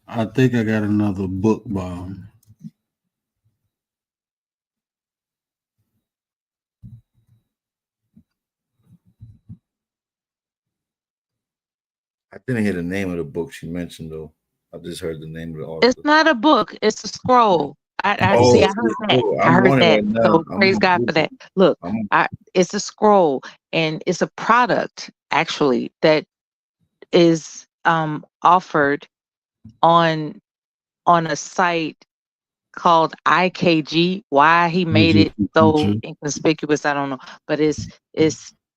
I think I got another book by him. I didn't hear the name of the book she mentioned though. I just heard the name of the author. It's not a book. It's a scroll. I see. I heard that. I heard that. Right so praise God for that. Look, it's a scroll, and it's a product actually that is offered on a site called IKG. Why he made it so inconspicuous, I don't know. But it's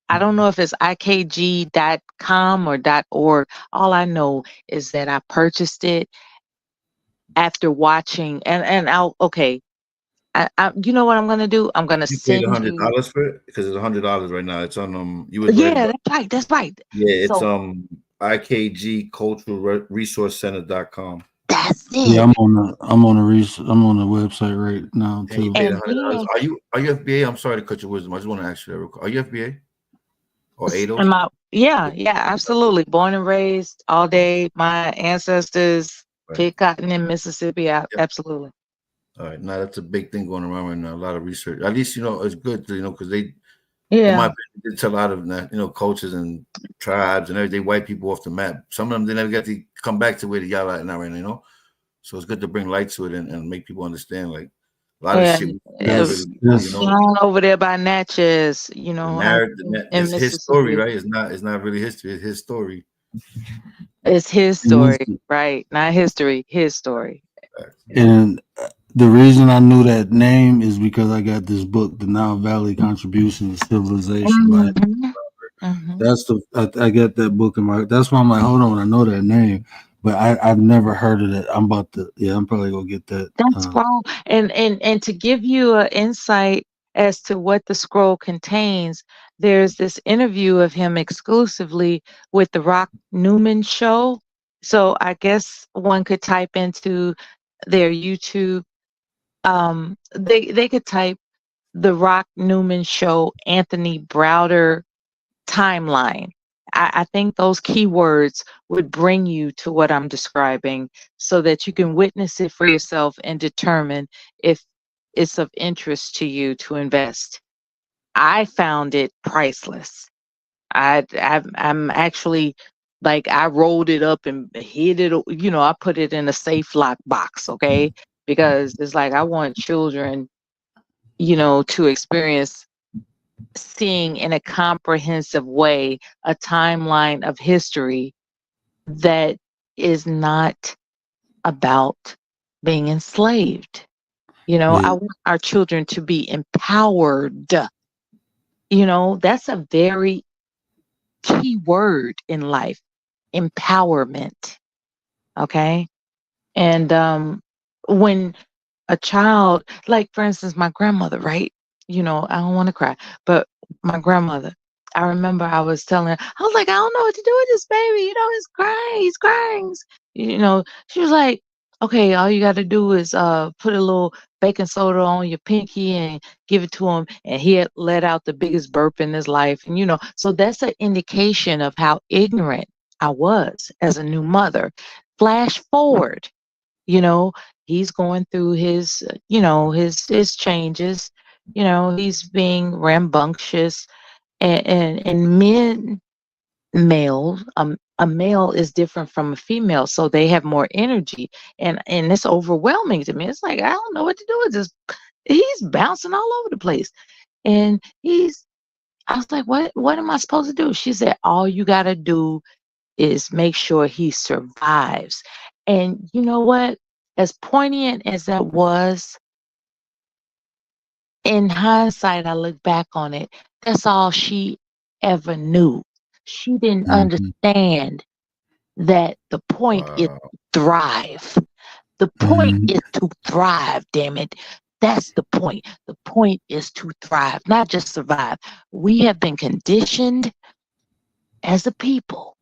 I don't know if it's ikg.com or .org. All I know is that I purchased it after watching, and I'll I you know what I'm gonna do? I'm gonna send you $100 for it because it's $100 right now. It's on you was that's right. Yeah, it's IKG Cultural Resource Center.com. That's it. Yeah, I'm on the website right now too. You paid $100. Are you FBA? I'm sorry to cut your wisdom. I just want to ask you that real quick. Are you FBA or ADOS? Yeah, absolutely. Born and raised all day. My ancestors picked cotton in Mississippi. Absolutely. All right, now that's a big thing going around right now. A lot of research. At least it's good to because they, in my opinion, they tell a lot of cultures and tribes and everything. White people off the map. Some of them they never get to come back to where y'all are now, right now. So it's good to bring light to it and make people understand like a lot of shit. Over there by Natchez, it's his story, right? It's not really history. It's his story. It's his story, right? Not history. His story. And the reason I knew that name is because I got this book, The Nile Valley Contribution to Civilization. That's I got that book in my. That's why I'm like, hold on, I know that name, but I've never heard of that. I'm about to, yeah, I'm probably gonna get that. That's wrong. And to give you an insight as to what the scroll contains, there's this interview of him exclusively with the Rock Newman show. So I guess one could type into their YouTube. They could type the Rock Newman show Anthony Browder timeline. I think those keywords would bring you to what I'm describing so that you can witness it for yourself and determine if it's of interest to you to invest. I found it priceless. I'm actually like I rolled it up and hid it, I put it in a safe lock box, okay? Because it's like I want children, to experience seeing in a comprehensive way a timeline of history that is not about being enslaved. I Yeah, want our children to be empowered. That's a very key word in life, empowerment. Okay. And when a child, like for instance, my grandmother, right? I don't want to cry, but my grandmother, I remember I was telling her, I was like, I don't know what to do with this baby. He's crying. She was like, okay, all you got to do is put a little baking soda on your pinky and give it to him. And he had let out the biggest burp in his life. And, so that's an indication of how ignorant I was as a new mother. Flash forward, you know, he's going through his, his changes. He's being rambunctious, and male, a male is different from a female, so they have more energy, and it's overwhelming to me. It's like I don't know what to do with this. He's bouncing all over the place, and I was like, what am I supposed to do? She said, all you gotta do is make sure he survives. And you know what? As poignant as that was, in hindsight, I look back on it, that's all she ever knew. She didn't mhm, understand that the point is Wow. to thrive. The point mhm. is to thrive, damn it. That's the point. The point is to thrive, not just survive. We have been conditioned as a people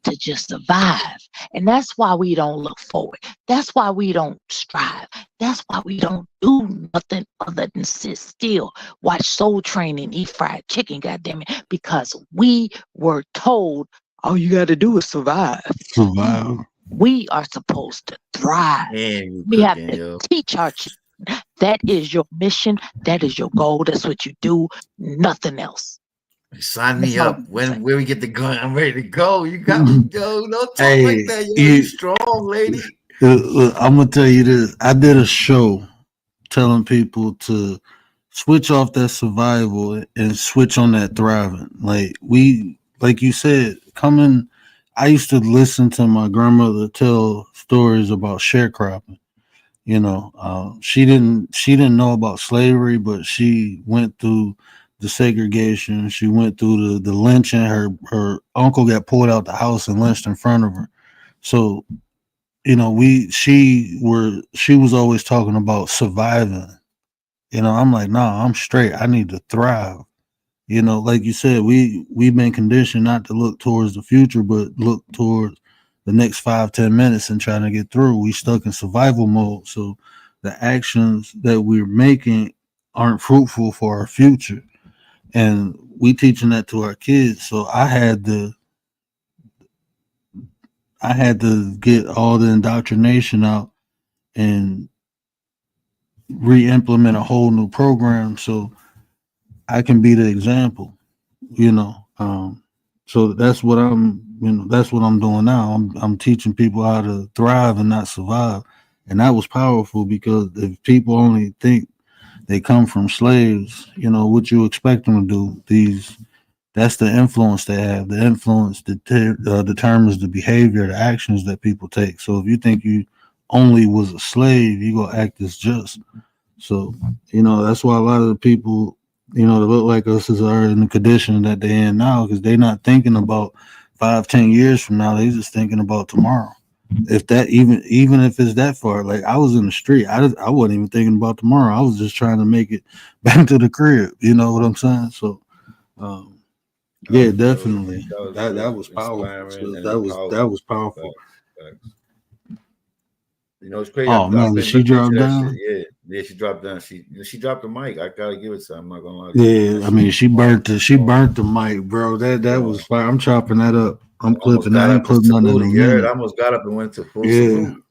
to just survive. And that's why we don't look forward. That's why we don't strive. That's why we don't do nothing other than sit still, watch Soul Train and eat fried chicken, goddamn it. Because we were told all you gotta do is survive. Survive. We are supposed to thrive. And you We have cooking, to yo. teach our children. That is your mission. That is your goal. That's what you do. Nothing else. Sign That's me all up. I'm saying. When we get the gun, I'm ready to go. You got me, yo. Don't talk like Hey, that, yo. You you, strong, lady. I'm gonna tell you this. I did a show telling people to switch off that survival and switch on that thriving. Like you said, coming. I used to listen to my grandmother tell stories about sharecropping. She didn't know about slavery, but she went through the segregation. She went through the lynching. Her uncle got pulled out the house and lynched in front of her. So she was always talking about surviving. I'm like, nah, I'm straight. I need to thrive. Like you said, we've been conditioned not to look towards the future, but look towards the next 5-10 minutes and trying to get through. We stuck in survival mode. So the actions that we're making aren't fruitful for our future. And we teaching that to our kids. So I had to get all the indoctrination out and re-implement a whole new program so I can be the example, you know. So that's what I'm doing now. I'm teaching people how to thrive and not survive. And that was powerful because if people only think they come from slaves, what you expect them to do, that's the influence they have. The influence determines the behavior, the actions that people take. So if you think you only was a slave, you gonna act as just. So, that's why a lot of the people, that look like us are in the condition that they're in now because they're not thinking about 5-10 years from now. They just thinking about tomorrow. if that even if it's that far, like I was in the street, I wasn't even thinking about tomorrow. I was just trying to make it back to the crib. You know what I'm saying? So, yeah, definitely. That was powerful. Inspiring and That was powerful. Facts. You know, it's crazy. Oh man, I've did been she listening to drop that down? shit. Yeah, she dropped down. She dropped the mic. I gotta give it to her. I'm not gonna lie. Yeah, I mean she burnt the mic, bro. That was fire. I'm chopping that up. I'm clipping. I ain't putting none in a minute. I almost got up and went to full Yeah. salute.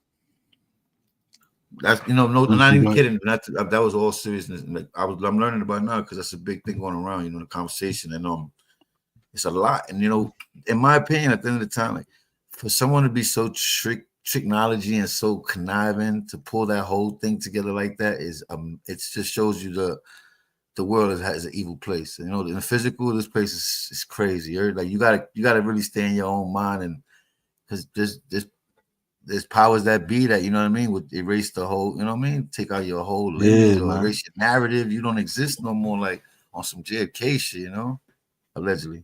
That's I'm not even kidding. That was all seriousness. Like, I'm learning about now because that's a big thing going around. You know, the conversation and it's a lot. And you know, in my opinion, at the end of the time, like for someone to be so technology and so conniving to pull that whole thing together like that is it just shows you the world is an evil place. You know, in the physical, this place is crazy. Like you gotta really stay in your own mind, and because there's powers that be that, you know what I mean, would erase the whole, you know what I mean, take out your whole lineage or erase your narrative. You don't exist no more, like on some JFK shit, you know, allegedly.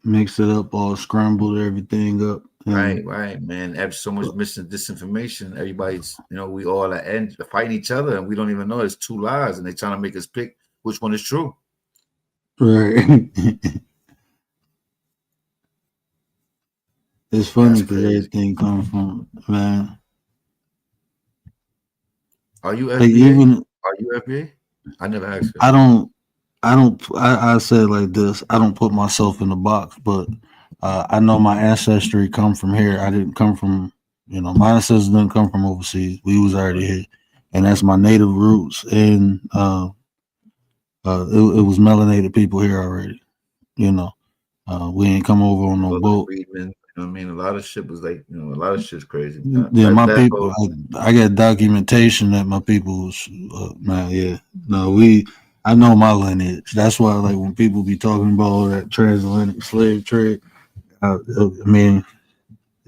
Mix it up, all scrambled everything up. Right, man. There's so much missing disinformation. Everybody's, you know, we all are fighting each other, and we don't even know it's two lies, and they're trying to make us pick which one is true. Right. It's funny because everything comes from, man. Are you FBA? Are you FBA? I never asked you. I said like this. I don't put myself in a box, but I know my ancestry come from here. I didn't come from, you know, my ancestors didn't come from overseas. We was already here, and that's my native roots. And it was melanated people here already. You know, we ain't come over on no boat. Friedman, you know what I mean? A lot of shit was like, you know, a lot of shit's crazy. Yeah, my people, I got documentation that my people was, man, yeah. No, I know my lineage. That's why, like, when people be talking about all that transatlantic slave trade, I mean,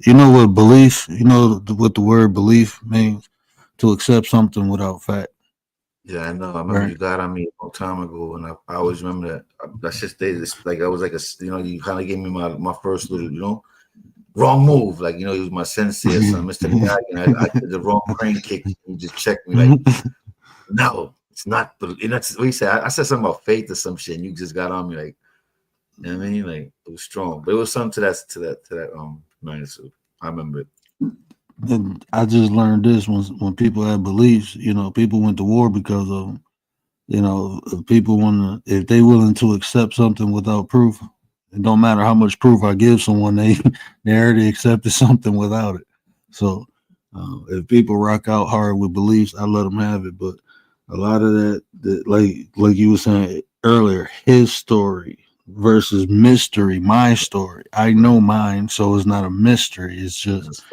you know what belief, you know what the word belief means? To accept something without fact. Yeah, I know. I remember you got on me a long time ago, and I always remember that. That's just like I was like you know, you kind of gave me my first little, you know, wrong move. Like, you know, he was my sensei or something, Mr. Miyagi. I did the wrong crane kick. He just checked me like, no, it's not. And that's what he said. I said something about faith or some shit, and you just got on me like, you know what I mean? Like, it was strong, but it was something to that magnitude. I remember it. And I just learned this when people have beliefs, you know, people went to war because of them. You know, if people if they willing to accept something without proof, it don't matter how much proof I give someone, they already accepted something without it. So if people rock out hard with beliefs, I let them have it. But a lot of that like you were saying earlier, his story versus mystery, my story. I know mine, so it's not a mystery. It's just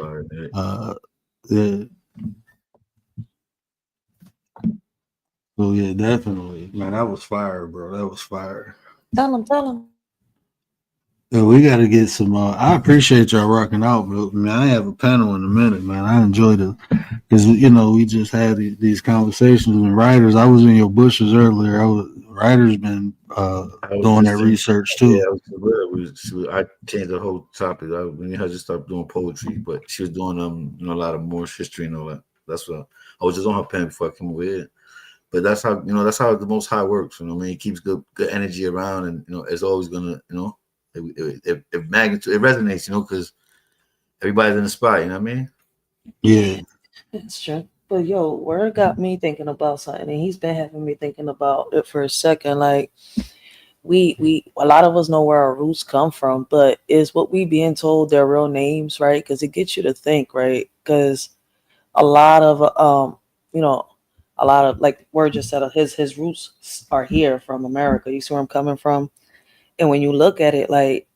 yeah. So yeah, definitely, man. That was fire, bro. That was fire. Tell him. Yeah, we got to get some. I appreciate y'all rocking out, but man, I have a panel in a minute, man. I enjoyed it because you know we just had these conversations with writers. I was in your bushes earlier. Writers been doing that research too. Yeah, I changed the whole topic. Me and her just started doing poetry, but she was doing you know, a lot of Moorish history and all that. That's what I was just on her pen before I came over here. But that's how, you know, that's how the Most High works. You know what I mean? It keeps good energy around, and you know, it's always gonna, you know, it magnitude, it resonates, you know, because everybody's in the spot. You know what I mean? Yeah, it's true. But yo, word got me thinking about something, and he's been having me thinking about it for a second. Like we a lot of us know where our roots come from, but is what we being told their real names, right? Because it gets you to think, right? Because a lot of you know, a lot of, like Word just said, his roots are here from America. You see where I'm coming from? And when you look at it, like,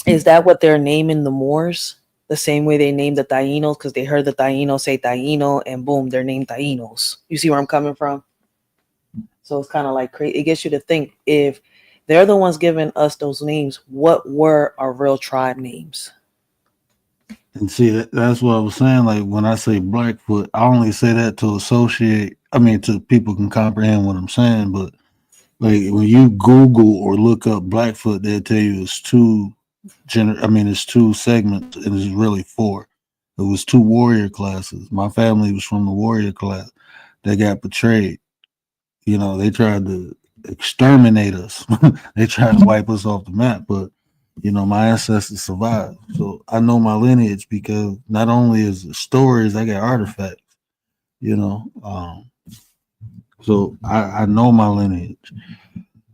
is that what they're naming the Moors? The same way they named the Tainos because they heard the Taínos say Taíno, and boom, they're named Taínos. You see where I'm coming from? So it's kind of like crazy. It gets you to think, if they're the ones giving us those names, what were our real tribe names? And see, that's what I was saying. Like when I say Blackfoot, I only say that to associate. I mean, to people can comprehend what I'm saying. But like when you Google or look up Blackfoot, they'll tell you it's two segments, and it's really four. It was two warrior classes. My family was from the warrior class. They got betrayed. You know, they tried to exterminate us. They tried to wipe us off the map, but you know, my ancestors survived. So I know my lineage because not only is it stories, I got artifacts. You know, so I know my lineage.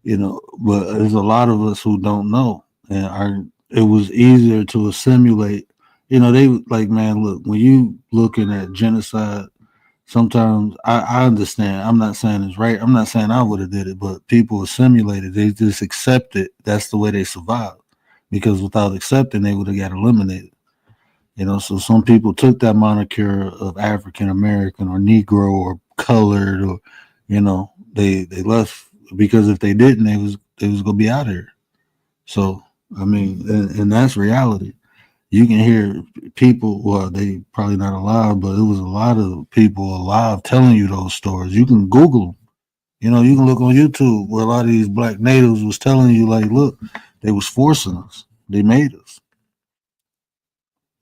You know, but there's a lot of us who don't know, and it was easier to assimilate. You know, they like, man, look, when you looking at genocide, sometimes I understand. I'm not saying it's right. I'm not saying I would have did it, but people assimilated. They just accept it. That's the way they survive. Because without accepting, they would have got eliminated. You know, so some people took that moniker of African American or Negro or colored, or you know, they left because if they didn't, they was gonna be out here. So I mean, and that's reality. You can hear people, well, they probably not alive, but it was a lot of people alive telling you those stories. You can Google them. You know, you can look on YouTube where a lot of these black natives was telling you, like, look, they was forcing us. They made us.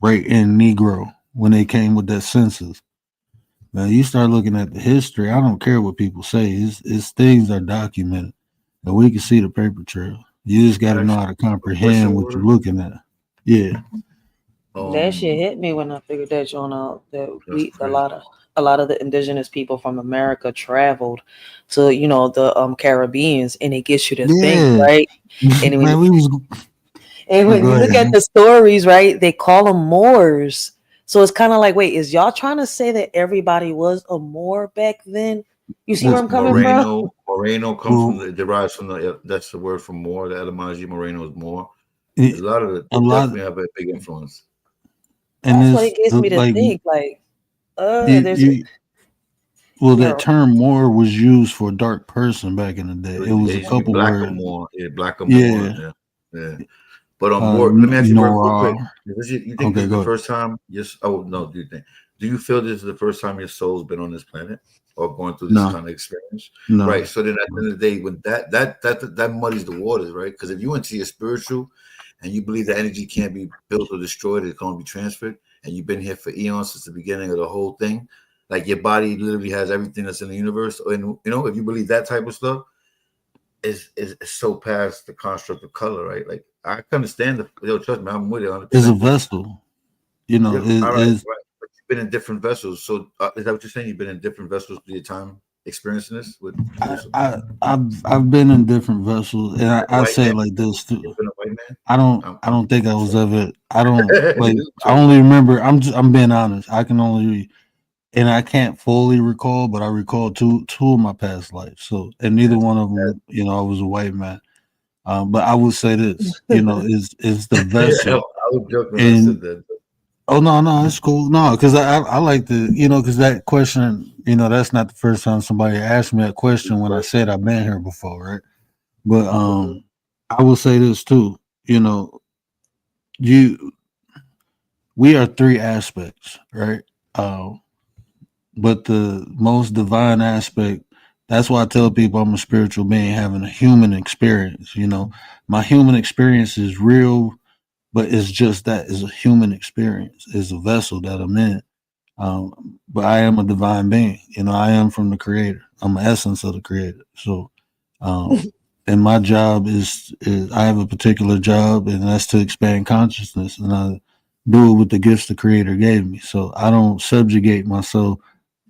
Right in Negro when they came with that census. Now you start looking at the history. I don't care what people say. It's things that are documented, and we can see the paper trail. You just got to know how to comprehend what you're looking at. Yeah. That shit hit me when I figured that joint out. That a lot of the indigenous people from America traveled to, you know, the Caribbeans, and it gets you to think, right? And when, Man, when you look at the stories, right, they call them Moors. So it's kind of like, wait, is y'all trying to say that everybody was a Moor back then? You see where I'm coming from? Moreno comes derives from that's the word for Moor. The etymology Moreno is Moor. A lot of it definitely have a big influence. And that's what it gets me to think. Like, that term Moor was used for a dark person back in the day. It was a couple words. Black or Moor. Yeah. But Moor, let me ask you real quick. You think this is the first time? Yes. Oh no. Do you feel this is the first time your soul's been on this planet or going through this kind of experience? No. Right. So then at the end of the day, when that muddies the waters, right? Because if you into your spiritual and you believe the energy can't be built or destroyed, it's going to be transferred, and you've been here for eons since the beginning of the whole thing, like your body literally has everything that's in the universe, and you know, if you believe that type of stuff, is so past the construct of color, right? Like I can understand trust me, I'm with it 100%. It's a vessel, you know. All right, right. But you've been in different vessels, so is that what you're saying? You've been in different vessels through your time experiencing this with I've been in different vessels, and I say it like this too. I don't think I was ever. I don't like. I only remember. I'm being honest. I can only, and I can't fully recall, but I recall two of my past lives. So, and neither one of them, you know, I was a white man. But I would say this, you know, is the vessel. I was joking when I said that. Oh no, it's cool. No, because I like to, you know, because that question, you know, that's not the first time somebody asked me that question when I said I've been here before, right? But I will say this too, you know, we are three aspects, right? But the most divine aspect, that's why I tell people I'm a spiritual being having a human experience. You know, my human experience is real, but it's just that it's a human experience. It's a vessel that I'm in. But I am a divine being. You know, I am from the Creator. I'm the essence of the Creator. So, and my job is I have a particular job, and that's to expand consciousness, and I do it with the gifts the Creator gave me. So I don't subjugate myself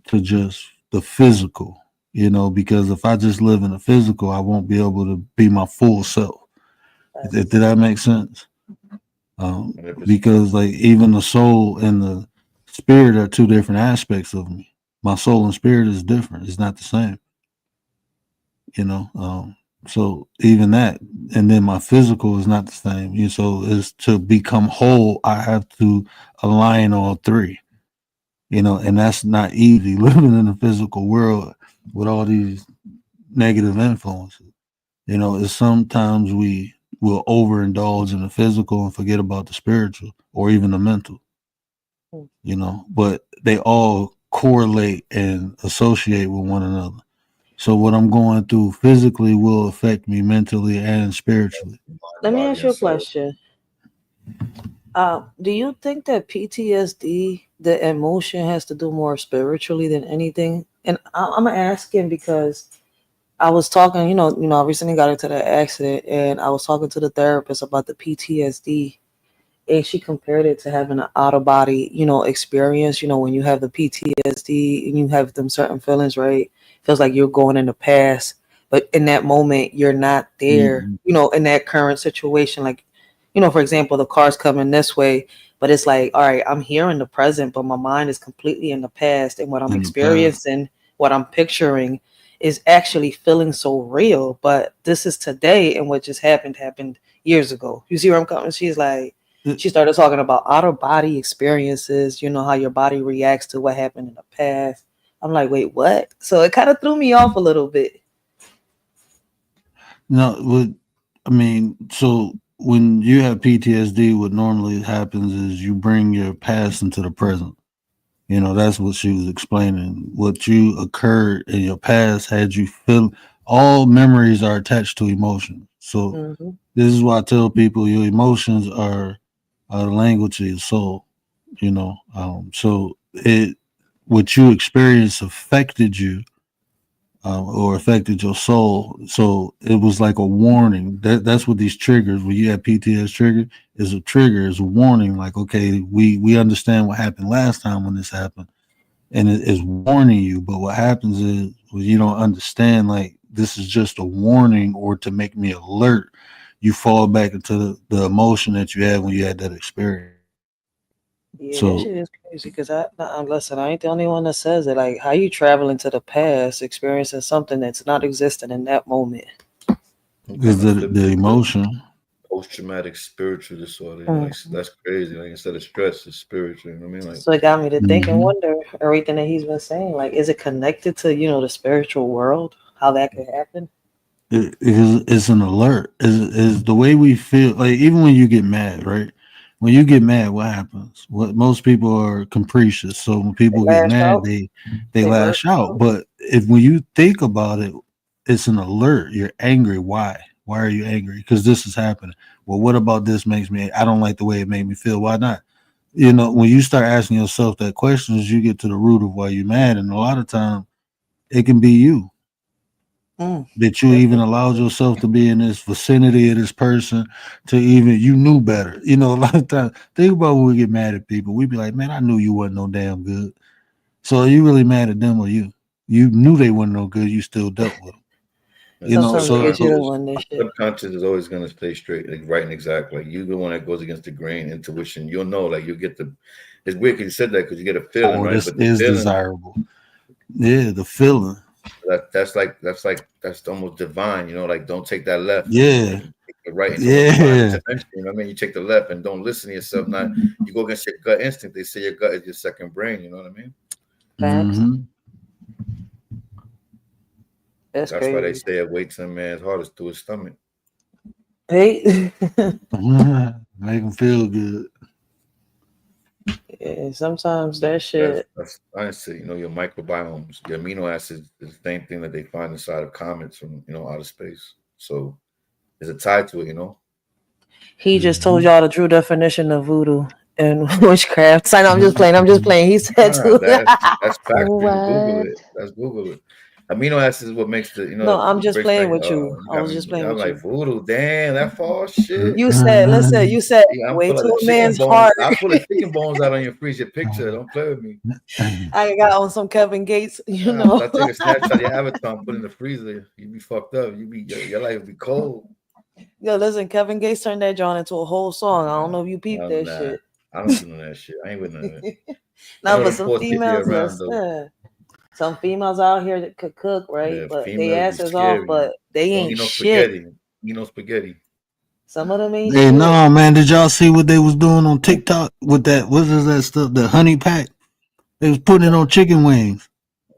to just the physical, you know, because if I just live in the physical, I won't be able to be my full self. Did that make sense? Because like even the soul and the spirit are two different aspects of me. My soul and spirit is different. It's not the same. You know, so even that, and then my physical is not the same. So is to become whole, I have to align all three. You know, and that's not easy living in the physical world with all these negative influences. You know, it's sometimes we will overindulge in the physical and forget about the spiritual or even the mental. You know, but they all correlate and associate with one another. So what I'm going through physically will affect me mentally and spiritually. Let me ask you a question. Do you think that PTSD, the emotion, has to do more spiritually than anything? And I'm asking because I was talking, I recently got into that accident, and I was talking to the therapist about the PTSD, and she compared it to having an out of body, experience. When you have the PTSD and you have them certain feelings, right? Feels like you're going in the past, but in that moment you're not there. Mm-hmm. In that current situation, like, for example, the car's coming this way, but it's like, all right, I'm here in the present, but my mind is completely in the past, and what I'm In the past. experiencing, what I'm picturing, is actually feeling so real. But this is today, and what just happened years ago. You see where I'm coming? She's like, she started talking about out of body experiences, how your body reacts to what happened in the past. I'm like, wait, what? So it kind of threw me off a little bit. No, I mean, so when you have PTSD, what normally happens is you bring your past into the present. That's what she was explaining. What you occurred in your past had you feel. All memories are attached to emotion. So Mm-hmm. this is why I tell people your emotions are the language of your soul. So what you experienced affected you, or affected your soul. So it was like a warning. That's what these triggers. When you have PTSD trigger, is a trigger, is a warning. Like, okay, we understand what happened last time when this happened, and it is warning you. But what happens is, when you don't understand, like, this is just a warning or to make me alert, you fall back into the emotion that you had when you had that experience. Yeah, that So shit is crazy because listen, I ain't the only one that says it. Like, how you traveling to the past, experiencing something that's not existent in that moment? I'm is kind of the flipped it to emotion. post-traumatic spiritual disorder. Like Mm. that's crazy. Like instead of stress, it's spiritual. You know what I mean? Like So it got me to think and Mhm. wonder everything that he's been saying. Like, is it connected to the spiritual world? How that could happen? It's an alert. Is the way we feel. Like, even when you get mad, right? When you get mad, what happens? What most people are capricious. So when They people get lash mad, out. they They burst lash out. out. But if when you think about it, it's an alert. You're angry. Why? Why are you angry? Because this is happening. Well, what about this makes me? I don't like the way it made me feel. Why not? When you start asking yourself that questions, you get to the root of why you're mad. And a lot of time, it can be you Mm. that you even Definitely. allowed yourself to be in this vicinity of this person, to even you knew better. A lot of times, think about when we get mad at people. We be like, man, I knew you wasn't no damn good. So are you really mad at them or you? You knew they weren't no good. You still dealt with them. the You know, Sometimes it so gets you so to subconscious, win this shit. subconscious is always gonna stay straight, like right and exact. Like you, the one that goes against the grain. Intuition, you'll know. Like you get the. It's weird because you said that because you get a feeling, oh, right? this But the is feeling desirable. Yeah, the feeling. that's almost divine. Like don't take that left. Yeah, Take the right. It's almost divine yeah. intervention. You know what I mean? You take the left and don't listen to yourself. Not you go against your gut instinct. They say your gut is your second brain. You know what I mean? Facts. Mm-hmm. That's That's why they crazy. say it weights a man's heart is through his stomach. Hey. Make them feel good. Yeah, sometimes that That's shit. that's honestly, your microbiomes, your amino acids is the same thing that they find inside of comets from outer space. So there's a tie to it. He just told Mm-hmm. y'all the true definition of voodoo and witchcraft. So I know I'm just playing. I'm just playing. He said Ah, to. that's fact. You can Google it. What? Let's Google it. Amino acids is what makes the No, I'm just breaks playing like with you. you I got was me. just playing I'm with like you. voodoo. Damn, that false shit. You said, listen, you said, Yeah, I'm wait full of to the a chicken man's bones. heart. I pull the chicken bones out on your freeze your picture. Don't play with me. I got on some Kevin Gates, I take a snapshot of your avatar and put it in the freezer. You be fucked up. Your life will be cold. Yo, listen, Kevin Gates turned that John into a whole song. I don't know if you peeped that Nah, shit. I don't do none of that shit. I ain't with none of it. I No, know but them some poor be females, around though. listen. Some females out here that could cook, right? Yeah, But they females be ass is off, scary. but they Don't eat ain't no shit. spaghetti. Eat no spaghetti. Some of them ain't Hey, shit. no, man, did y'all see what they was doing on TikTok with that? What is that stuff? The honey pack. They was putting it on chicken wings.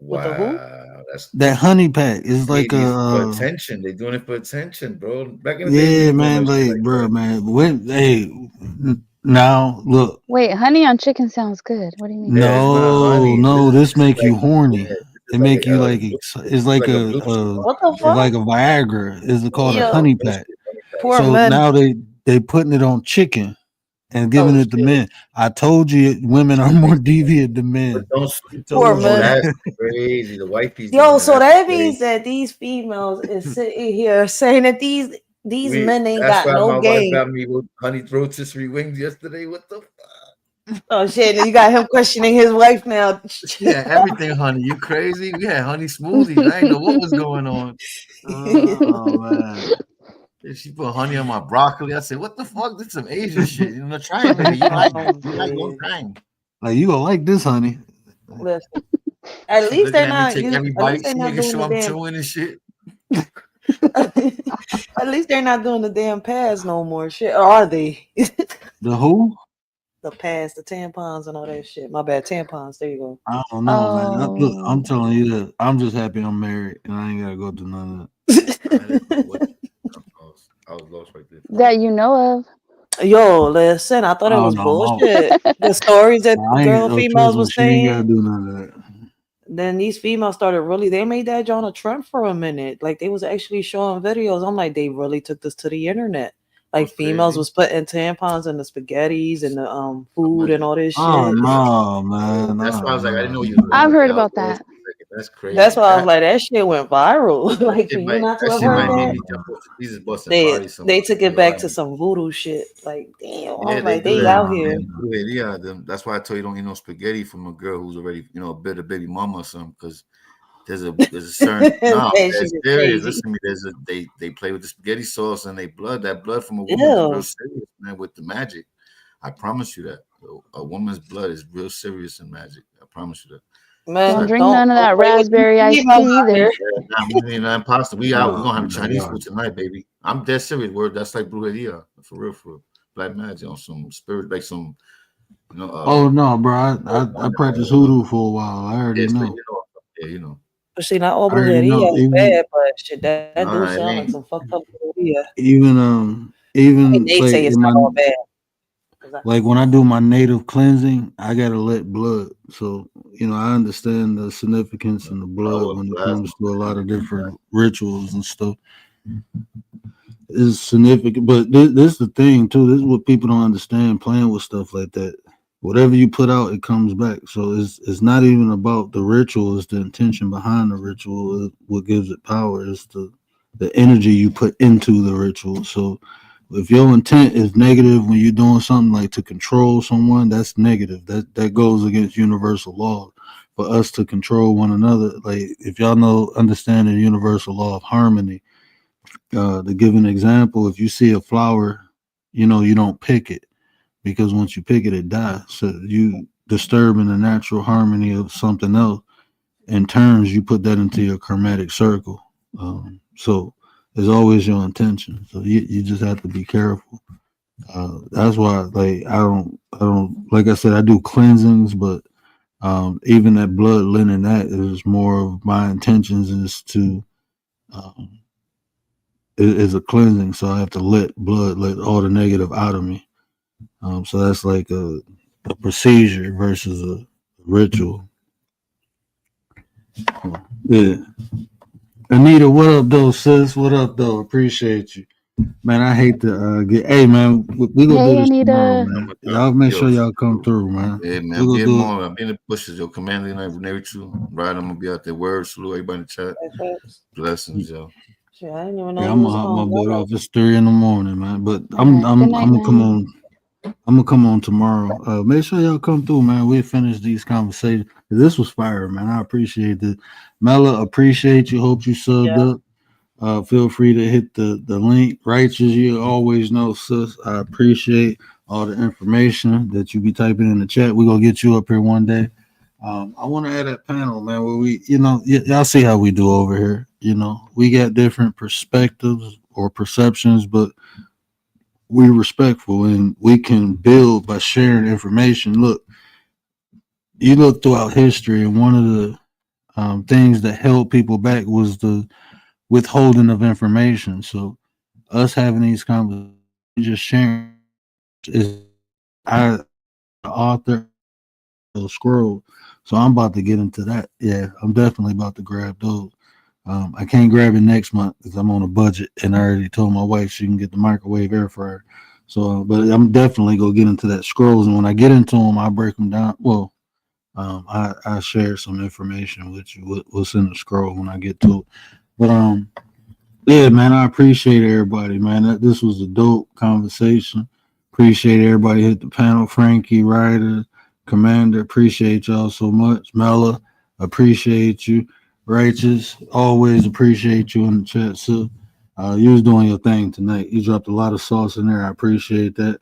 With the who? Wow, that's That honey pack is like ladies for a attention. They doing it for attention, bro. Back in the day, we yeah, ain't doing no man, shit like, like bro, that. man. Now look, Wait, honey on chicken sounds good. What do you mean? Yeah, it's not no, honey. no, this This is make you like horny. yeah, this is It like make you like blue, it's it's like like a blue chew What the it's fuck? like a Viagra. It's called a nah, Yo, honey honey pack. shit, honey pack. poor So men. now they putting it on chicken, and giving it to men. I told you women are more deviant than men. But don't sleep Poor those. men. That's crazy. The wifey's Yo, doing so That's that means crazy. that these females is sitting here saying that these men ain't That's got why no my wife game. got me with honey rotisserie wings yesterday. What the fuck? Oh shit! You got him questioning his wife now. Yeah, everything honey. You crazy? We had honey smoothies. I didn't know what was going on. Oh man. She put honey on my broccoli. I said, "What the fuck? This is some Asian shit. You know, try it, nigga. You like it? You like one time." Like you gonna like this, honey. Listen, at She least looking they're at me, not. take every At least bite. they're She not making doing sure the I'm damn. chewing and shit. At least they're not doing the damn pads no more. Shit, or are they? The who? The pads, the tampons, and all that shit. My bad, tampons. There you go. I don't know, man. Look, I'm Oh, telling you that I'm just happy I'm married and I ain't gotta go through none of I was lost right there. that you know of. Yo, listen, I thought I it don't was know. bullshit. The stories that I ain't females trust me, was she ain't gotta saying. do none of that. Then these females started really. They made that John a trend for a minute. Like they was actually showing videos. I'm like, they really took this to the internet. Like That's females crazy. was putting tampons in the spaghettis and the food and all this Oh shit. no, man. That's why I was like, I didn't know you was I've okay. heard I was about lost that. for a second. That's crazy. That's why I was like, that shit went viral. Like for you not to That have shit heard might make that. me jump off the Jesus bus and body someone. They took it back to some voodoo shit. Like damn, I Yeah, was they like, do they that. out here. Yeah, that's why I tell you don't eat no spaghetti from a girl who's already, a bit of baby mama or something. Because there's a certain That that's shit is serious. crazy. Listen to me. They play with the spaghetti sauce and that blood from a woman is Ew. real serious, man. With the magic, I promise you that a woman's blood is real serious in magic. I promise you that. Man, Don't So, drink none of that play with these raspberry iced females tea out either. here. not possible. We out. We're gonna have Oh, Chinese my food tonight, baby. I'm dead serious. Word. That's like brujeria for real. For real. Black magic on some spirit, like some, Oh no, bro. I practiced hoodoo for a while. I already yeah, so know. yeah, you know. But see, not all I already brujeria know. is bad, but shit, that do Nah, it sound like ain't. some fucked up brujeria. Even I mean, they like say it's in not my all bad. 'Cause like when I do my native cleansing, I gotta let blood. So I understand the significance in the blood Oh, when it plasma. comes to a lot of different rituals and stuff. It's significant, but this is the thing too. This is what people don't understand. Playing with stuff like that, whatever you put out, it comes back. So it's not even about the ritual; it's the intention behind the ritual. What gives it power is the energy you put into the ritual. So if your intent is negative when you're doing something like to control someone, that's negative. That goes against universal law. For us to control one another, like if y'all understand the universal law of harmony. To give an example, if you see a flower, you don't pick it because once you pick it, it dies. So you disturbing the natural harmony of something else. In turns, you put that into your karmatic circle. So it's always your intention. So you just have to be careful. That's why, like, I don't, like I said, I do cleansings, but even that blood linen, that is more of my intentions is to. Um, is a cleansing, so I have to let all the negative out of me. So that's like a procedure versus a ritual. Yeah. Anita, what up, though, sis? What up, though? Appreciate you, man. I hate to get. Hey, man, we gonna do Hey, this tomorrow, Anita. man. Y'all make sure y'all come through, man. Yeah, man. We I'm gonna getting do it. more. I'm in the bushes, yo. Commanding night, never true. Right, I'm gonna be out there. Word, salute everybody in the chat. Blessings, yo. Shit, I didn't even know Yeah, you I'm was gonna hop my butt live. off. It's 3 a.m, man. But All right. Good night, I'm gonna come night. on. I'm gonna come on tomorrow. Make sure y'all come through, man. We'll finish these conversations. This was fire, man. I appreciate it. Mela, appreciate you. Hope you subbed up. Feel free to hit the link. Righteous, you always know, sis. I appreciate all the information that you be typing in the chat. We're gonna get you up here one day. I want to add that panel, man, where we, y'all see how we do over here. We got different perspectives or perceptions, but we respectful and we can build by sharing information. Look, you look throughout history, and one of the things that held people back was the withholding of information. So us having these conversations, just sharing, is I the author of scroll. So I'm about to get into that. Yeah, I'm definitely about to grab those. I can't grab it next month because I'm on a budget, and I already told my wife she can get the microwave air fryer. So, but I'm definitely gonna get into that scrolls, and when I get into them, I break them down. Well, I share some information with you. What's in the scroll when I get to it. But yeah, man, I appreciate everybody, man. This was a dope conversation. Appreciate everybody hit the panel. Frankie, Ryder, Commander, appreciate y'all so much. Mella, appreciate you. Righteous, always appreciate you in the chat, so you was doing your thing tonight. You dropped a lot of sauce in there. I appreciate that.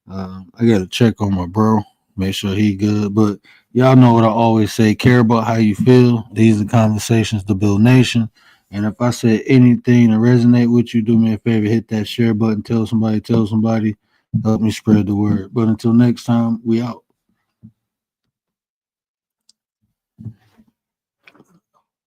I got to check on my bro, make sure he good. But y'all know what I always say: care about how you feel. These are conversations to build nation. And if I said anything to resonate with you, do me a favor, hit that share button, tell somebody, help me spread the word. But until next time, we out.